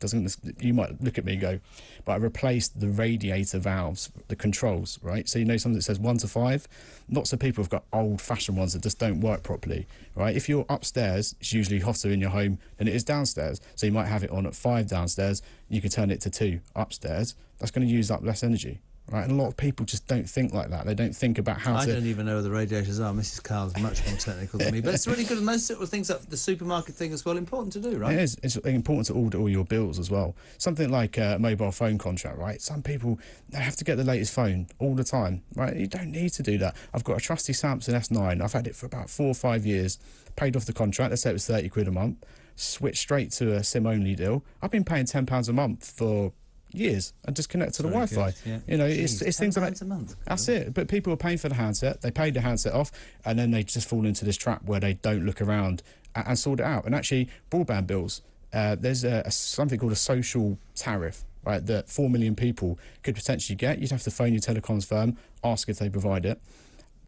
you might look at me and go, but I replaced the radiator valves, the controls, right? So something that says 1 to 5. Lots of people have got old-fashioned ones that just don't work properly, right? If you're upstairs, it's usually hotter in your home than it is downstairs. So you might have it on at 5 downstairs, you can turn it to 2 upstairs. That's going to use up less energy. Right, and a lot of people just don't think like that. They don't think about how I don't even know where the radiators are. Mrs. Carl's much more technical than me. But it's really good. And those sort of things, like the supermarket thing as well, important to do, right? It is. It's important to order all your bills as well. Something like a mobile phone contract, right? Some people, they have to get the latest phone all the time, right? You don't need to do that. I've got a trusty Samsung S9. I've had it for about 4 or 5 years. Paid off the contract. Let's say it was 30 quid a month. Switched straight to a SIM-only deal. I've been paying £10 a month for years and just connect to the Wi-Fi. Yeah. It's things like a month. That's it. But people are paying for the handset. They paid the handset off, and then they just fall into this trap where they don't look around and sort it out. And actually, broadband bills. There's something called a social tariff, right? That 4 million people could potentially get. You'd have to phone your telecoms firm, ask if they provide it.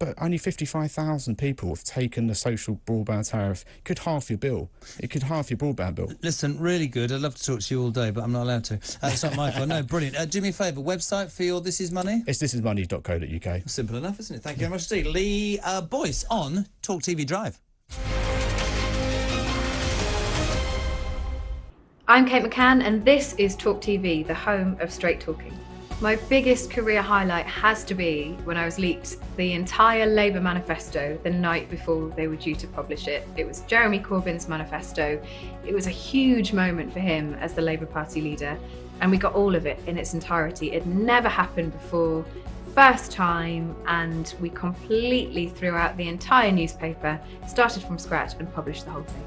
But only 55,000 people have taken the social broadband tariff. It could half your bill. It could half your broadband bill. Listen, really good. I'd love to talk to you all day, but I'm not allowed to. It's not my fault. No, brilliant. Do me a favour, website for your This Is Money? It's thisismoney.co.uk. Simple enough, isn't it? Thank you very much indeed. Lee Boyce on Talk TV Drive. I'm Kate McCann, and this is Talk TV, the home of straight talking. My biggest career highlight has to be when I was leaked the entire Labour manifesto the night before they were due to publish it. It was Jeremy Corbyn's manifesto. It was a huge moment for him as the Labour Party leader, and we got all of it in its entirety. It never happened before, first time, and we completely threw out the entire newspaper, started from scratch and published the whole thing.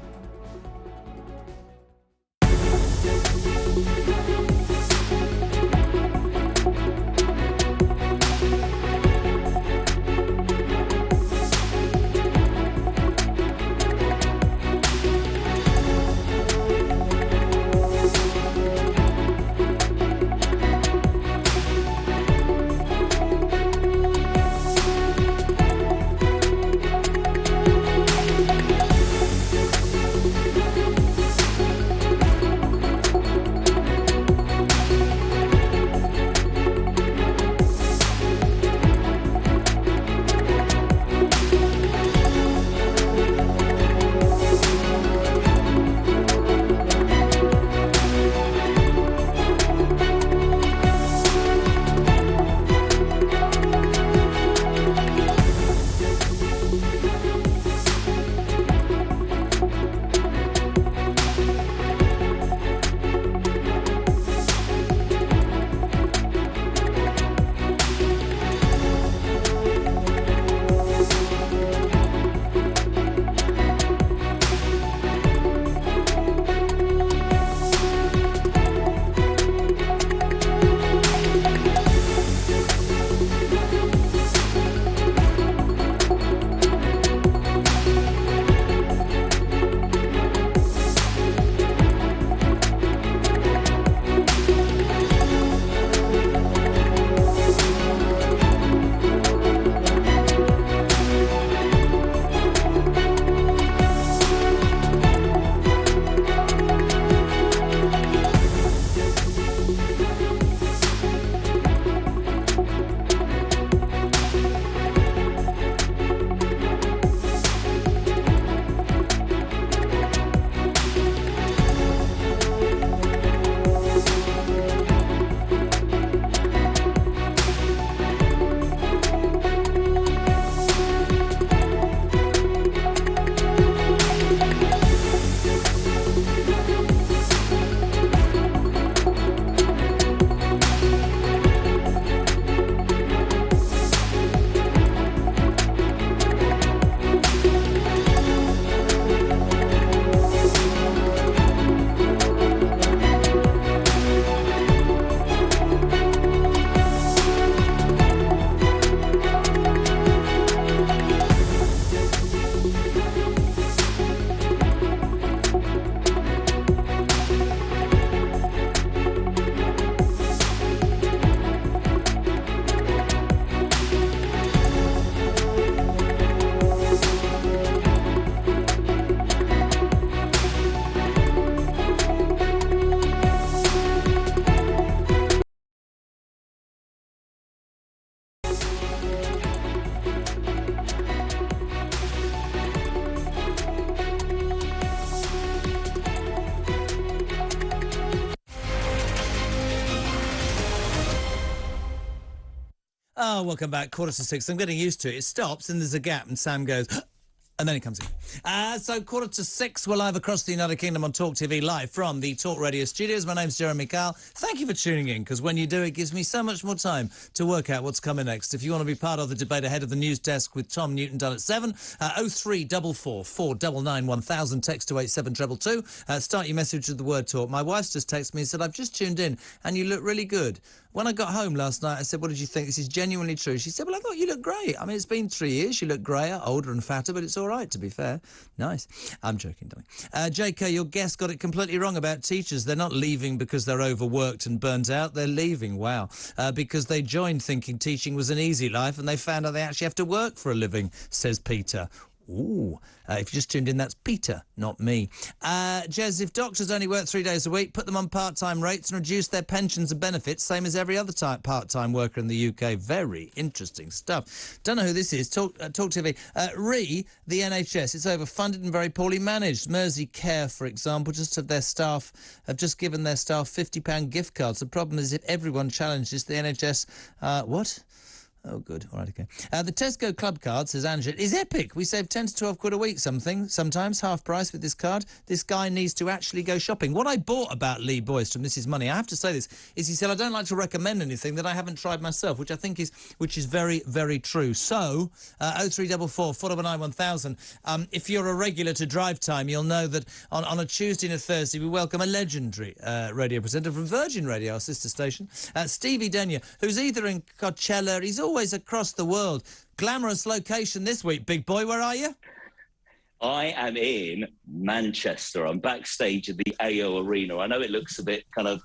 Oh, welcome back. 5:45. I'm getting used to it. It stops and there's a gap and Sam goes... And then he comes in. So 5:45, we're live across the United Kingdom on Talk TV, live from the Talk Radio studios. My name's Jeremy Kyle. Thank you for tuning in, because when you do, it gives me so much more time to work out what's coming next. If you want to be part of the debate ahead of the news desk with Tom Newton done at 7, 0344 499 1000, text to 87222. Start your message with the word talk. My wife's just texted me and said, I've just tuned in and you look really good. When I got home last night, I said, what did you think? This is genuinely true. She said, well, I thought you looked great. I mean, it's been 3 years. You look greyer, older and fatter, but it's all right, to be fair. Nice. I'm joking, darling. JK, your guest got it completely wrong about teachers. They're not leaving because they're overworked and burnt out. They're leaving, wow, because they joined thinking teaching was an easy life and they found out they actually have to work for a living, says Peter. Ooh, if you just tuned in, that's Peter, not me. Jez, if doctors only work 3 days a week, put them on part-time rates and reduce their pensions and benefits, same as every other part-time worker in the UK. Very interesting stuff. Don't know who this is. Talk TV. The NHS, it's overfunded and very poorly managed. Mersey Care, for example, have just given their staff £50 gift cards. The problem is if everyone challenges the NHS, what? Oh, good. All right, okay. The Tesco Club card, says Angela, is epic. We save 10 to 12 quid a week sometimes, half price with this card. This guy needs to actually go shopping. What I bought about Lee Boystrom, this is money, I have to say this, is he said, I don't like to recommend anything that I haven't tried myself, which I think is very, very true. So, 0344 499 1000. If you're a regular to Drive Time, you'll know that on a Tuesday and a Thursday, we welcome a legendary radio presenter from Virgin Radio, our sister station, Stevie Denyer, who's either in Coachella, he's always across the world. Glamorous location this week, big boy. Where are you? I am in Manchester. I'm backstage at the AO Arena. I know it looks a bit kind of...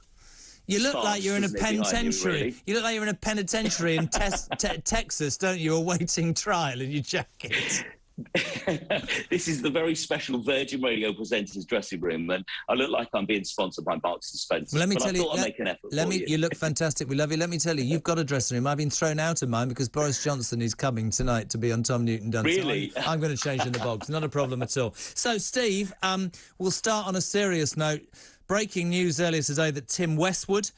You look like you're in a penitentiary. Really? You look like you're in a penitentiary in Texas, don't you? Awaiting trial in your jacket. This is the very special Virgin Radio presenter's dressing room, and I look like I'm being sponsored by Marks and Spencer. Well, let me tell you, I'd make an effort for you. You look fantastic. We love you. Let me tell you, you've got a dressing room. I've been thrown out of mine because Boris Johnson is coming tonight to be on Tom Newton Dunn. Really? So I'm going to change in the box. Not a problem at all. So, Steve, we'll start on a serious note. Breaking news earlier today that Tim Westwood,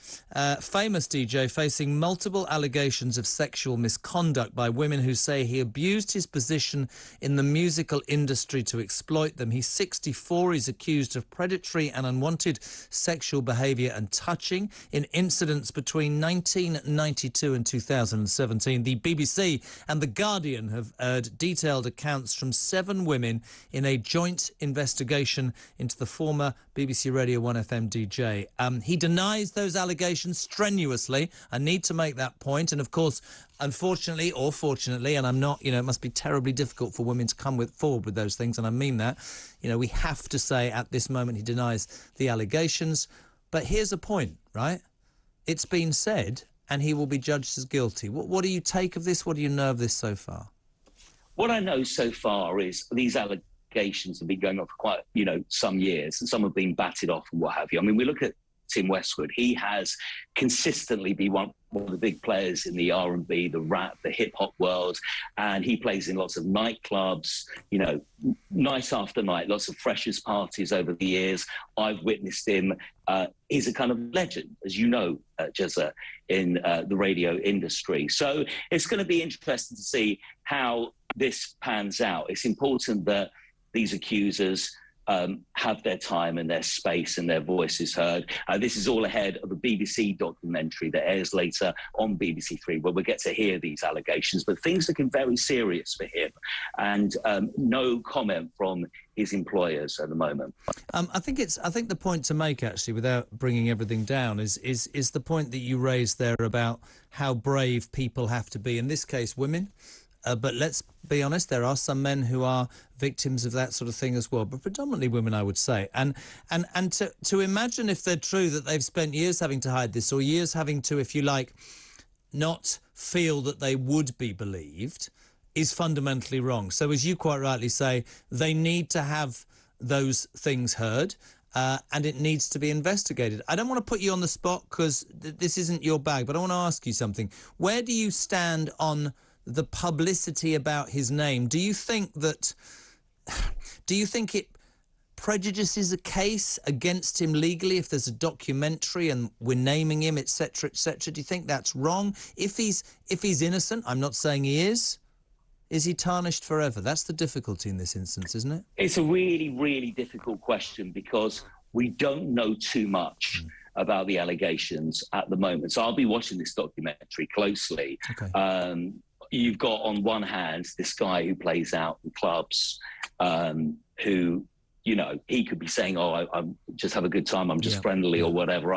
famous DJ, facing multiple allegations of sexual misconduct by women who say he abused his position in the musical industry to exploit them. He's 64. He's accused of predatory and unwanted sexual behaviour and touching in incidents between 1992 and 2017. The BBC and The Guardian have heard detailed accounts from 7 women in a joint investigation into the former BBC Radio 1 FM DJ. He denies those allegations strenuously. I need to make that point. And, of course, unfortunately or fortunately, and I'm not, it must be terribly difficult for women to come forward with those things, and I mean that, we have to say at this moment he denies the allegations. But here's a point, right? It's been said, and he will be judged as guilty. What do you take of this? What do you know of this so far? What I know so far is these allegations have been going on for quite, some years, and some have been batted off and what have you. I mean, we look at Tim Westwood. He has consistently been one of the big players in the R&B, the rap, the hip-hop world, and he plays in lots of nightclubs, night after night, lots of freshers parties over the years. I've witnessed him. He's a kind of legend, as you know, Jezza, in the radio industry. So it's going to be interesting to see how this pans out. It's important that these accusers have their time and their space and their voices heard. This is all ahead of a BBC documentary that airs later on BBC Three, where we get to hear these allegations. But things are looking very serious for him, and no comment from his employers at the moment. I think the point to make, actually, without bringing everything down, is the point that you raised there about how brave people have to be. In this case, women. But let's be honest, there are some men who are victims of that sort of thing as well, but predominantly women, I would say. And to imagine, if they're true, that they've spent years having to hide this, or years having to, if you like, not feel that they would be believed, is fundamentally wrong. So as you quite rightly say, they need to have those things heard. And it needs to be investigated. I don't want to put you on the spot because this isn't your bag, but I want to ask you something. Where do you stand on the publicity about his name? Do you think it prejudices a case against him legally if there's a documentary and we're naming him, etc., etc.? Do you think that's wrong? If he's innocent, I'm not saying he is he tarnished forever? That's the difficulty in this instance, isn't it? It's a really, really difficult question because we don't know too much about the allegations at the moment. So I'll be watching this documentary closely. Okay. You've got, on one hand, this guy who plays out in clubs, who, you know, he could be saying, oh, I'm just have a good time, I'm just friendly or whatever.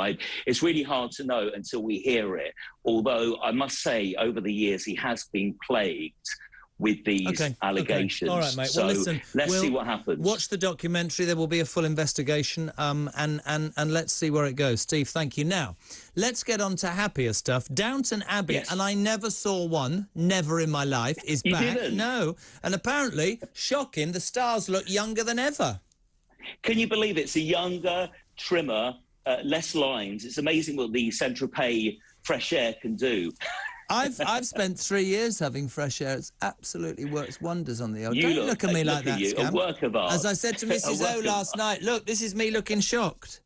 It's really hard to know until we hear it. Although I must say, over the years, he has been plagued with these allegations. All right, mate. So well, listen, let's see what happens. Watch the documentary. There will be a full investigation, and let's see where it goes. Steve, thank you. Now, let's get on to happier stuff. Downton Abbey, and I never saw one, never in my life, is You back. didn't? No. And apparently, shocking, the stars look younger than ever. Can you believe it? It's a younger, trimmer, less lines. It's amazing what the Saint-Tropez fresh air can do. I've spent 3 years having fresh air. It's absolutely works wonders on the old. Don't look at me like that, you, Scamp. a work of art. As I said to Mrs. O last night, look, this is me looking shocked.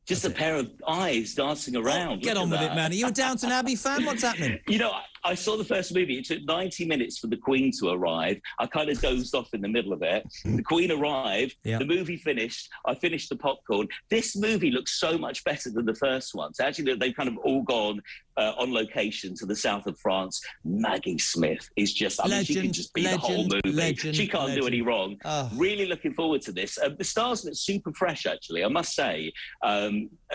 Just a pair of eyes dancing around. Get on with it, man. Are you a Downton Abbey fan? What's happening? You know, I saw the first movie. It took 90 minutes for the Queen to arrive. I kind of dozed off in the middle of it. The Queen arrived. The movie finished. I finished the popcorn. This movie looks so much better than the first one. So actually, they've kind of all gone on location to the south of France. Maggie Smith is just, I mean, she can just be the whole movie. She can't do any wrong. Really looking forward to this. The stars look super fresh, actually, I must say.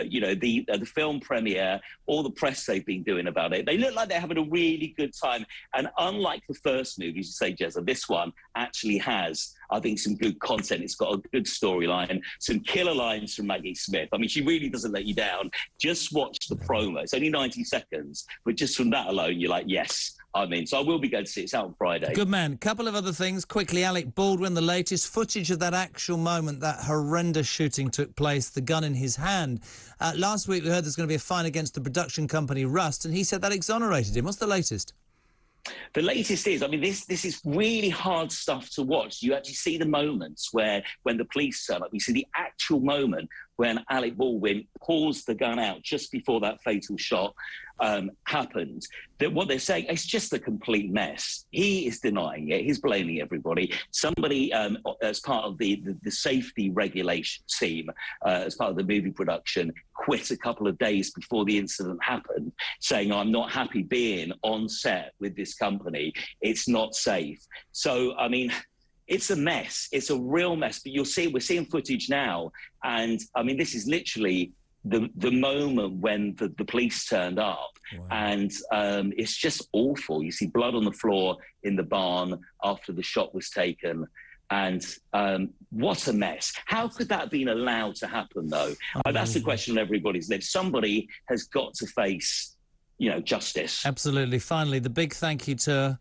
You know, the film premiere, all the press they've been doing about it, they look like they're having a really good time. And unlike the first movie, you say, Jezza, this one actually has, I think, some good content. It's got a good storyline, some killer lines from Maggie Smith. I mean, she really doesn't let you down. Just watch the promo. It's only 90 seconds, but just from that alone, you're like, yes, I'm in. So I will be going to see it. It's out on Friday. Good man. Couple of other things quickly. Alec Baldwin, the latest footage of that actual moment that horrendous shooting took place, the gun in his hand. Last week we heard there's going to be a fine against the production company Rust, and he said that exonerated him. What's the latest? The latest is, I mean, this is really hard stuff to watch. You actually see the moments when the police turn up. You see the actual moment when Alec Baldwin pulls the gun out just before that fatal shot happened. That what they're saying, it's just a complete mess. He is denying it. He's blaming everybody. Somebody, as part of the safety regulation team, as part of the movie production, quit a couple of days before the incident happened, saying, I'm not happy being on set with this company. It's not safe. So, I mean, it's a mess. It's a real mess. But you'll see, we're seeing footage now. And, I mean, this is literally the moment when the police turned up. Wow. And it's just awful. You see blood on the floor in the barn after the shot was taken. And what a mess. How could that have been allowed to happen, though? That's the question on everybody's lips. Somebody has got to face, you know, justice. Absolutely. Finally, the big thank you to,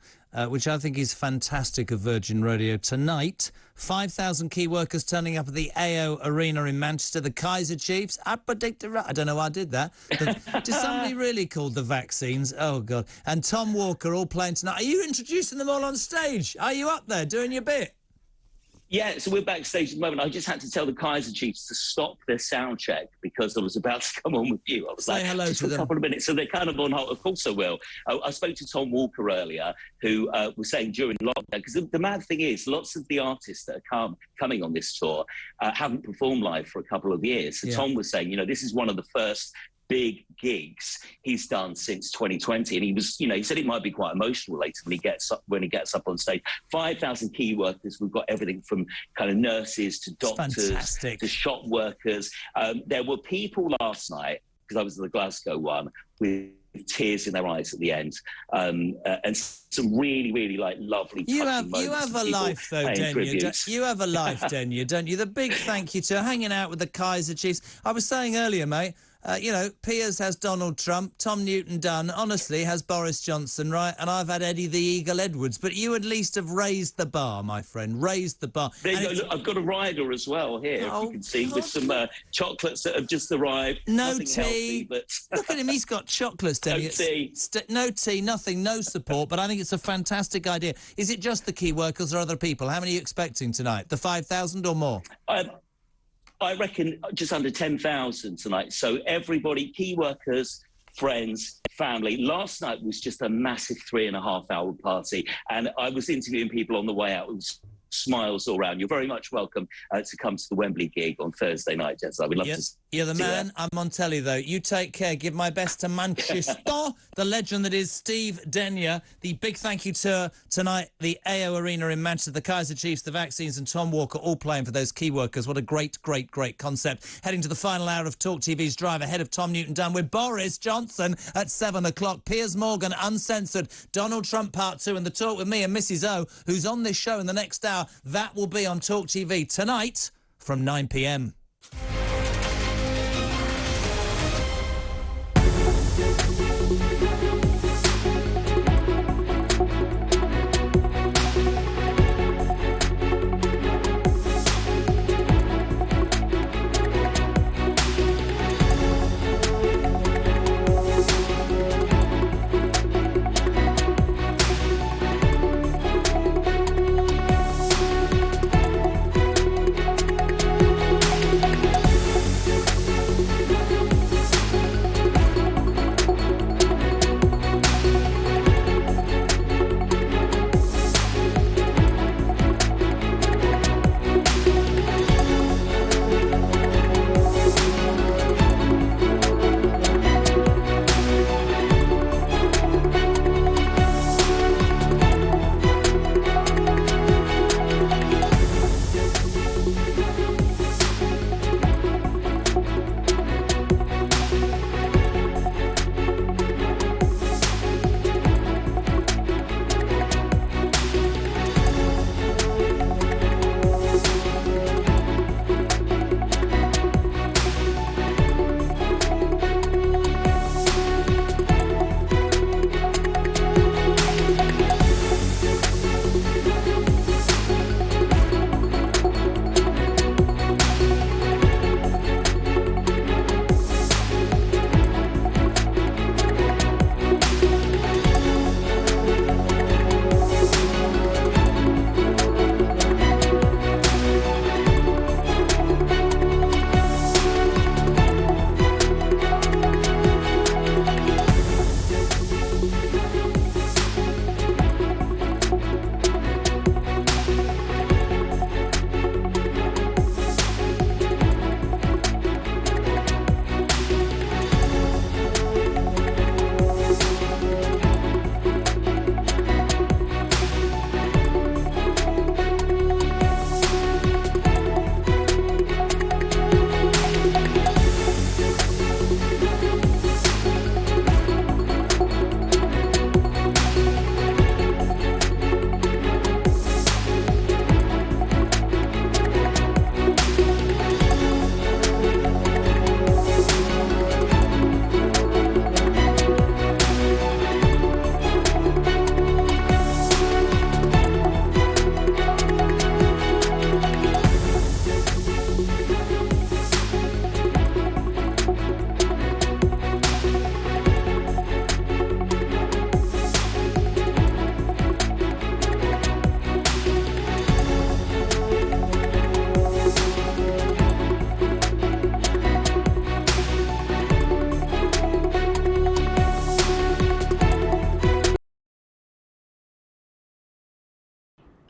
which I think is fantastic, of Virgin Radio tonight. 5,000 key workers turning up at the AO Arena in Manchester. The Kaiser Chiefs. I don't know why I did that. Did somebody really call the vaccines? Oh, God. And Tom Walker all playing tonight. Are you introducing them all on stage? Are you up there doing your bit? Yeah, so we're backstage at the moment. I just had to tell the Kaiser Chiefs to stop their sound check because I was about to come on with you. I was Say like, hello just to for them. a couple of minutes. So they're kind of on hold. Of course I will. I spoke to Tom Walker earlier, who was saying during lockdown, because the mad thing is, lots of the artists that are coming on this tour haven't performed live for a couple of years. So Tom was saying, you know, this is one of the first big gigs he's done since 2020, and he was, you know, he said it might be quite emotional later when he gets up on stage. 5,000 key workers. We've got everything from kind of nurses to doctors to shop workers. There were people last night, because I was at the Glasgow one, with tears in their eyes at the end, and some really, really like lovely. You have a life though, Denya. You have a life, Denya, don't you? The big thank you to hanging out with the Kaiser Chiefs. I was saying earlier, mate, Piers has Donald Trump, Tom Newton-Dunn, honestly, has Boris Johnson, right? And I've had Eddie the Eagle Edwards. But you at least have raised the bar, my friend, raised the bar. There you go. Look, I've got a rider as well here, if you can see, with some chocolates that have just arrived. No Nothing tea. healthy, but Look at him, he's got chocolates, Denny. No tea. No tea, nothing, no support, but I think it's a fantastic idea. Is it just the key workers or other people? How many are you expecting tonight? The 5,000 or more? I reckon just under 10,000 tonight. So everybody, key workers, friends, family. Last night was just a massive 3.5-hour party. And I was interviewing people on the way out. It was smiles all around. You're very much welcome to come to the Wembley gig on Thursday night, Jess. I would love to see You're the man. that. I'm on telly, though. You take care. Give my best to Manchester, the legend that is Steve Denyer. The big thank you to tonight, the AO Arena in Manchester, the Kaiser Chiefs, the Vaccines and Tom Walker all playing for those key workers. What a great, great, great concept. Heading to the final hour of Talk TV's Drive ahead of Tom Newton-Dunn with Boris Johnson at 7 o'clock. Piers Morgan, Uncensored, Donald Trump Part 2 and the talk with me and Mrs O, who's on this show in the next hour. That will be on Talk TV tonight from 9 p.m.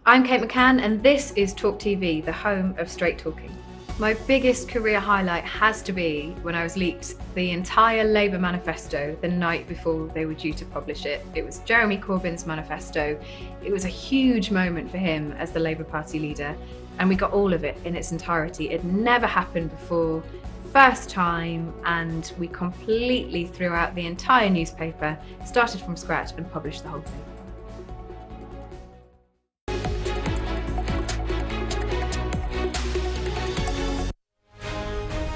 I'm Kate McCann and this is Talk TV, the home of straight talking. My biggest career highlight has to be when I was leaked the entire Labour manifesto the night before they were due to publish it. It was Jeremy Corbyn's manifesto. It was a huge moment for him as the Labour Party leader, and we got all of it in its entirety. It never happened before, first time, and we completely threw out the entire newspaper, started from scratch and published the whole thing.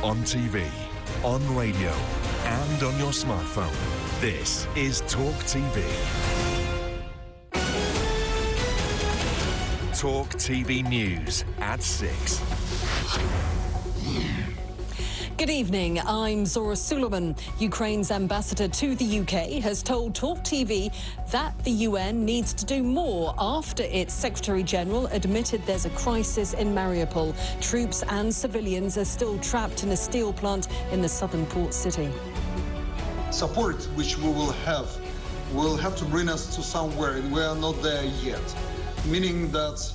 On TV, on radio and on your smartphone. This is Talk TV. Talk TV News at 6. Good evening, I'm Zora Suleiman. Ukraine's ambassador to the UK has told Talk TV that the UN needs to do more after its Secretary-General admitted there's a crisis in Mariupol. Troops and civilians are still trapped in a steel plant in the southern port city. Support which we will have to bring us to somewhere, and we are not there yet. Meaning that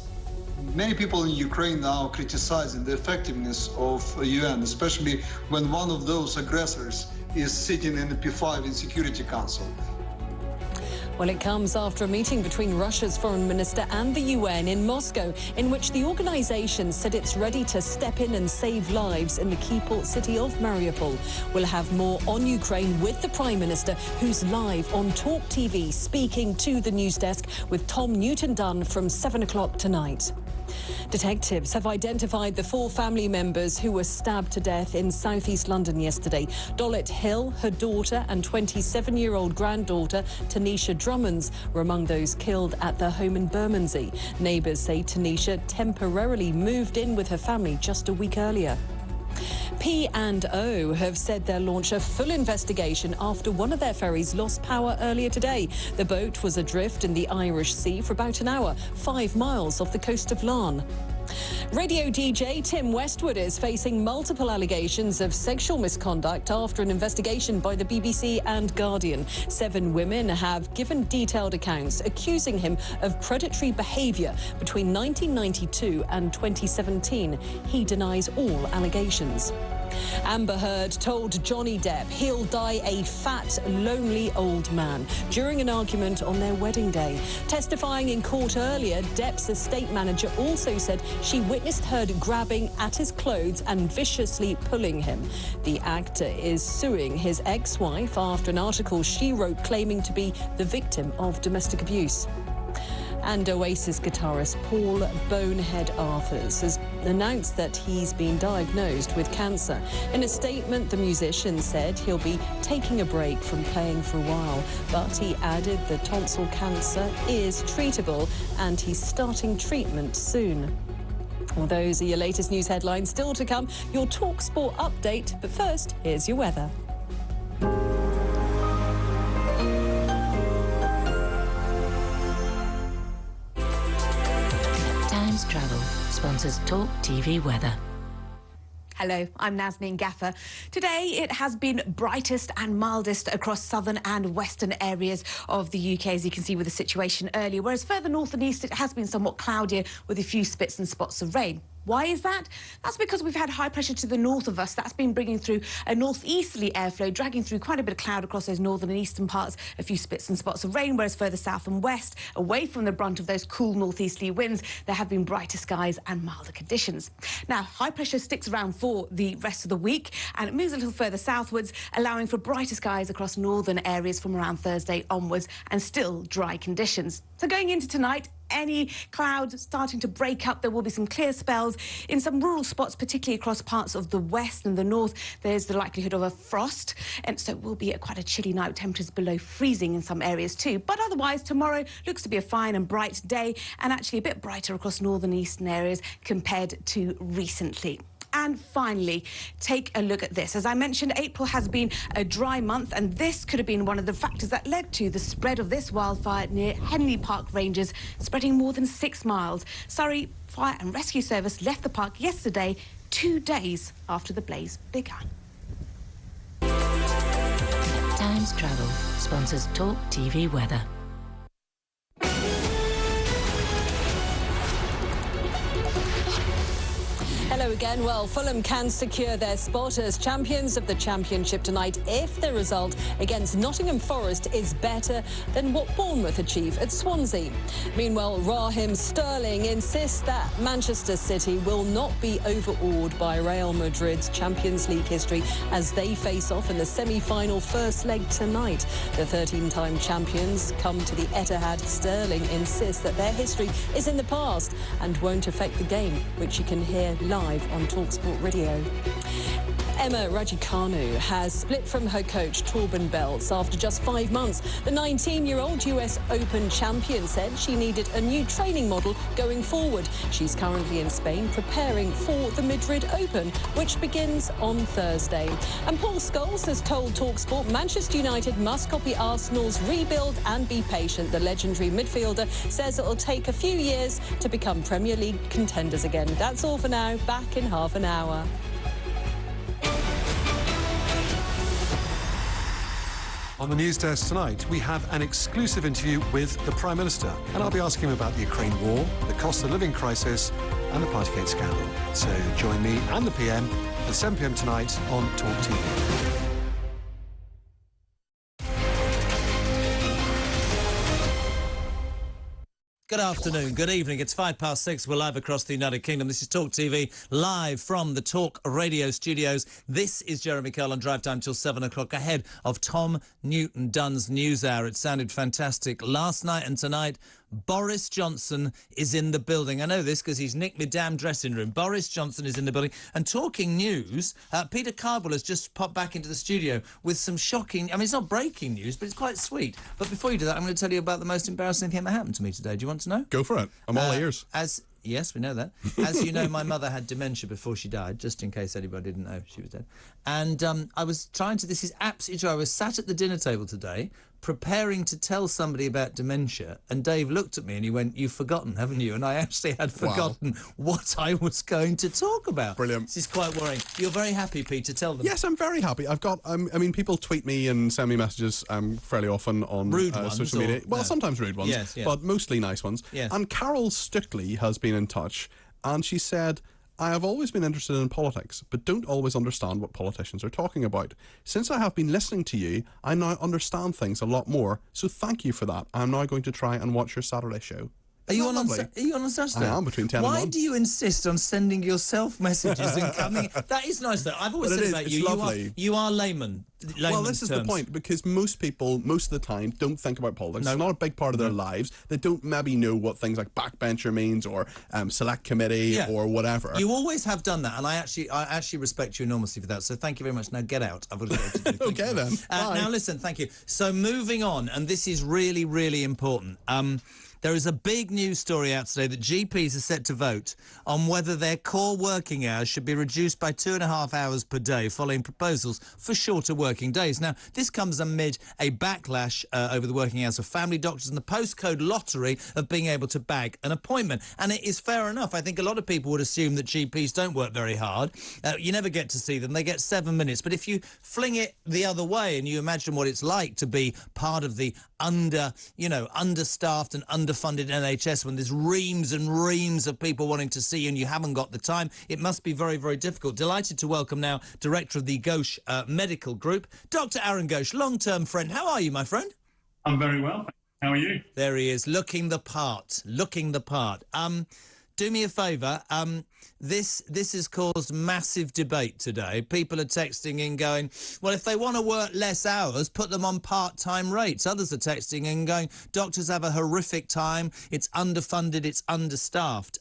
many people in Ukraine now criticizing the effectiveness of the UN, especially when one of those aggressors is sitting in the P5 in Security Council. Well, it comes after a meeting between Russia's foreign minister and the UN in Moscow, in which the organisation said it's ready to step in and save lives in the key port city of Mariupol. We'll have more on Ukraine with the Prime Minister, who's live on Talk TV, speaking to the news desk with Tom Newton-Dunn from 7 o'clock tonight. Detectives have identified the 4 family members who were stabbed to death in southeast London yesterday. Dolet Hill, her daughter and 27-year-old granddaughter Tanisha Drummonds were among those killed at their home in Bermondsey. Neighbours say Tanisha temporarily moved in with her family just a week earlier. P&O have said they'll launch a full investigation after one of their ferries lost power earlier today. The boat was adrift in the Irish Sea for about an hour, 5 miles off the coast of Larne. Radio DJ Tim Westwood is facing multiple allegations of sexual misconduct after an investigation by the BBC and Guardian. 7 women have given detailed accounts accusing him of predatory behaviour between 1992 and 2017. He denies all allegations. Amber Heard told Johnny Depp he'll die a fat, lonely old man during an argument on their wedding day. Testifying in court earlier, Depp's estate manager also said she witnessed Heard grabbing at his clothes and viciously pulling him. The actor is suing his ex-wife after an article she wrote claiming to be the victim of domestic abuse. And Oasis guitarist Paul Bonehead Arthurs has announced that he's been diagnosed with cancer. In a statement, the musician said he'll be taking a break from playing for a while, but he added the tonsil cancer is treatable and he's starting treatment soon. Well, those are your latest news headlines. Still to come, your Talk Sport update. But first, here's your weather. Travel sponsors Talk TV weather. Hello, I'm Nazneen Gaffer. Today it has been brightest and mildest across southern and western areas of the UK, as you can see with the situation earlier, whereas further north and east it has been somewhat cloudier with a few spits and spots of rain. Why is that? That's because we've had high pressure to the north of us. That's been bringing through a northeasterly airflow, dragging through quite a bit of cloud across those northern and eastern parts, a few spits and spots of rain, whereas further south and west, away from the brunt of those cool northeasterly winds, there have been brighter skies and milder conditions. Now, high pressure sticks around for the rest of the week, and it moves a little further southwards, allowing for brighter skies across northern areas from around Thursday onwards, and still dry conditions. So going into tonight, any clouds starting to break up. There will be some clear spells in some rural spots, particularly across parts of the west and the north. There's the likelihood of a frost, and so it will be quite a chilly night, temperatures below freezing in some areas too. But otherwise, tomorrow looks to be a fine and bright day, and actually a bit brighter across northern and eastern areas compared to recently. And finally, take a look at this. As I mentioned, April has been a dry month, and this could have been one of the factors that led to the spread of this wildfire near Henley Park Ranges, spreading more than 6 miles. Surrey Fire and Rescue Service left the park yesterday, 2 days after the blaze began. Times Travel sponsors Talk TV weather. Hello again. Well, Fulham can secure their spot as champions of the Championship tonight if the result against Nottingham Forest is better than what Bournemouth achieve at Swansea. Meanwhile, Raheem Sterling insists that Manchester City will not be overawed by Real Madrid's Champions League history as they face off in the semi-final first leg tonight. The 13-time champions come to the Etihad. Sterling insists that their history is in the past and won't affect the game, which you can hear live on TalkSport Radio. Emma Raducanu has split from her coach Torben Belts after just 5 months. The 19-year-old US Open champion said she needed a new training model going forward. She's currently in Spain preparing for the Madrid Open, which begins on Thursday. And Paul Scholes has told TalkSport Manchester United must copy Arsenal's rebuild and be patient. The legendary midfielder says it'll take a few years to become Premier League contenders again. That's all for now. Back in half an hour. On the news desk tonight, we have an exclusive interview with the Prime Minister, and I'll be asking him about the Ukraine war, the cost of living crisis, and the Partygate scandal. So join me and the PM at 7 p.m. tonight on Talk TV. Good afternoon, good evening. It's 6:05. We're live across the United Kingdom. This is Talk TV, live from the Talk Radio studios. This is Jeremy Curl on Drive Time till 7 o'clock, ahead of Tom Newton Dunn's News Hour. It sounded fantastic last night and tonight. Boris Johnson is in the building. I know this because he's nicked my damn dressing room. Boris Johnson is in the building. And talking news, Peter Cardwell has just popped back into the studio with some shocking... I mean, it's not breaking news, but it's quite sweet. But before you do that, I'm going to tell you about the most embarrassing thing that happened to me today. Do you want to know? Go for it. I'm all ears. Yes, we know that. As you know, my mother had dementia before she died, just in case anybody didn't know she was dead. And I was trying to... This is absolutely true. I was sat at the dinner table today preparing to tell somebody about dementia, and Dave looked at me and he went, "You've forgotten, haven't you?" And I actually had forgotten what I was going to talk about. Brilliant. This is quite worrying. You're very happy, Peter, tell them. Yes, I'm very happy. I've got, I mean, people tweet me and send me messages fairly often on rude ones, social media. Well, no. sometimes rude ones, yes, yeah. but mostly nice ones. Yes. And Carol Stickley has been in touch, and she said, "I have always been interested in politics, but don't always understand what politicians are talking about. Since I have been listening to you, I now understand things a lot more, so thank you for that. I'm now going to try and watch your Saturday show." Are you on Saturday? I am, between 10 and 1. Why do you insist on sending yourself messages and coming... That is nice, though. I've always said about you, you are layman. Well, this is the point, because most people, most of the time, don't think about politics. It's not a big part of their lives. They don't maybe know what things like backbencher means or select committee or whatever. You always have done that, and I actually respect you enormously for that, so thank you very much. Now get out. I've got to do. Okay, then. Now listen, thank you. So moving on, and this is really, really important. There is a big news story out today that GPs are set to vote on whether their core working hours should be reduced by 2.5 hours per day following proposals for shorter working days. Now, this comes amid a backlash over the working hours of family doctors and the postcode lottery of being able to bag an appointment. And it is fair enough. I think a lot of people would assume that GPs don't work very hard. You never get to see them. They get 7 minutes. But if you fling it the other way and you imagine what it's like to be part of the understaffed and underfunded NHS when there's reams and reams of people wanting to see you and you haven't got the time, it must be very, very difficult. Delighted to welcome now Director of the Ghosh Medical Group, Dr. Aaron Ghosh, long-term friend. How are you, my friend? I'm very well. How are you? There he is, looking the part. Do me a favour. This has caused massive debate today. People are texting in going, well, if they want to work less hours, put them on part-time rates. Others are texting in going, doctors have a horrific time. It's underfunded. It's understaffed.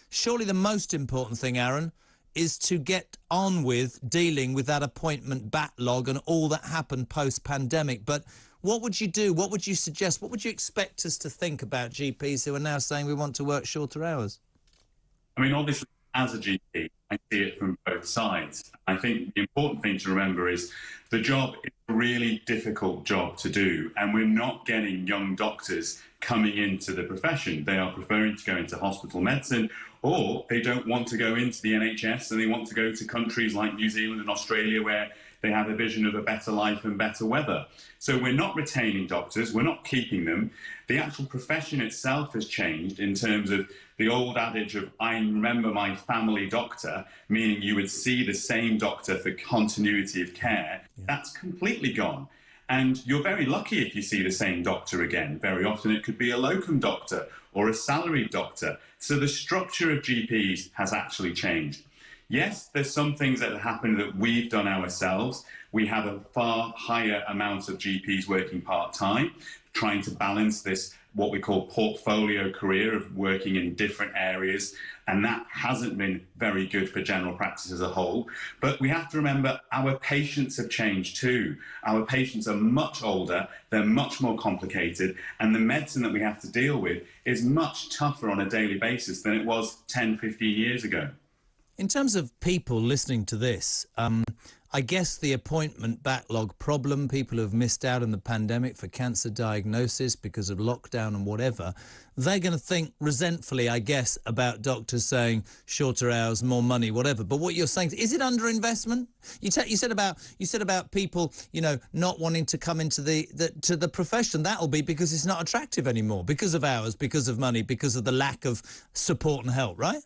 Surely the most important thing, Aaron, is to get on with dealing with that appointment backlog and all that happened post-pandemic. But what would you do? What would you suggest? What would you expect us to think about GPs who are now saying we want to work shorter hours? I mean, obviously, as a GP, I see it from both sides. I think the important thing to remember is the job is a really difficult job to do, and we're not getting young doctors coming into the profession. They are preferring to go into hospital medicine, or they don't want to go into the NHS and they want to go to countries like New Zealand and Australia where they have a vision of a better life and better weather. So we're not retaining doctors, we're not keeping them. The actual profession itself has changed in terms of the old adage of, I remember my family doctor, meaning you would see the same doctor for continuity of care. That's completely gone. And you're very lucky if you see the same doctor again. Very often it could be a locum doctor or a salaried doctor. So the structure of GPs has actually changed. Yes, there's some things that have happened that we've done ourselves. We have a far higher amount of GPs working part-time, trying to balance this, what we call portfolio career of working in different areas, and that hasn't been very good for general practice as a whole. But we have to remember our patients have changed too. Our patients are much older, they're much more complicated, and the medicine that we have to deal with is much tougher on a daily basis than it was 10, 15 years ago. In terms of people listening to this, I guess the appointment backlog problem, people who have missed out on the pandemic for cancer diagnosis because of lockdown and whatever, they're going to think resentfully, I guess, about doctors saying shorter hours, more money, whatever. But what you're saying, is it underinvestment? You said about people, you know, not wanting to come into the profession. That'll be because it's not attractive anymore, because of hours, because of money, because of the lack of support and help, right?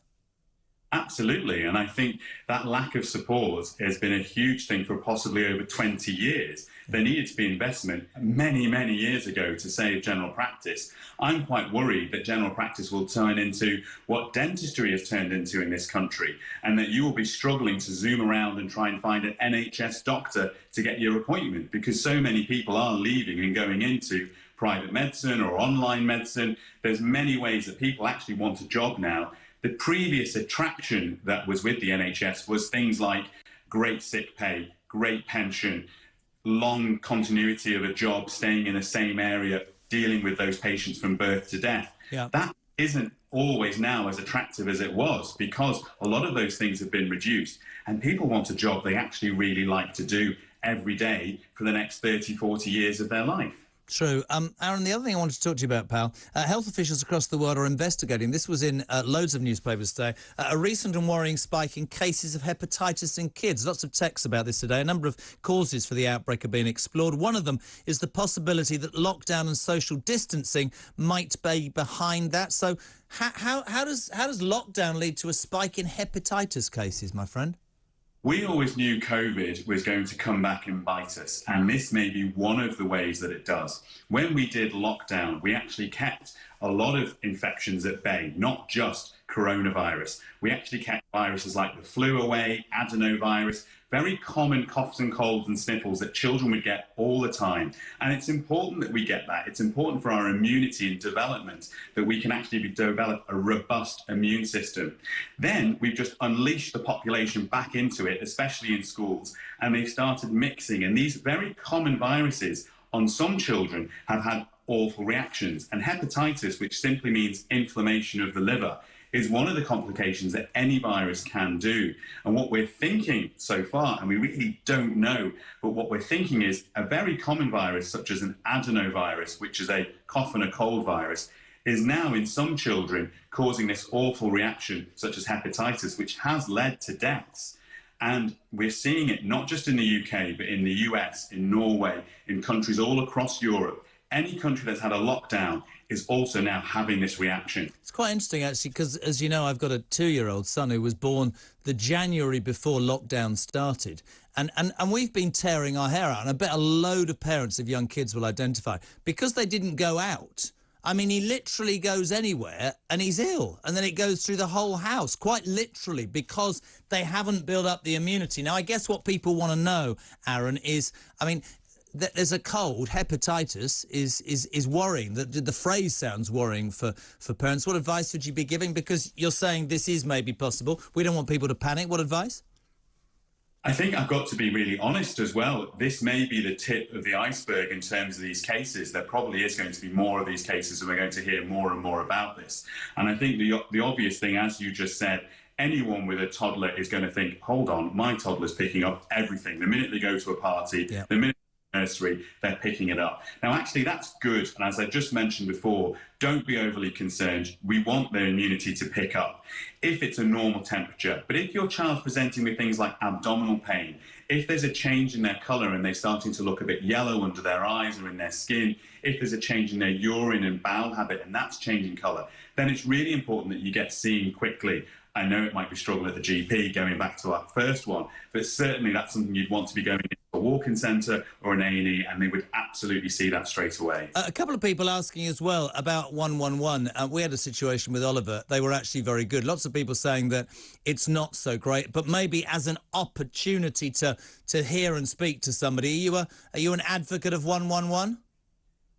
Absolutely, and I think that lack of support has been a huge thing for possibly over 20 years. There needed to be investment many, many years ago to save general practice. I'm quite worried that general practice will turn into what dentistry has turned into in this country, and that you will be struggling to zoom around and try and find an NHS doctor to get your appointment, because so many people are leaving and going into private medicine or online medicine. There's many ways that people actually want a job now. The previous attraction that was with the NHS was things like great sick pay, great pension, long continuity of a job, staying in the same area, dealing with those patients from birth to death. Yeah. That isn't always now as attractive as it was, because a lot of those things have been reduced, and people want a job they actually really like to do every day for the next 30, 40 years of their life. True. Aaron, the other thing I wanted to talk to you about, pal, health officials across the world are investigating, this was in loads of newspapers today, a recent and worrying spike in cases of hepatitis in kids. Lots of texts about this today. A number of causes for the outbreak are being explored. One of them is the possibility that lockdown and social distancing might be behind that. So how does lockdown lead to a spike in hepatitis cases, my friend? We always knew COVID was going to come back and bite us, and this may be one of the ways that it does. When we did lockdown, we actually kept a lot of infections at bay, not just coronavirus. We actually kept viruses like the flu away, adenovirus, very common coughs and colds and sniffles that children would get all the time. And it's important that we get that. It's important for our immunity and development that we can actually develop a robust immune system. Then we've just unleashed the population back into it, especially in schools, and they've started mixing. And these very common viruses on some children have had awful reactions. And hepatitis, which simply means inflammation of the liver, is one of the complications that any virus can do. And what we're thinking so far, and we really don't know, but what we're thinking is a very common virus, such as an adenovirus, which is a cough and a cold virus, is now in some children causing this awful reaction, such as hepatitis, which has led to deaths. And we're seeing it not just in the UK, but in the US, in Norway, in countries all across Europe. Any country that's had a lockdown is also now having this reaction. It's quite interesting, actually, because, as you know, I've got a 2-year-old son who was born the January before lockdown started. And we've been tearing our hair out, and I bet a load of parents of young kids will identify. Because they didn't go out, I mean, he literally goes anywhere and he's ill. And then it goes through the whole house, quite literally, because they haven't built up the immunity. Now, I guess what people want to know, Aaron, is, I mean, there's a cold, hepatitis is worrying. The phrase sounds worrying for parents. What advice would you be giving? Because you're saying this is maybe possible. We don't want people to panic. What advice? I think I've got to be really honest as well. This may be the tip of the iceberg in terms of these cases. There probably is going to be more of these cases, and we're going to hear more and more about this. And I think the obvious thing, as you just said, anyone with a toddler is going to think, hold on, my toddler's picking up everything. The minute they go to a party, the minute nursery, they're picking it up. Now, actually, that's good. And as I just mentioned before, don't be overly concerned. We want their immunity to pick up if it's a normal temperature. But if your child's presenting with things like abdominal pain, if there's a change in their colour and they're starting to look a bit yellow under their eyes or in their skin, if there's a change in their urine and bowel habit and that's changing colour, then it's really important that you get seen quickly. I know it might be struggle at the GP, going back to our first one, but certainly that's something you'd want to be going into a walk-in centre or an A&E, and they would absolutely see that straight away. A couple of people asking as well about 111. We had a situation with Oliver. They were actually very good. Lots of people saying that it's not so great, but maybe as an opportunity to hear and speak to somebody. Are you an advocate of 111?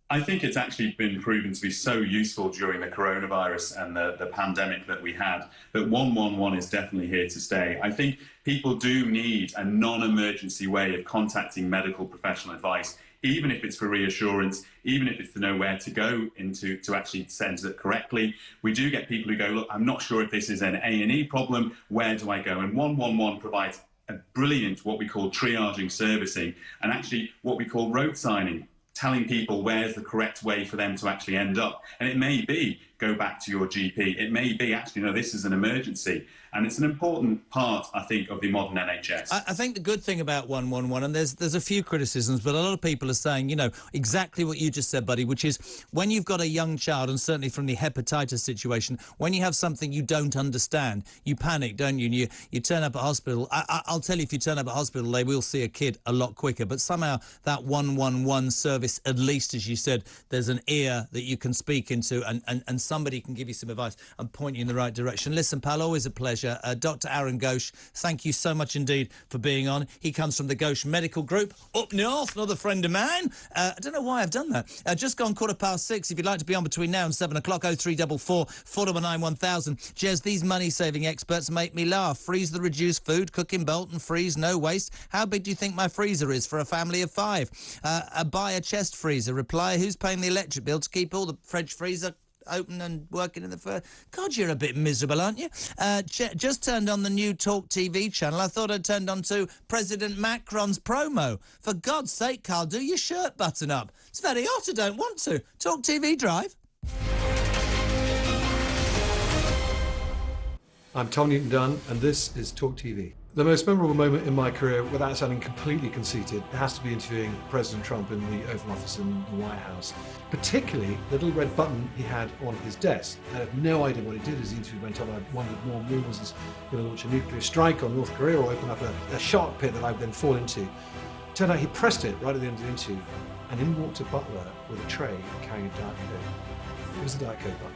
I think it's actually been proven to be so useful during the coronavirus and the pandemic that we had, that 111 is definitely here to stay. I think people do need a non-emergency way of contacting medical professional advice, even if it's for reassurance, even if it's to know where to go to actually send it correctly. We do get people who go, look, I'm not sure if this is an A&E problem, where do I go? And 111 provides a brilliant, what we call triaging servicing, and actually what we call road signing, telling people where's the correct way for them to actually end up. And it may be go back to your GP. It may be actually, no, this is an emergency. And it's an important part, I think, of the modern NHS. I think the good thing about 111, and there's a few criticisms, but a lot of people are saying, you know, exactly what you just said, buddy, which is when you've got a young child, and certainly from the hepatitis situation, when you have something you don't understand, you panic, don't you? And you turn up at hospital. I'll tell you, if you turn up at hospital, they will see a kid a lot quicker. But somehow that 111 service, at least, as you said, there's an ear that you can speak into, and somebody can give you some advice and point you in the right direction. Listen, pal, always a pleasure. Dr. Aaron Ghosh, thank you so much indeed for being on. He comes from the Ghosh Medical Group up north, another friend of mine. I don't know why I've done that. Just gone 6:15. If you'd like to be on between now and 7 o'clock, 0344 499 1000. Jez, these money-saving experts make me laugh. Freeze the reduced food, cook in bulk and freeze, no waste. How big do you think my freezer is for a family of 5? Buy a chest freezer. Reply, who's paying the electric bill to keep all the fridge freezer open and working in the first? God, you're a bit miserable, aren't you? Just turned on the new Talk TV channel. I thought I'd turned on to President Macron's promo. For God's sake, Carl, do your shirt button up. It's very hot, I don't want to. Talk TV Drive. I'm Tom Newton-Dunn, and this is Talk TV. The most memorable moment in my career, without sounding completely conceited, it has to be interviewing President Trump in the Oval Office in the White House. Particularly the little red button he had on his desk. I had no idea what it did as the interview went on. I wondered more and more, was he going to launch a nuclear strike on North Korea or open up a shark pit that I would then fall into? Turned out he pressed it right at the end of the interview, and in walked a butler with a tray carrying a Diet Coke. It was a Diet Coke button.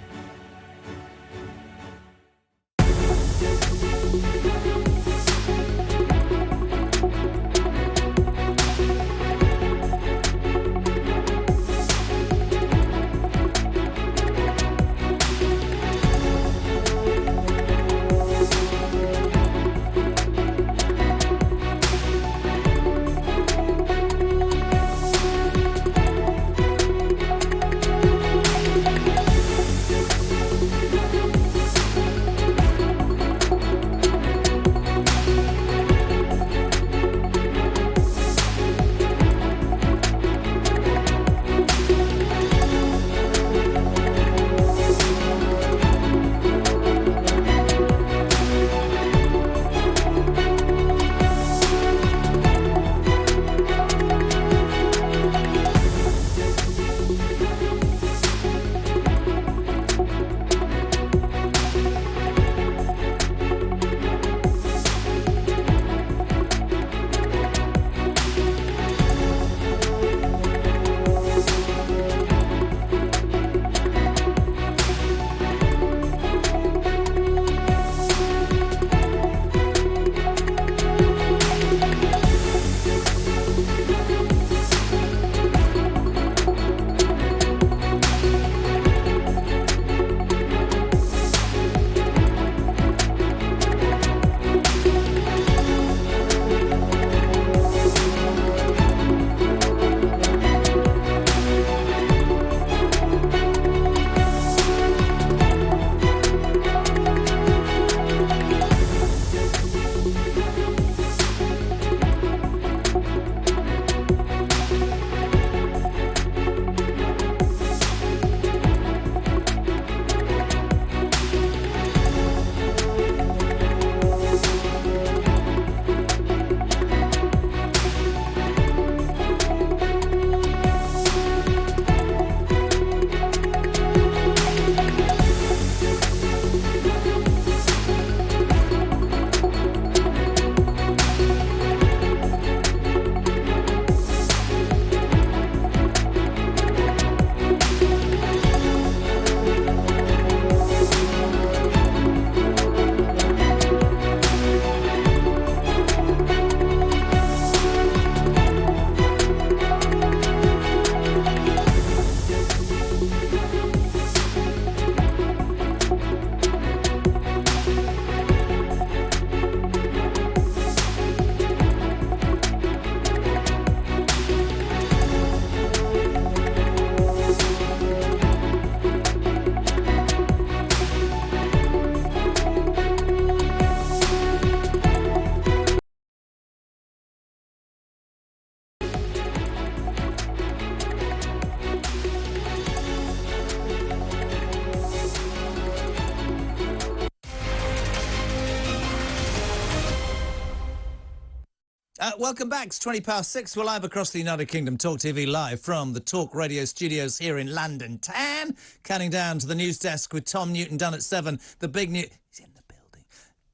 Welcome back. It's 6:20. We're live across the United Kingdom. Talk TV live from the Talk Radio studios here in London Town. Counting down to the news desk with Tom Newton done at 7. The big news... He's in the building.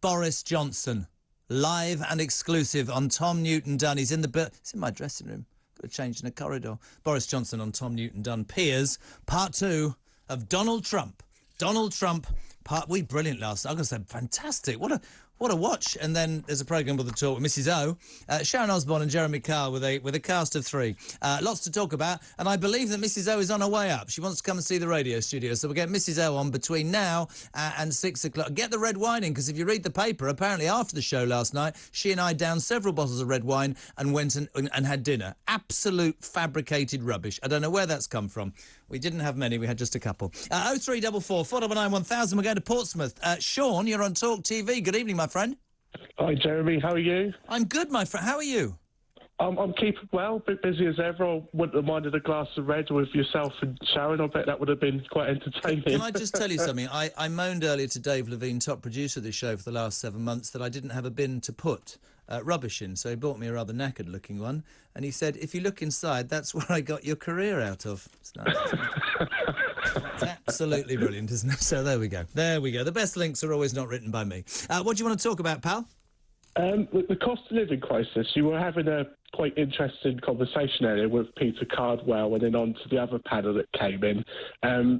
Boris Johnson. Live and exclusive on Tom Newton Dunn. He's in the... It's in my dressing room. Got to change in a corridor. Boris Johnson on Tom Newton Dunn. Piers, part 2 of Donald Trump. Donald Trump, brilliant last night. I'm going to say fantastic. What a watch. And then there's a programme with the talk with Mrs O, Sharon Osbourne and Jeremy Kyle with a cast of 3. Lots to talk about, and I believe that Mrs O is on her way up. She wants to come and see the radio studio, so we'll get Mrs O on between now and 6 o'clock. Get the red wine in, because if you read the paper, apparently after the show last night, she and I downed several bottles of red wine and went and had dinner. Absolute fabricated rubbish. I don't know where that's come from. We didn't have many, we had just a couple. 0344 499 1000. We're going to Portsmouth. Sean, you're on Talk TV. Good evening, my friend. Hi, Jeremy. How are you? I'm good, my friend. How are you? I'm keeping well, a bit busy as ever. I wouldn't have minded a glass of red with yourself and Sharon. I bet that would have been quite entertaining. Can I just tell you something? I moaned earlier to Dave Levine, top producer of this show for the last 7 months, that I didn't have a bin to put rubbish in, so he bought me a rather knackered-looking one, and he said, if you look inside, that's where I got your career out of. It's absolutely brilliant, isn't it? So there we go. There we go. The best links are always not written by me. What do you want to talk about, pal? The cost of living crisis. You were having a quite interesting conversation earlier with Peter Cardwell and then on to the other panel that came in.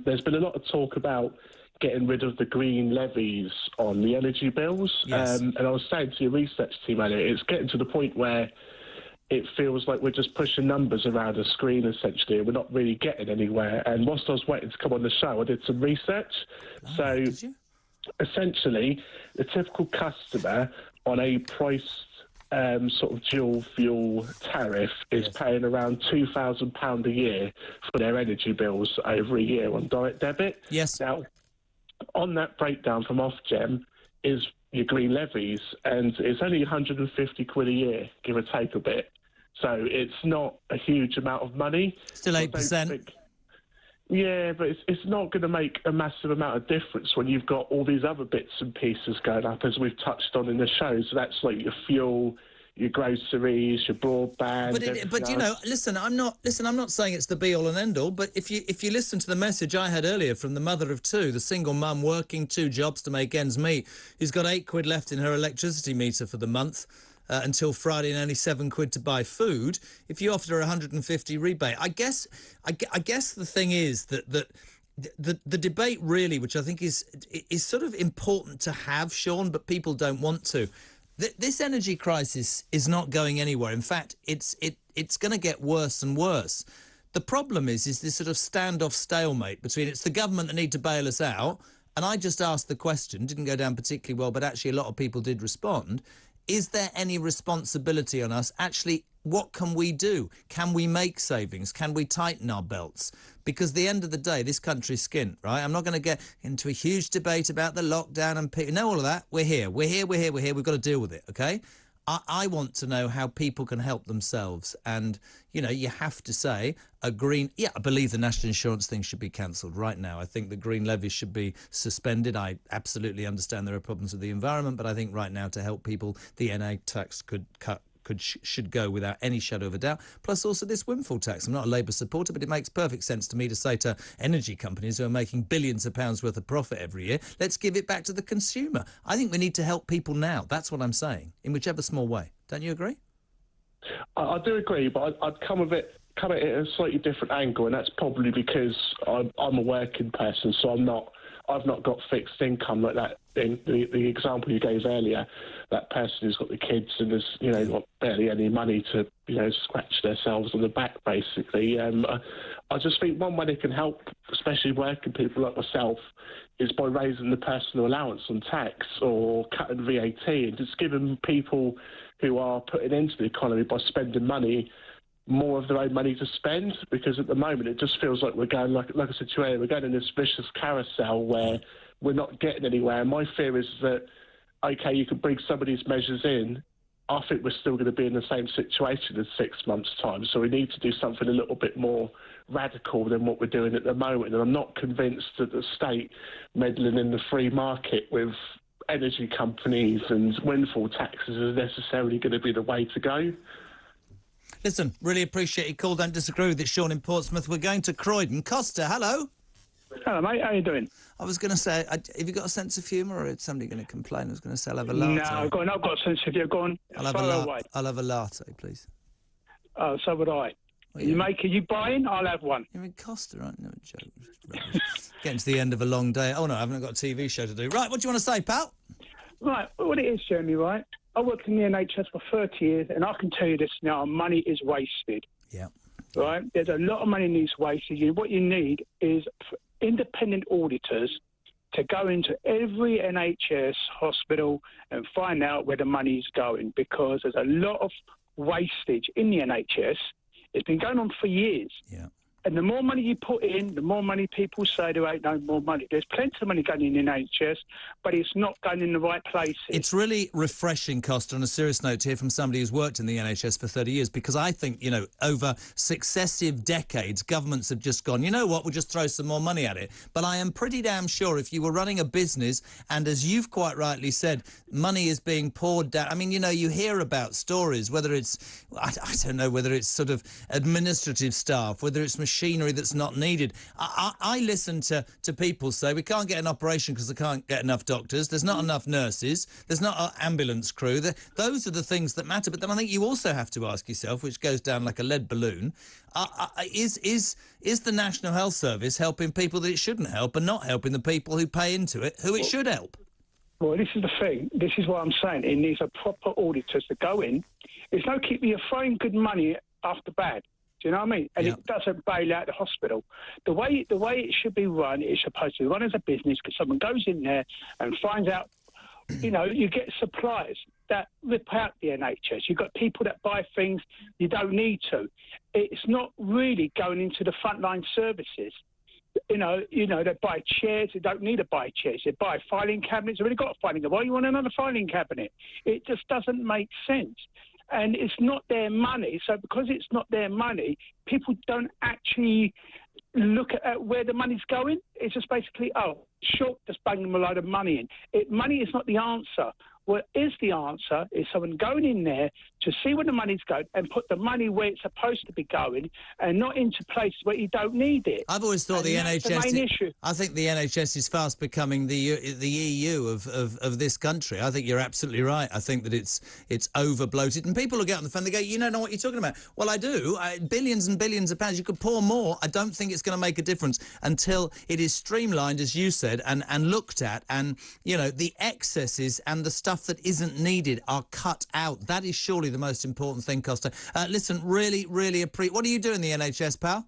There's been a lot of talk about getting rid of the green levies on the energy bills. Yes. And I was saying to your research team earlier, it's getting to the point where it feels like we're just pushing numbers around a screen, essentially, and we're not really getting anywhere. And whilst I was waiting to come on the show, I did some research. Did you? Essentially, the typical customer on a priced sort of dual fuel tariff is paying around £2,000 a year for their energy bills over a year on direct debit. Yes. Now, on that breakdown from Ofgem is your green levies, and it's only 150 quid a year, give or take a bit. So it's not a huge amount of money. Still 8%. Yeah, but it's not going to make a massive amount of difference when you've got all these other bits and pieces going up, as we've touched on in the show. So that's like your fuel, your groceries, your broadband. But you know, listen, I'm not saying it's the be all and end all. But if you listen to the message I had earlier from the mother of 2, the single mum working 2 jobs to make ends meet, who's got 8 quid left in her electricity meter for the month. Until Friday, and only 7 quid to buy food. If you offered her 150 rebate, I guess the thing is that the debate really, which I think is sort of important to have, Sean, but people don't want to. This energy crisis is not going anywhere. In fact, it's going to get worse and worse. The problem is this sort of standoff stalemate between it's the government that need to bail us out, and I just asked the question, didn't go down particularly well, but actually a lot of people did respond. Is there any responsibility on us? Actually, what can we do? Can we make savings? Can we tighten our belts? Because at the end of the day, this country's skint, right? I'm not going to get into a huge debate about the lockdown and people. No, all of that. We're here. We've got to deal with it, okay? I want to know how people can help themselves. And, you know, you have to say I believe the national insurance thing should be cancelled right now. I think the green levy should be suspended. I absolutely understand there are problems with the environment, but I think right now to help people, the NA tax should go without any shadow of a doubt. Plus also this windfall tax. I'm not a Labour supporter, but it makes perfect sense to me to say to energy companies who are making billions of pounds worth of profit every year, let's give it back to the consumer. I think we need to help people now. That's what I'm saying, in whichever small way. Don't you agree? I do agree, but I'd come at it at a slightly different angle, and that's probably because I'm a working person, so I've not got fixed income like that. In the example you gave earlier, that person who's got the kids and there's got barely any money to scratch themselves on the back, basically. I just think one way they can help, especially working people like myself, is by raising the personal allowance on tax or cutting VAT and just giving people who are putting into the economy by spending money more of their own money to spend, because at the moment it just feels like we're going, like I said to you earlier, we're going in this vicious carousel where we're not getting anywhere. And my fear is that, okay, you can bring some of these measures in, I think we're still going to be in the same situation in 6 months' time. So we need to do something a little bit more radical than what we're doing at the moment. And I'm not convinced that the state meddling in the free market with energy companies and windfall taxes are necessarily going to be the way to go. Listen, really appreciate your call. Don't disagree with it, Sean in Portsmouth. We're going to Croydon. Costa, hello. Hello, mate. How you doing? I was going to say, have you got a sense of humour, or is somebody going to complain? I was going to say I'll have a latte. No, I've got a sense of humour. Go on. I'll have a latte, please. Oh, so would I. Are you buying? I'll have one. You're in Costa, aren't you? No joke. Getting to the end of a long day. Oh, no, I haven't got a TV show to do. Right, what do you want to say, pal? Right, what it is, Jeremy, right? I worked in the NHS for 30 years, and I can tell you this now, money is wasted. Yeah. Right? There's a lot of money in these wasted. What you need is independent auditors to go into every NHS hospital and find out where the money's going, because there's a lot of wastage in the NHS. It's been going on for years. Yeah. And the more money you put in, the more money people say there ain't no more money. There's plenty of money going in NHS, but it's not going in the right places. It's really refreshing, Costa, on a serious note, to hear from somebody who's worked in the NHS for 30 years, because I think, you know, over successive decades, governments have just gone, you know what, we'll just throw some more money at it. But I am pretty damn sure if you were running a business, and as you've quite rightly said, money is being poured down. I mean, you know, you hear about stories, whether it's, I don't know, whether it's sort of administrative staff, whether it's machinery that's not needed. I listen to people say we can't get an operation because they can't get enough doctors, there's not enough nurses, there's not an ambulance crew. Those are the things that matter. But then I think you also have to ask yourself, which goes down like a lead balloon, is the National Health Service helping people that it shouldn't help, and not helping the people who pay into it, who it should help? Well, this is the thing. This is what I'm saying. It needs a proper auditors to go in. It's no keep you throwing good money after bad. Do you know what I mean? And it doesn't bail out the hospital. The way it should be run, it's supposed to be run as a business, because someone goes in there and finds out, you know, you get suppliers that rip out the NHS. You've got people that buy things you don't need to. It's not really going into the frontline services. You know, they buy chairs. They don't need to buy chairs. They buy filing cabinets. They've already got a filing cabinet. Why do you want another filing cabinet? It just doesn't make sense. And it's not their money. So because it's not their money, people don't actually look at where the money's going. It's just basically, just bang them a load of money in. Money is not the answer. What is the answer is someone going in there to see where the money's going and put the money where it's supposed to be going, and not into places where you don't need it. I've always thought the NHS. The main issue. I think the NHS is fast becoming the EU of this country. I think you're absolutely right. I think that it's over bloated, and people will get on the phone. They go, "You don't know what you're talking about." Well, I do. Billions and billions of pounds. You could pour more. I don't think it's going to make a difference until it is streamlined, as you said, and looked at, and you know, the excesses and the stuff that isn't needed are cut out. That is surely the most important thing, Costa. Listen, really appreciate. What do you do in the NHS, pal?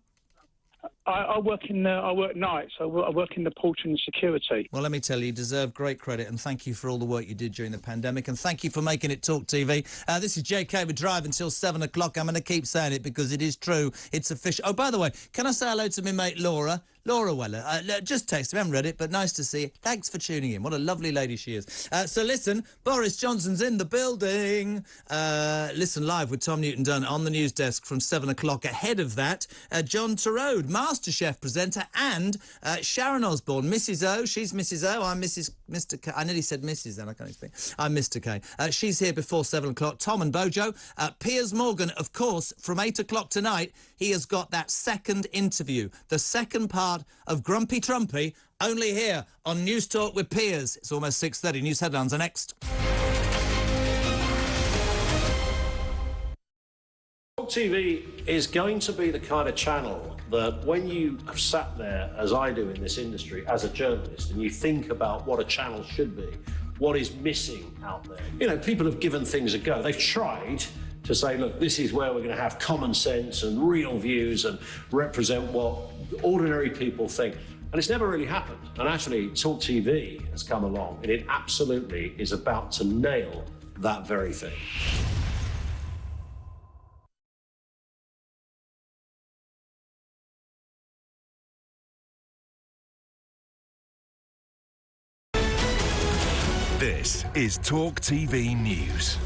I work nights. I work in the porter and security. Well, let me tell you, you deserve great credit, and thank you for all the work you did during the pandemic, and thank you for making it Talk TV. This is JK with Drive until 7 o'clock. I'm going to keep saying it because it is true. It's official. Oh, by the way, can I say hello to my mate Laura Weller? Just text him, I haven't read it, but nice to see you. Thanks for tuning in. What a lovely lady she is. So listen, Boris Johnson's in the building. Listen live with Tom Newton-Dunn on the news desk from 7 o'clock. Ahead of that, John Torode, MasterChef presenter, and Sharon Osbourne, Mrs O. She's Mrs O. I'm Mr K. I nearly said Mrs. then, I can't speak. I'm Mr K. She's here before 7 o'clock. Tom and Bojo. Piers Morgan, of course, from 8 o'clock tonight, he has got that second interview, the second part of Grumpy Trumpy, only here on News Talk with Piers. It's almost 6:30. News headlines are next. Talk TV is going to be the kind of channel that when you have sat there, as I do in this industry, as a journalist, and you think about what a channel should be, what is missing out there. You know, people have given things a go. They've tried to say, look, this is where we're going to have common sense and real views and represent what ordinary people think. And it's never really happened. And actually, Talk TV has come along, and it absolutely is about to nail that very thing. This is Talk TV News.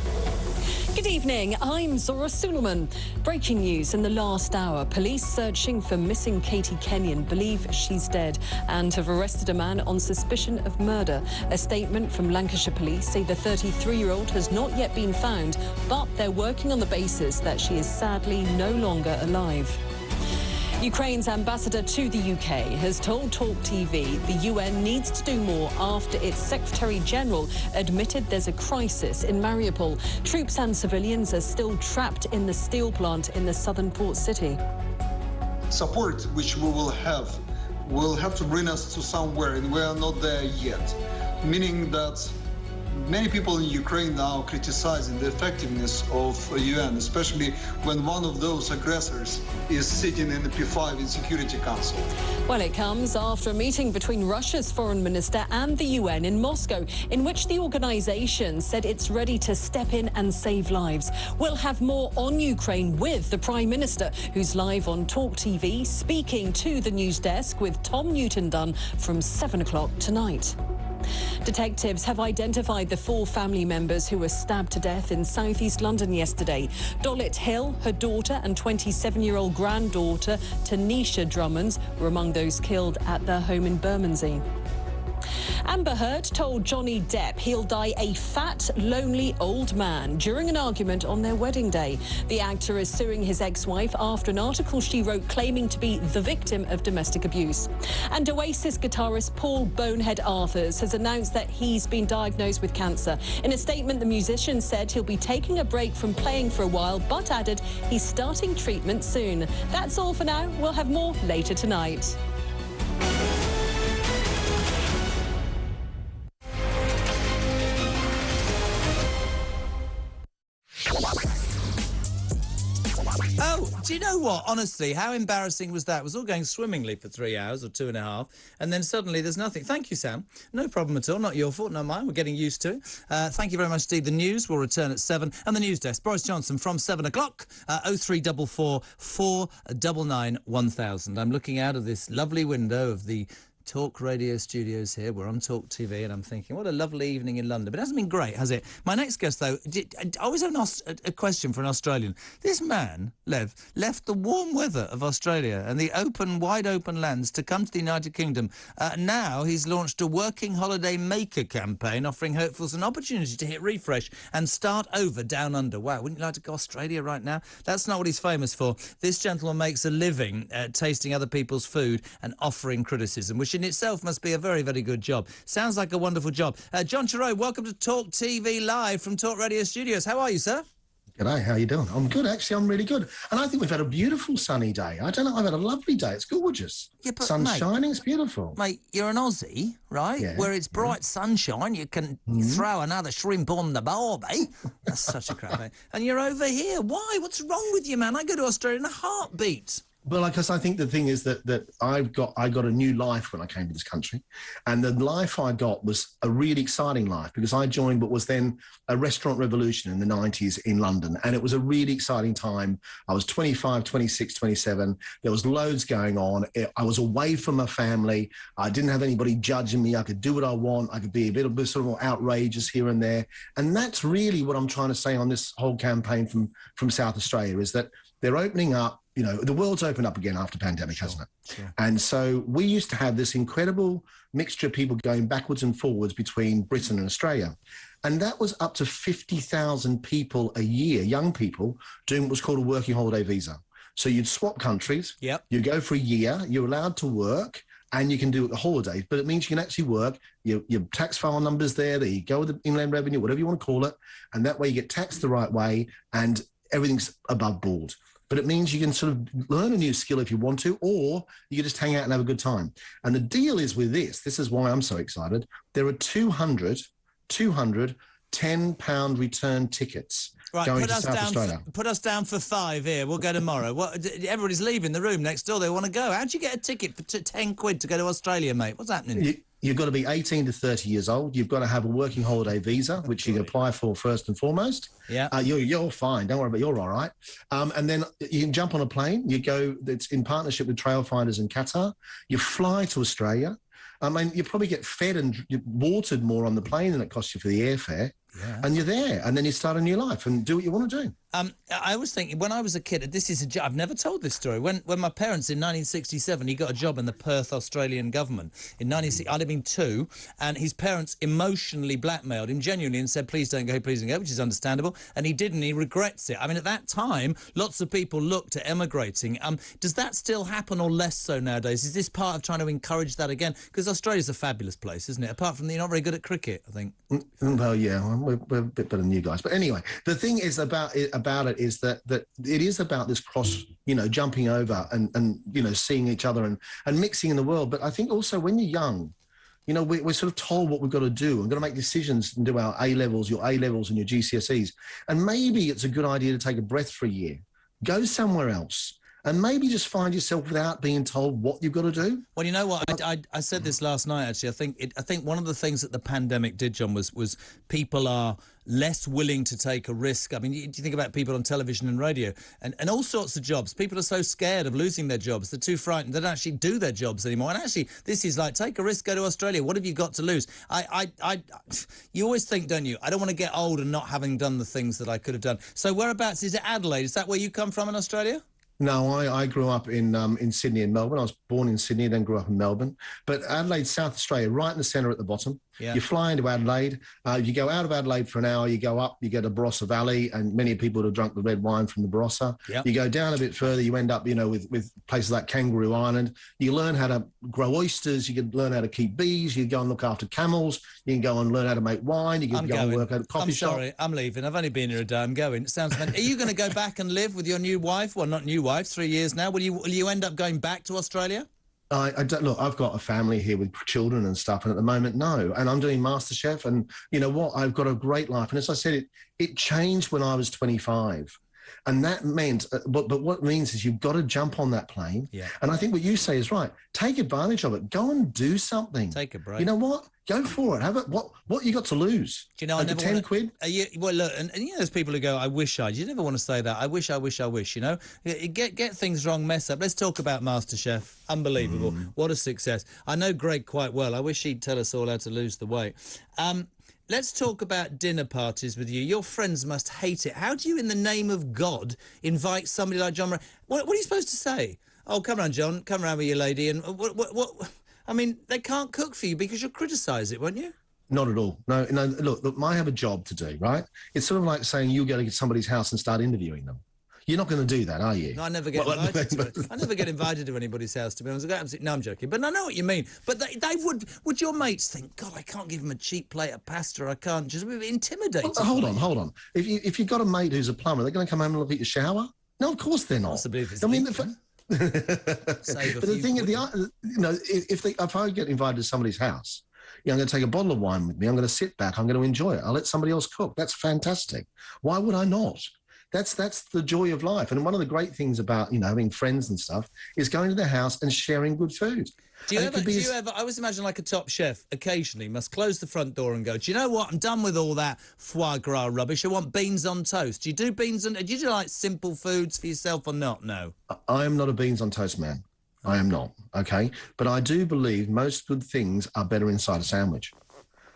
Good evening, I'm Zora Suleiman. Breaking news in the last hour. Police searching for missing Katie Kenyon believe she's dead and have arrested a man on suspicion of murder. A statement from Lancashire Police say the 33-year-old has not yet been found, but they're working on the basis that she is sadly no longer alive. Ukraine's ambassador to the UK has told talkTV the UN needs to do more after its Secretary-General admitted there's a crisis in Mariupol. Troops and civilians are still trapped in the steel plant in the southern port city. Support which we will have to bring us to somewhere, and we are not there yet. Meaning that many people in Ukraine now criticizing the effectiveness of UN, especially when one of those aggressors is sitting in the P5 in Security Council. Well, it comes after a meeting between Russia's foreign minister and the UN in Moscow, in which the organisation said it's ready to step in and save lives. We'll have more on Ukraine with the Prime Minister, who's live on talkTV, speaking to the news desk with Tom Newton-Dunn from 7 o'clock tonight. Detectives have identified the 4 family members who were stabbed to death in southeast London yesterday. Dolit Hill, her daughter and 27-year-old granddaughter Tanisha Drummonds were among those killed at their home in Bermondsey. Amber Heard told Johnny Depp he'll die a fat, lonely old man during an argument on their wedding day. The actor is suing his ex-wife after an article she wrote claiming to be the victim of domestic abuse. And Oasis guitarist Paul Bonehead Arthurs has announced that he's been diagnosed with cancer. In a statement, the musician said he'll be taking a break from playing for a while, but added he's starting treatment soon. That's all for now. We'll have more later tonight. Oh, do you know what? Honestly, how embarrassing was that? It was all going swimmingly for 3 hours or 2.5, and then suddenly there's nothing. Thank you, Sam. No problem at all. Not your fault, not mine. We're getting used to it. Thank you very much, Steve. The news will return at 7. And the news desk, Boris Johnson from 7 o'clock, 0344 499 1000. I'm looking out of this lovely window of the Talk Radio studios here. We're on Talk TV, and I'm thinking, what a lovely evening in London. But it hasn't been great, has it? My next guest, though, I always have a question for an Australian. This man, Lev, left the warm weather of Australia and the wide open lands to come to the United Kingdom. Now he's launched a working holiday maker campaign offering hopefuls an opportunity to hit refresh and start over down under. Wow, wouldn't you like to go to Australia right now? That's not what he's famous for. This gentleman makes a living tasting other people's food and offering criticism, which in itself must be a very, very good job. Sounds like a wonderful job. John Torode, welcome to Talk TV live from Talk Radio Studios. How are you, sir? G'day, how you doing? I'm good, actually. I'm really good. And I think we've had a beautiful sunny day. I don't know, I've had a lovely day. It's gorgeous. Yeah, but sun's mate, shining, it's beautiful. Mate, you're an Aussie, right? Yeah, where it's bright sunshine, you can throw another shrimp on the barbie. That's such a crap, mate. And you're over here. Why? What's wrong with you, man? I go to Australia in a heartbeat. Well, because I think the thing is that I got a new life when I came to this country, and the life I got was a really exciting life because I joined what was then a restaurant revolution in the 90s in London, and it was a really exciting time. I was 25, 26, 27. There was loads going on. I was away from my family. I didn't have anybody judging me. I could do what I want. I could be a bit sort of outrageous here and there, and that's really what I'm trying to say on this whole campaign from South Australia is that they're opening up. You know, the world's opened up again after pandemic, hasn't it? Sure. And so we used to have this incredible mixture of people going backwards and forwards between Britain and Australia. And that was up to 50,000 people a year, young people, doing what was called a working holiday visa. So you'd swap countries. Yep. You go for a year, you're allowed to work, and you can do it the holidays, but it means you can actually work. Your tax file number's there you go with the Inland Revenue, whatever you want to call it, and that way you get taxed the right way, and everything's above board. But it means you can sort of learn a new skill if you want to, or you can just hang out and have a good time. And the deal is with this is why I'm so excited, there are 200 £10 return tickets going to South Australia. Put us down for 5 here. We'll go tomorrow. Everybody's leaving the room next door. They want to go. How'd you get a ticket for 10 quid to go to Australia, mate? What's happening? You've got to be 18 to 30 years old. You've got to have a working holiday visa, which you can apply for first and foremost. Yeah. You're fine. Don't worry about it. You're all right. And then you can jump on a plane. You go, it's in partnership with Trailfinders in Qatar. You fly to Australia. I mean, you probably get fed and watered more on the plane than it costs you for the airfare. and you're there, and then you start a new life and do what you want to do. I was thinking, when I was a kid, I've never told this story. When my parents, in 1967, he got a job in the Perth Australian government. In 1960, I'd have been 2, and his parents emotionally blackmailed him genuinely and said, please don't go, which is understandable. And he didn't. He regrets it. I mean, at that time, lots of people looked at emigrating. Does that still happen or less so nowadays? Is this part of trying to encourage that again? Because Australia's a fabulous place, isn't it? Apart from you're not very good at cricket, I think. Well, yeah, we're a bit better than you guys. But anyway, the thing is about it is that it is about this cross, jumping over and seeing each other and mixing in the world. But I think also when you're young, we're sort of told what we've got to do. We've got to make decisions and do our A-levels, your A-levels and your GCSEs. And maybe it's a good idea to take a breath for a year, go somewhere else, and maybe just find yourself without being told what you've got to do. Well, you know what? I said this last night, actually. I think one of the things that the pandemic did, John, was people are less willing to take a risk. I mean, you think about people on television and radio and all sorts of jobs. People are so scared of losing their jobs. They're too frightened. They don't actually do their jobs anymore. And actually, this is like, take a risk, go to Australia. What have you got to lose? You always think, don't you? I don't want to get old and not having done the things that I could have done. So whereabouts? Is it Adelaide? Is that where you come from in Australia? No, I grew up in Sydney and Melbourne. I was born in Sydney, then grew up in Melbourne. But Adelaide, South Australia, right in the centre at the bottom. Yeah. You fly into Adelaide. You go out of Adelaide for an hour. You go up. You go to Barossa Valley, and many people have drunk the red wine from the Barossa. Yep. You go down a bit further. You end up, with places like Kangaroo Island. You learn how to grow oysters. You can learn how to keep bees. You go and look after camels. You can go and learn how to make wine. You can go and work at a coffee shop. I'm sorry, I'm leaving. I've only been here a day. I'm going. It sounds fantastic. Are you going to go back and live with your new wife? Well, not new wife, 3 years now. Will you end up going back to Australia? I don't look. I've got a family here with children and stuff, and at the moment, no. And I'm doing MasterChef, and you know what? I've got a great life. And as I said, it changed when I was 25, and that meant. But what it means is you've got to jump on that plane. Yeah. And I think what you say is right. Take advantage of it. Go and do something. Take a break. You know what? Go for it. Have it. What you got to lose? Do you know? Like I never 10 quid. Well, look, and you know, there's people who go, "I wish I." You never want to say that. I wish. You know, get things wrong, mess up. Let's talk about MasterChef. Unbelievable! What a success. I know Greg quite well. I wish he'd tell us all how to lose the weight. Let's talk about dinner parties with you. Your friends must hate it. How do you, in the name of God, invite somebody like John? What are you supposed to say? Oh, come round, John. Come round with your lady. And what? I mean, they can't cook for you because you'll criticise it, won't you? Not at all. No. Look, I have a job to do, right? It's sort of like saying you go to somebody's house and start interviewing them. You're not going to do that, are you? No, I never get invited to it. I never get invited to anybody's house, to be honest. No, I'm joking. But I know what you mean. But they would your mates think, God, I can't give him a cheap plate of pasta. I can't. Just intimidate. Hold on. If you've got a mate who's a plumber, they're going to come home and look at your shower? No, of course they're not. Possibly if it's but the thing is, if I get invited to somebody's house, I'm going to take a bottle of wine with me. I'm going to sit back. I'm going to enjoy it. I'll let somebody else cook. That's fantastic. Why would I not? That's the joy of life. And one of the great things about, having friends and stuff is going to their house and sharing good food. Do you ever, I always imagine like a top chef occasionally must close the front door and go, do you know what? I'm done with all that foie gras rubbish. I want beans on toast. Do you do do you do like simple foods for yourself or not? No. I am not a beans on toast man. I am not, okay? But I do believe most good things are better inside a sandwich.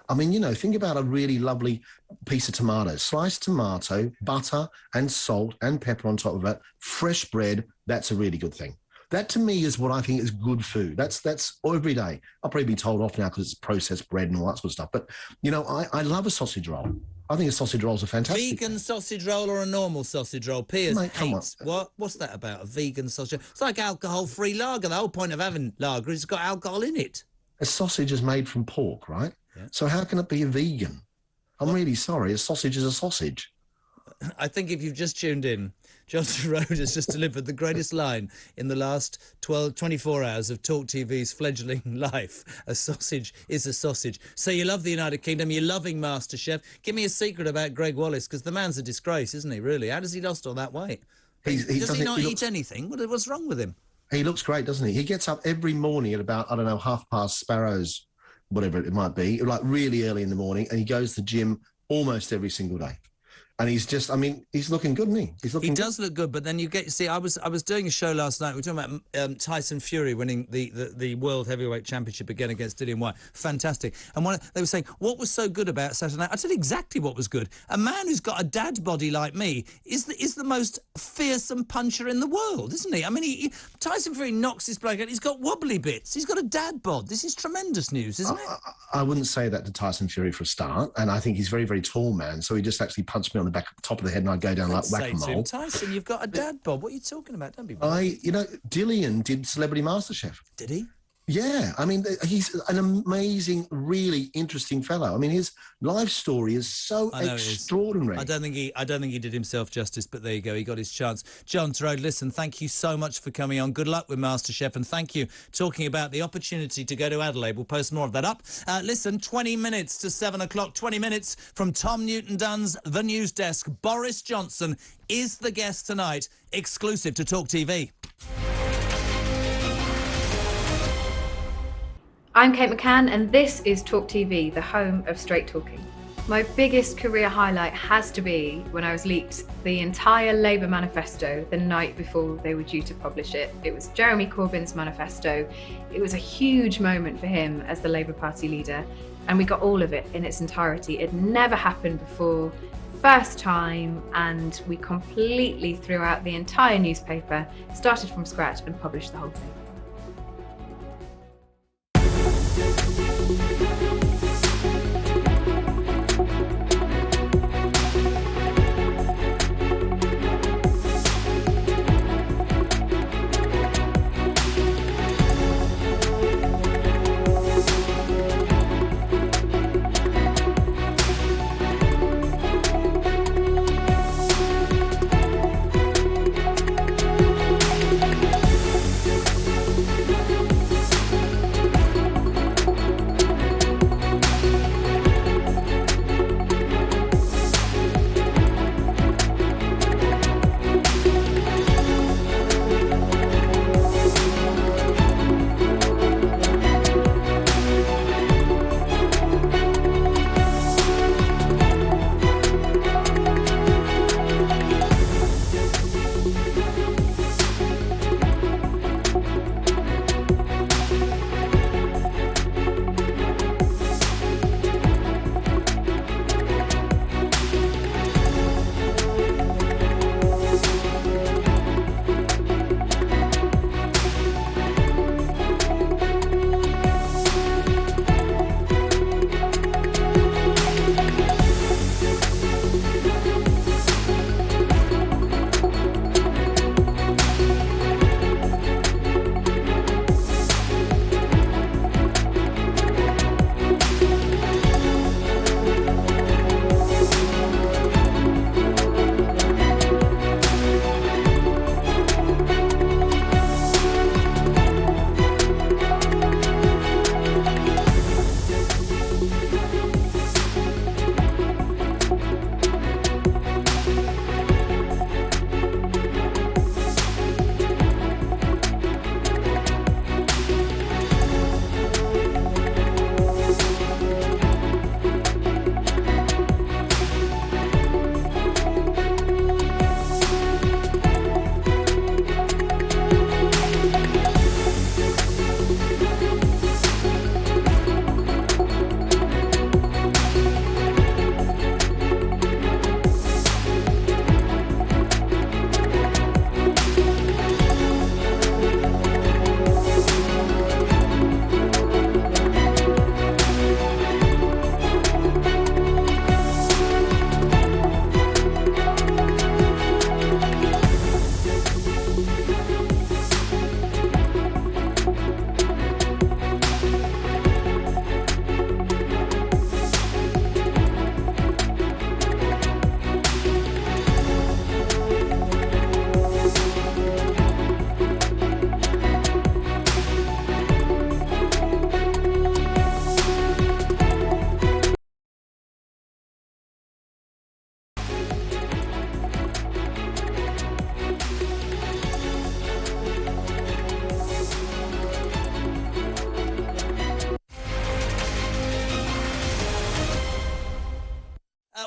I mean, think about a really lovely piece of tomato, sliced tomato, butter and salt and pepper on top of it, fresh bread. That's a really good thing. That to me is what I think is good food. That's every day. I'll probably be told off now because it's processed bread and all that sort of stuff. But, I love a sausage roll. I think a sausage rolls are fantastic. Vegan sausage roll or a normal sausage roll? Piers hates. What's that about, a vegan sausage? It's like alcohol-free lager. The whole point of having lager is it's got alcohol in it. A sausage is made from pork, right? Yeah. So how can it be a vegan? I'm really sorry. A sausage is a sausage. I think if you've just tuned in, John Torode has just delivered the greatest line in the last 24 hours of Talk TV's fledgling life. A sausage is a sausage. So you love the United Kingdom, you're loving MasterChef. Give me a secret about Greg Wallace, because the man's a disgrace, isn't he, really? How does he lost all that weight? Does he not eat anything? What's wrong with him? He looks great, doesn't he? He gets up every morning at about, 1:30 Sparrows, whatever it might be, like really early in the morning, and he goes to the gym almost every single day. And he's just, I mean, he's looking good, isn't he? He does look good, but then you get, see, I was doing a show last night. We were talking about Tyson Fury winning the World Heavyweight Championship again against Dillian Whyte. Fantastic. And they were saying, what was so good about Saturday night? I said exactly what was good. A man who's got a dad body like me is the most fearsome puncher in the world, isn't he? I mean, Tyson Fury knocks his bloke out. He's got wobbly bits. He's got a dad bod. This is tremendous news, isn't it? I wouldn't say that to Tyson Fury for a start, and I think he's a very, very tall man, so he just actually punched me on the top of the head and I go down like whack-a-mole. Tyson, you've got a dad bod. What are you talking about? Don't be. Dillian did Celebrity MasterChef. Did he? Yeah, I mean, he's an amazing, really interesting fellow. I mean, his life story is so extraordinary. I don't think he did himself justice, but there you go. He got his chance. John Torode, listen, thank you so much for coming on. Good luck with MasterChef, and thank you talking about the opportunity to go to Adelaide. We'll post more of that up. Listen, 20 minutes to 7 o'clock, 20 minutes from Tom Newton-Dunn's The News Desk. Boris Johnson is the guest tonight, exclusive to Talk TV. I'm Kate McCann, and this is Talk TV, the home of straight talking. My biggest career highlight has to be when I was leaked the entire Labour manifesto the night before they were due to publish it. It was Jeremy Corbyn's manifesto. It was a huge moment for him as the Labour Party leader, and we got all of it in its entirety. It never happened before, first time, and we completely threw out the entire newspaper, started from scratch and published the whole thing.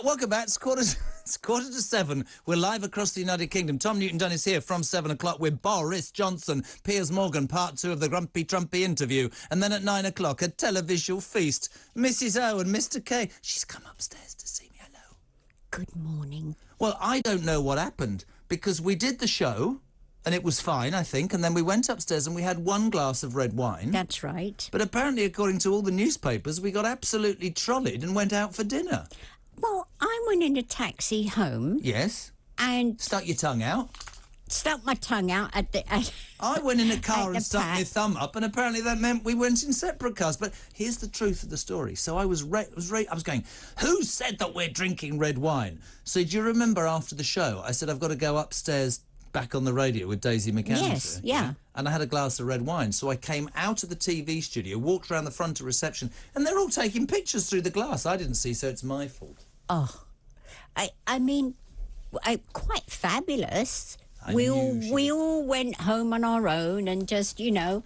Welcome back. It's quarter It's 6:45. We're live across the United Kingdom. Tom Newton-Dunn is here from 7 o'clock with Boris Johnson, Piers Morgan, part 2 of the Grumpy Trumpy interview. And then at 9 o'clock, a televisual feast. Mrs O and Mr K. She's come upstairs to see me. Hello. Good morning. Well, I don't know what happened, because we did the show, and it was fine, I think, and then we went upstairs and we had one glass of red wine. That's right. But apparently, according to all the newspapers, we got absolutely trolleyed and went out for dinner. Well, I went in a taxi home. Yes. And... Stuck your tongue out. Stuck my tongue out at the... I went in a car and stuck my thumb up, and apparently that meant we went in separate cars. But here's the truth of the story. So I was going, who said that we're drinking red wine? So do you remember after the show, I said, I've got to go upstairs back on the radio with Daisy McAllister. Yes, yeah. And I had a glass of red wine. So I came out of the TV studio, walked around the front of reception, and they're all taking pictures through the glass. I didn't see, so it's my fault. Oh, I mean, quite fabulous. We all went home on our own and just, you know...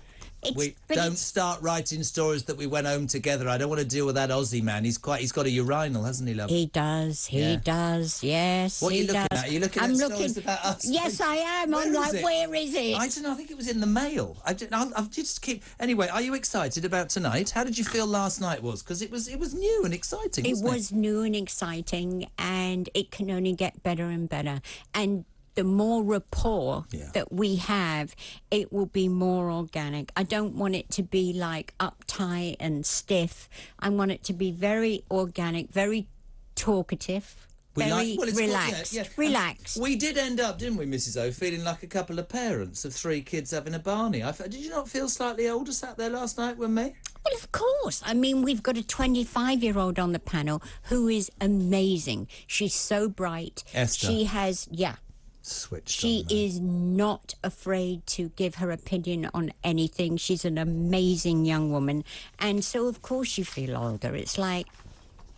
Don't start writing stories that we went home together. I don't want to deal with that Aussie man. He's got a urinal, hasn't he, love? He does, yes, What are you looking does. at? Are you looking at stories about us? Yes, I am. I'm like, where is it? I don't know, I think it was in the mail. I'll just keep... Anyway, are you excited about tonight? How did you feel last night was? Because it was new and exciting, wasn't it? It was new and exciting, and it can only get better and better. And the more rapport that we have, it will be more organic. I don't want it to be like uptight and stiff. I want it to be very organic, very talkative, very relaxed. Relaxed. We did end up, didn't we, Mrs O, feeling like a couple of parents of 3 kids having a Barney. Did you not feel slightly older sat there last night with me? Well, of course. I mean, we've got a 25-year-old on the panel who is amazing. She's so bright. Esther. She has, She is not afraid to give her opinion on anything. She's an amazing young woman. And so, of course, you feel older. It's like,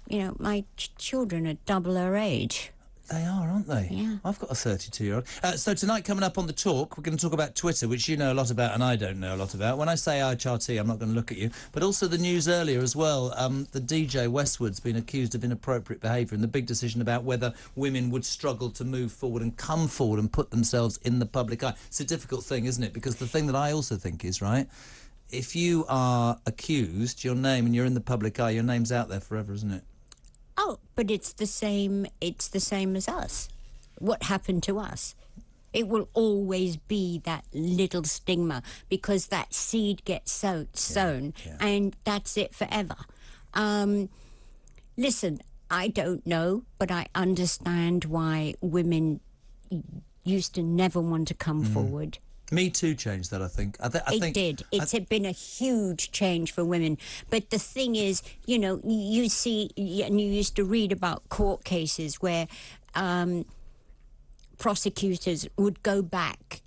you know, my children are double her age. They are, aren't they? Yeah. I've got a 32-year-old. So tonight, coming up on The Talk, we're going to talk about Twitter, which you know a lot about and I don't know a lot about. When I say HRT, I'm not going to look at you. But also the news earlier as well. The DJ Westwood's been accused of inappropriate behaviour, and the big decision about whether women would struggle to move forward and come forward and put themselves in the public eye. It's a difficult thing, isn't it? Because the thing that I also think is, right, if you are accused, your name, and you're in the public eye, your name's out there forever, isn't it? Oh, but it's the same as us. What happened to us? It will always be that little stigma because that seed gets sown and that's it forever. Listen, I don't know, but I understand why women used to never want to come forward. Me Too changed that, I think. It did. It's been a huge change for women. But the thing is, you know, you see, and you used to read about court cases where prosecutors would go back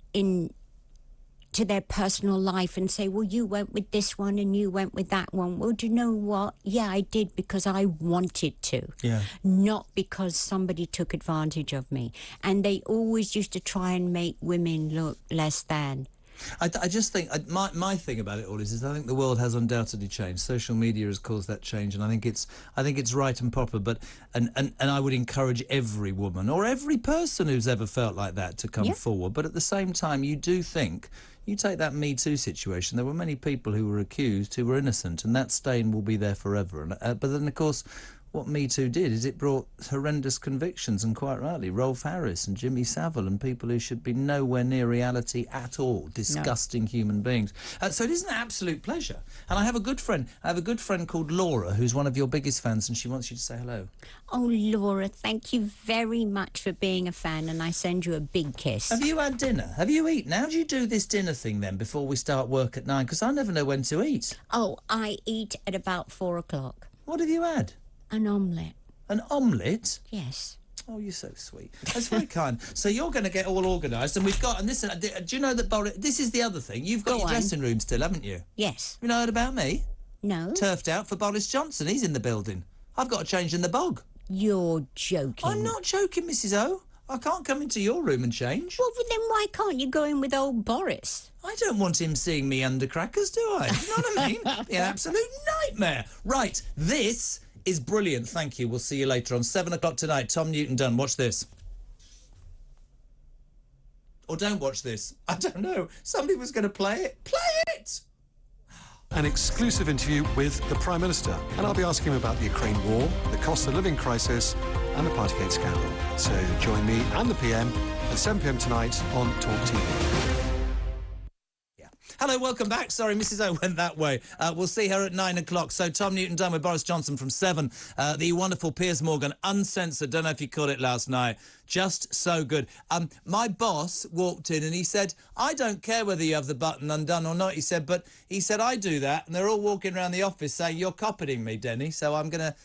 to their personal life and say, well, you went with this one and you went with that one. Well, do you know what? Yeah, I did because I wanted to. Yeah. Not because somebody took advantage of me. And they always used to try and make women look less than. I just think my thing about it all is I think the world has undoubtedly changed. Social media has caused that change, and I think it's right and proper. But and I would encourage every woman or every person who's ever felt like that to come forward. But at the same time, you do think. You take that Me Too situation, there were many people who were accused who were innocent, and that stain will be there forever. But then, of course, what Me Too did is it brought horrendous convictions, and quite rightly, Rolf Harris and Jimmy Savile and people who should be nowhere near reality at all, disgusting human beings. So it is an absolute pleasure. And I have a good friend called Laura, who's one of your biggest fans, and she wants you to say hello. Oh, Laura, thank you very much for being a fan, and I send you a big kiss. Have you had dinner? Have you eaten? How do you do this dinner thing then before we start work at 9? Because I never know when to eat. Oh, I eat at about 4 o'clock. What have you had? An omelette. An omelette? Yes. Oh, you're so sweet. That's very kind. So you're going to get all organised, and we've got... And listen, do you know that Boris... This is the other thing. You've got your dressing room still, haven't you? Yes. You know heard about me? No. Turfed out for Boris Johnson. He's in the building. I've got a change in the bog. You're joking. I'm not joking, Mrs O. I can't come into your room and change. Well, then why can't you go in with old Boris? I don't want him seeing me under crackers, do I? Do you know what I mean? It'd be an absolute nightmare. Right, this is brilliant. Thank you. We'll see you later on 7 o'clock tonight. Tom Newton-Dunn. Watch this. Or don't watch this. I don't know. Somebody was going to play it. Play it! An exclusive interview with the Prime Minister, and I'll be asking him about the Ukraine war, the cost of living crisis, and the Partygate scandal. So join me and the PM at 7 p.m. tonight on Talk TV. Hello, welcome back. Sorry, Mrs O went that way. We'll see her at 9 o'clock. So Tom Newton-Dunn with Boris Johnson from 7. The wonderful Piers Morgan, uncensored. Don't know if you caught it last night. Just so good. My boss walked in and he said, I don't care whether you have the button undone or not. He said, I do that. And they're all walking around the office saying, you're copying me, Denny. So I'm gonna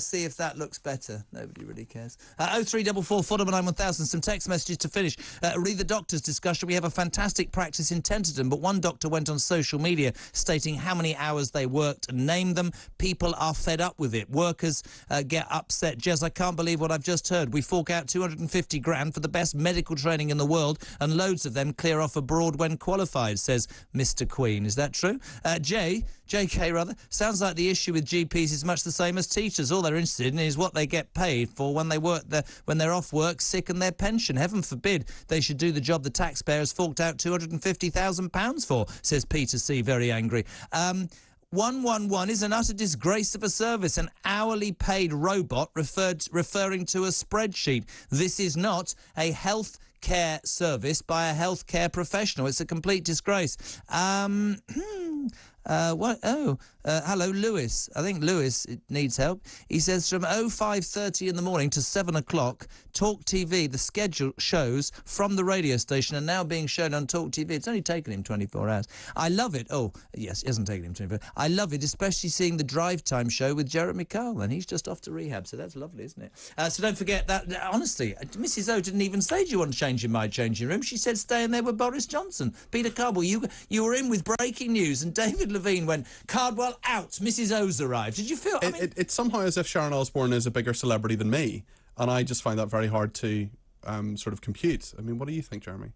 see if that looks better. Nobody really cares. 0344 499 1000. Some text messages to finish. Read the doctor's discussion. We have a fantastic practice in Tenterden, but one doctor went on social media stating how many hours they worked and named them. People are fed up with it. Workers get upset. Jez, I can't believe what I've just heard. We fork out 250 grand for the best medical training in the world, and loads of them clear off abroad when qualified, says Mr. Queen. Is that true? JK rather, sounds like the issue with GPs is much the same as teachers. All they're interested in is what they get paid for when they're off work, sick, and their pension. Heaven forbid they should do the job the taxpayers forked out £250,000 for, says Peter C, very angry. 111 is an utter disgrace of a service, an hourly paid robot referring to a spreadsheet. This is not a health care service by a healthcare professional. It's a complete disgrace. Hello, Lewis. I think Lewis needs help. He says from 05:30 in the morning to 7 o'clock, Talk TV, the schedule shows from the radio station are now being shown on Talk TV. It's only taken him 24 hours. I love it. Oh, yes, it hasn't taken him 24 hours. I love it, especially seeing the Drive Time show with Jeremy Kyle, and he's just off to rehab, so that's lovely, isn't it? So don't forget that, honestly, Mrs O didn't even say, do you want to change in my changing room? She said stay in there with Boris Johnson. Peter Cardwell, you were in with breaking news, and David Levine went, Cardwell out, Mrs O's arrived. Did you feel... It's somehow as if Sharon Osbourne is a bigger celebrity than me, and I just find that very hard to sort of compute. I mean, what do you think, Jeremy?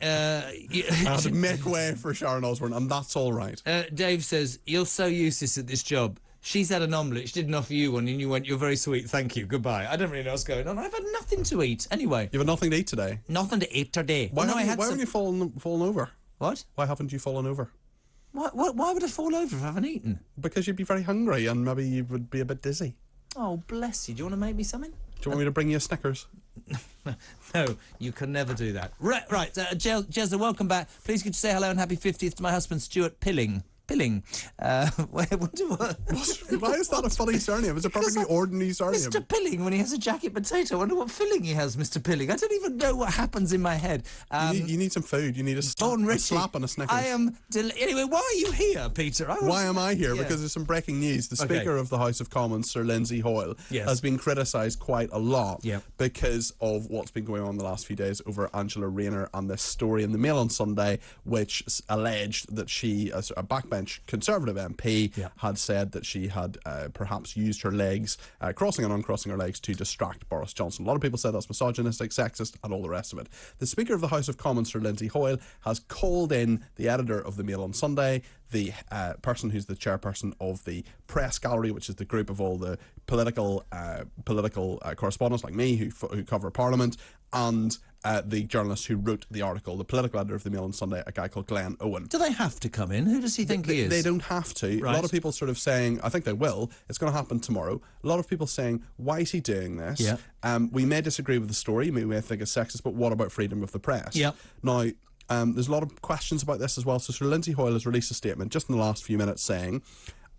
To make way for Sharon Osbourne, and that's all right. Dave says, you're so useless at this job. She's had an omelette. She didn't offer you one, and you went, you're very sweet, thank you, goodbye. I don't really know what's going on. I've had nothing to eat. Anyway. You've had nothing to eat today? Nothing to eat today. Why haven't you fallen over? What? Why haven't you fallen over? Why would I fall over if I haven't eaten? Because you'd be very hungry and maybe you would be a bit dizzy. Oh, bless you. Do you want to make me something? Do you want me to bring you a Snickers? No, you can never do that. Right, Jezza, welcome back. Please could you say hello and happy 50th to my husband, Stuart Pilling. Why is that a funny surname? It's a perfectly ordinary surname. Mr. Pilling, when he has a jacket potato. I wonder what filling he has, Mr. Pilling. I don't even know what happens in my head. You need some food. You need a slap and a Snickers. I am... Anyway, why are you here, Peter? Why am I here? Yeah. Because there's some breaking news. The Speaker of the House of Commons, Sir Lindsay Hoyle, has been criticised quite a lot because of what's been going on the last few days over Angela Rayner and this story in the Mail on Sunday, which alleged that she, as a backbench Conservative MP, had said that she had perhaps used her legs, crossing and uncrossing her legs, to distract Boris Johnson. A lot of people said that's misogynistic, sexist, and all the rest of it. The Speaker of the House of Commons, Sir Lindsay Hoyle, has called in the editor of the Mail on Sunday, the person who's the chairperson of the press gallery, which is the group of all the political correspondents like me who cover Parliament, and the journalist who wrote the article, the political editor of the Mail on Sunday, a guy called Glenn Owen. Do they have to come in? Who does he think he is? They don't have to. Right. A lot of people sort of saying, I think they will, it's going to happen tomorrow. A lot of people saying, why is he doing this? Yeah. We may disagree with the story, we may think it's sexist, but what about freedom of the press? Yeah. Now, there's a lot of questions about this as well. So Sir Lindsay Hoyle has released a statement just in the last few minutes saying,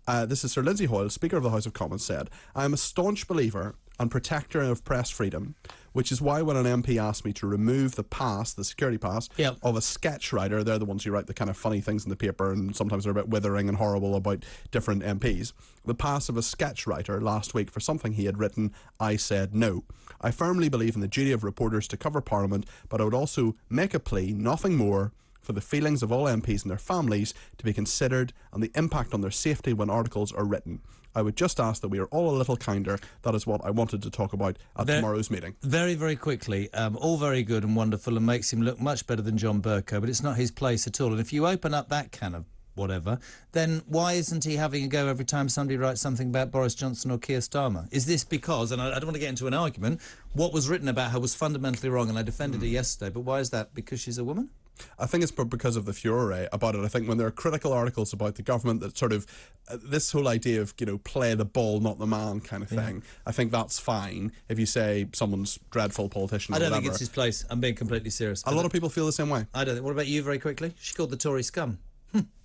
this is Sir Lindsay Hoyle, Speaker of the House of Commons, said, I am a staunch believer and protector of press freedom, which is why when an MP asked me to remove the pass, the security pass, of a sketch writer, they're the ones who write the kind of funny things in the paper and sometimes they're a bit withering and horrible about different MPs, the pass of a sketch writer last week for something he had written, I said no. I firmly believe in the duty of reporters to cover Parliament, but I would also make a plea, nothing more, for the feelings of all MPs and their families to be considered and the impact on their safety when articles are written. I would just ask that we are all a little kinder. That is what I wanted to talk about at tomorrow's meeting. Very, very quickly, all very good and wonderful and makes him look much better than John Bercow, but it's not his place at all. And if you open up that can of whatever, then why isn't he having a go every time somebody writes something about Boris Johnson or Keir Starmer? Is this because, and I don't want to get into an argument, what was written about her was fundamentally wrong, and I defended her yesterday, but why is that? Because she's a woman? I think it's because of the furore about it. I think when there are critical articles about the government that sort of this whole idea of, play the ball, not the man kind of thing, I think that's fine if you say someone's dreadful politician or I don't whatever. think it's his place. I'm being completely serious. A lot of people feel the same way. I don't think. What about you, very quickly? She called the Tory scum.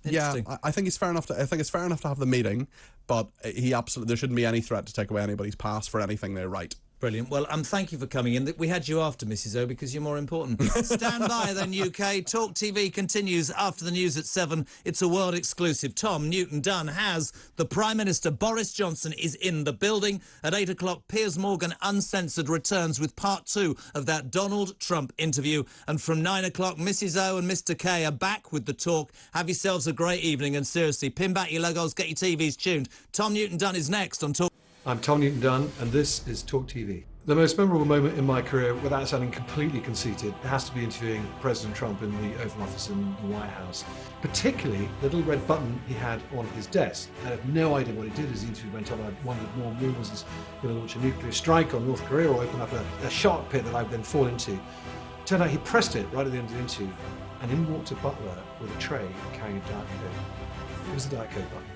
Yeah, I think it's fair enough to. I think it's fair enough to have the meeting, but there shouldn't be any threat to take away anybody's pass for anything they write. Brilliant. Well, thank you for coming in. We had you after, Mrs. O, because you're more important. Stand by then, UK. Talk TV continues after the news at 7. It's a world exclusive. Tom Newton-Dunn has the Prime Minister. Boris Johnson is in the building. At 8 o'clock, Piers Morgan Uncensored returns with part 2 of that Donald Trump interview. And from 9 o'clock, Mrs. O and Mr. K are back with the talk. Have yourselves a great evening. And seriously, pin back your logos, get your TVs tuned. Tom Newton-Dunn is next on Talk. I'm Tom Newton-Dunn, and this is Talk TV. The most memorable moment in my career, without sounding completely conceited, it has to be interviewing President Trump in the Oval Office in the White House. Particularly the little red button he had on his desk. I had no idea what he did as the interview went on. I wondered more and was he going to launch a nuclear strike on North Korea or open up a shark pit that I'd then fall into. Turned out he pressed it right at the end of the interview, and in walked a butler with a tray carrying a Diet Coke. It was a Diet Coke button.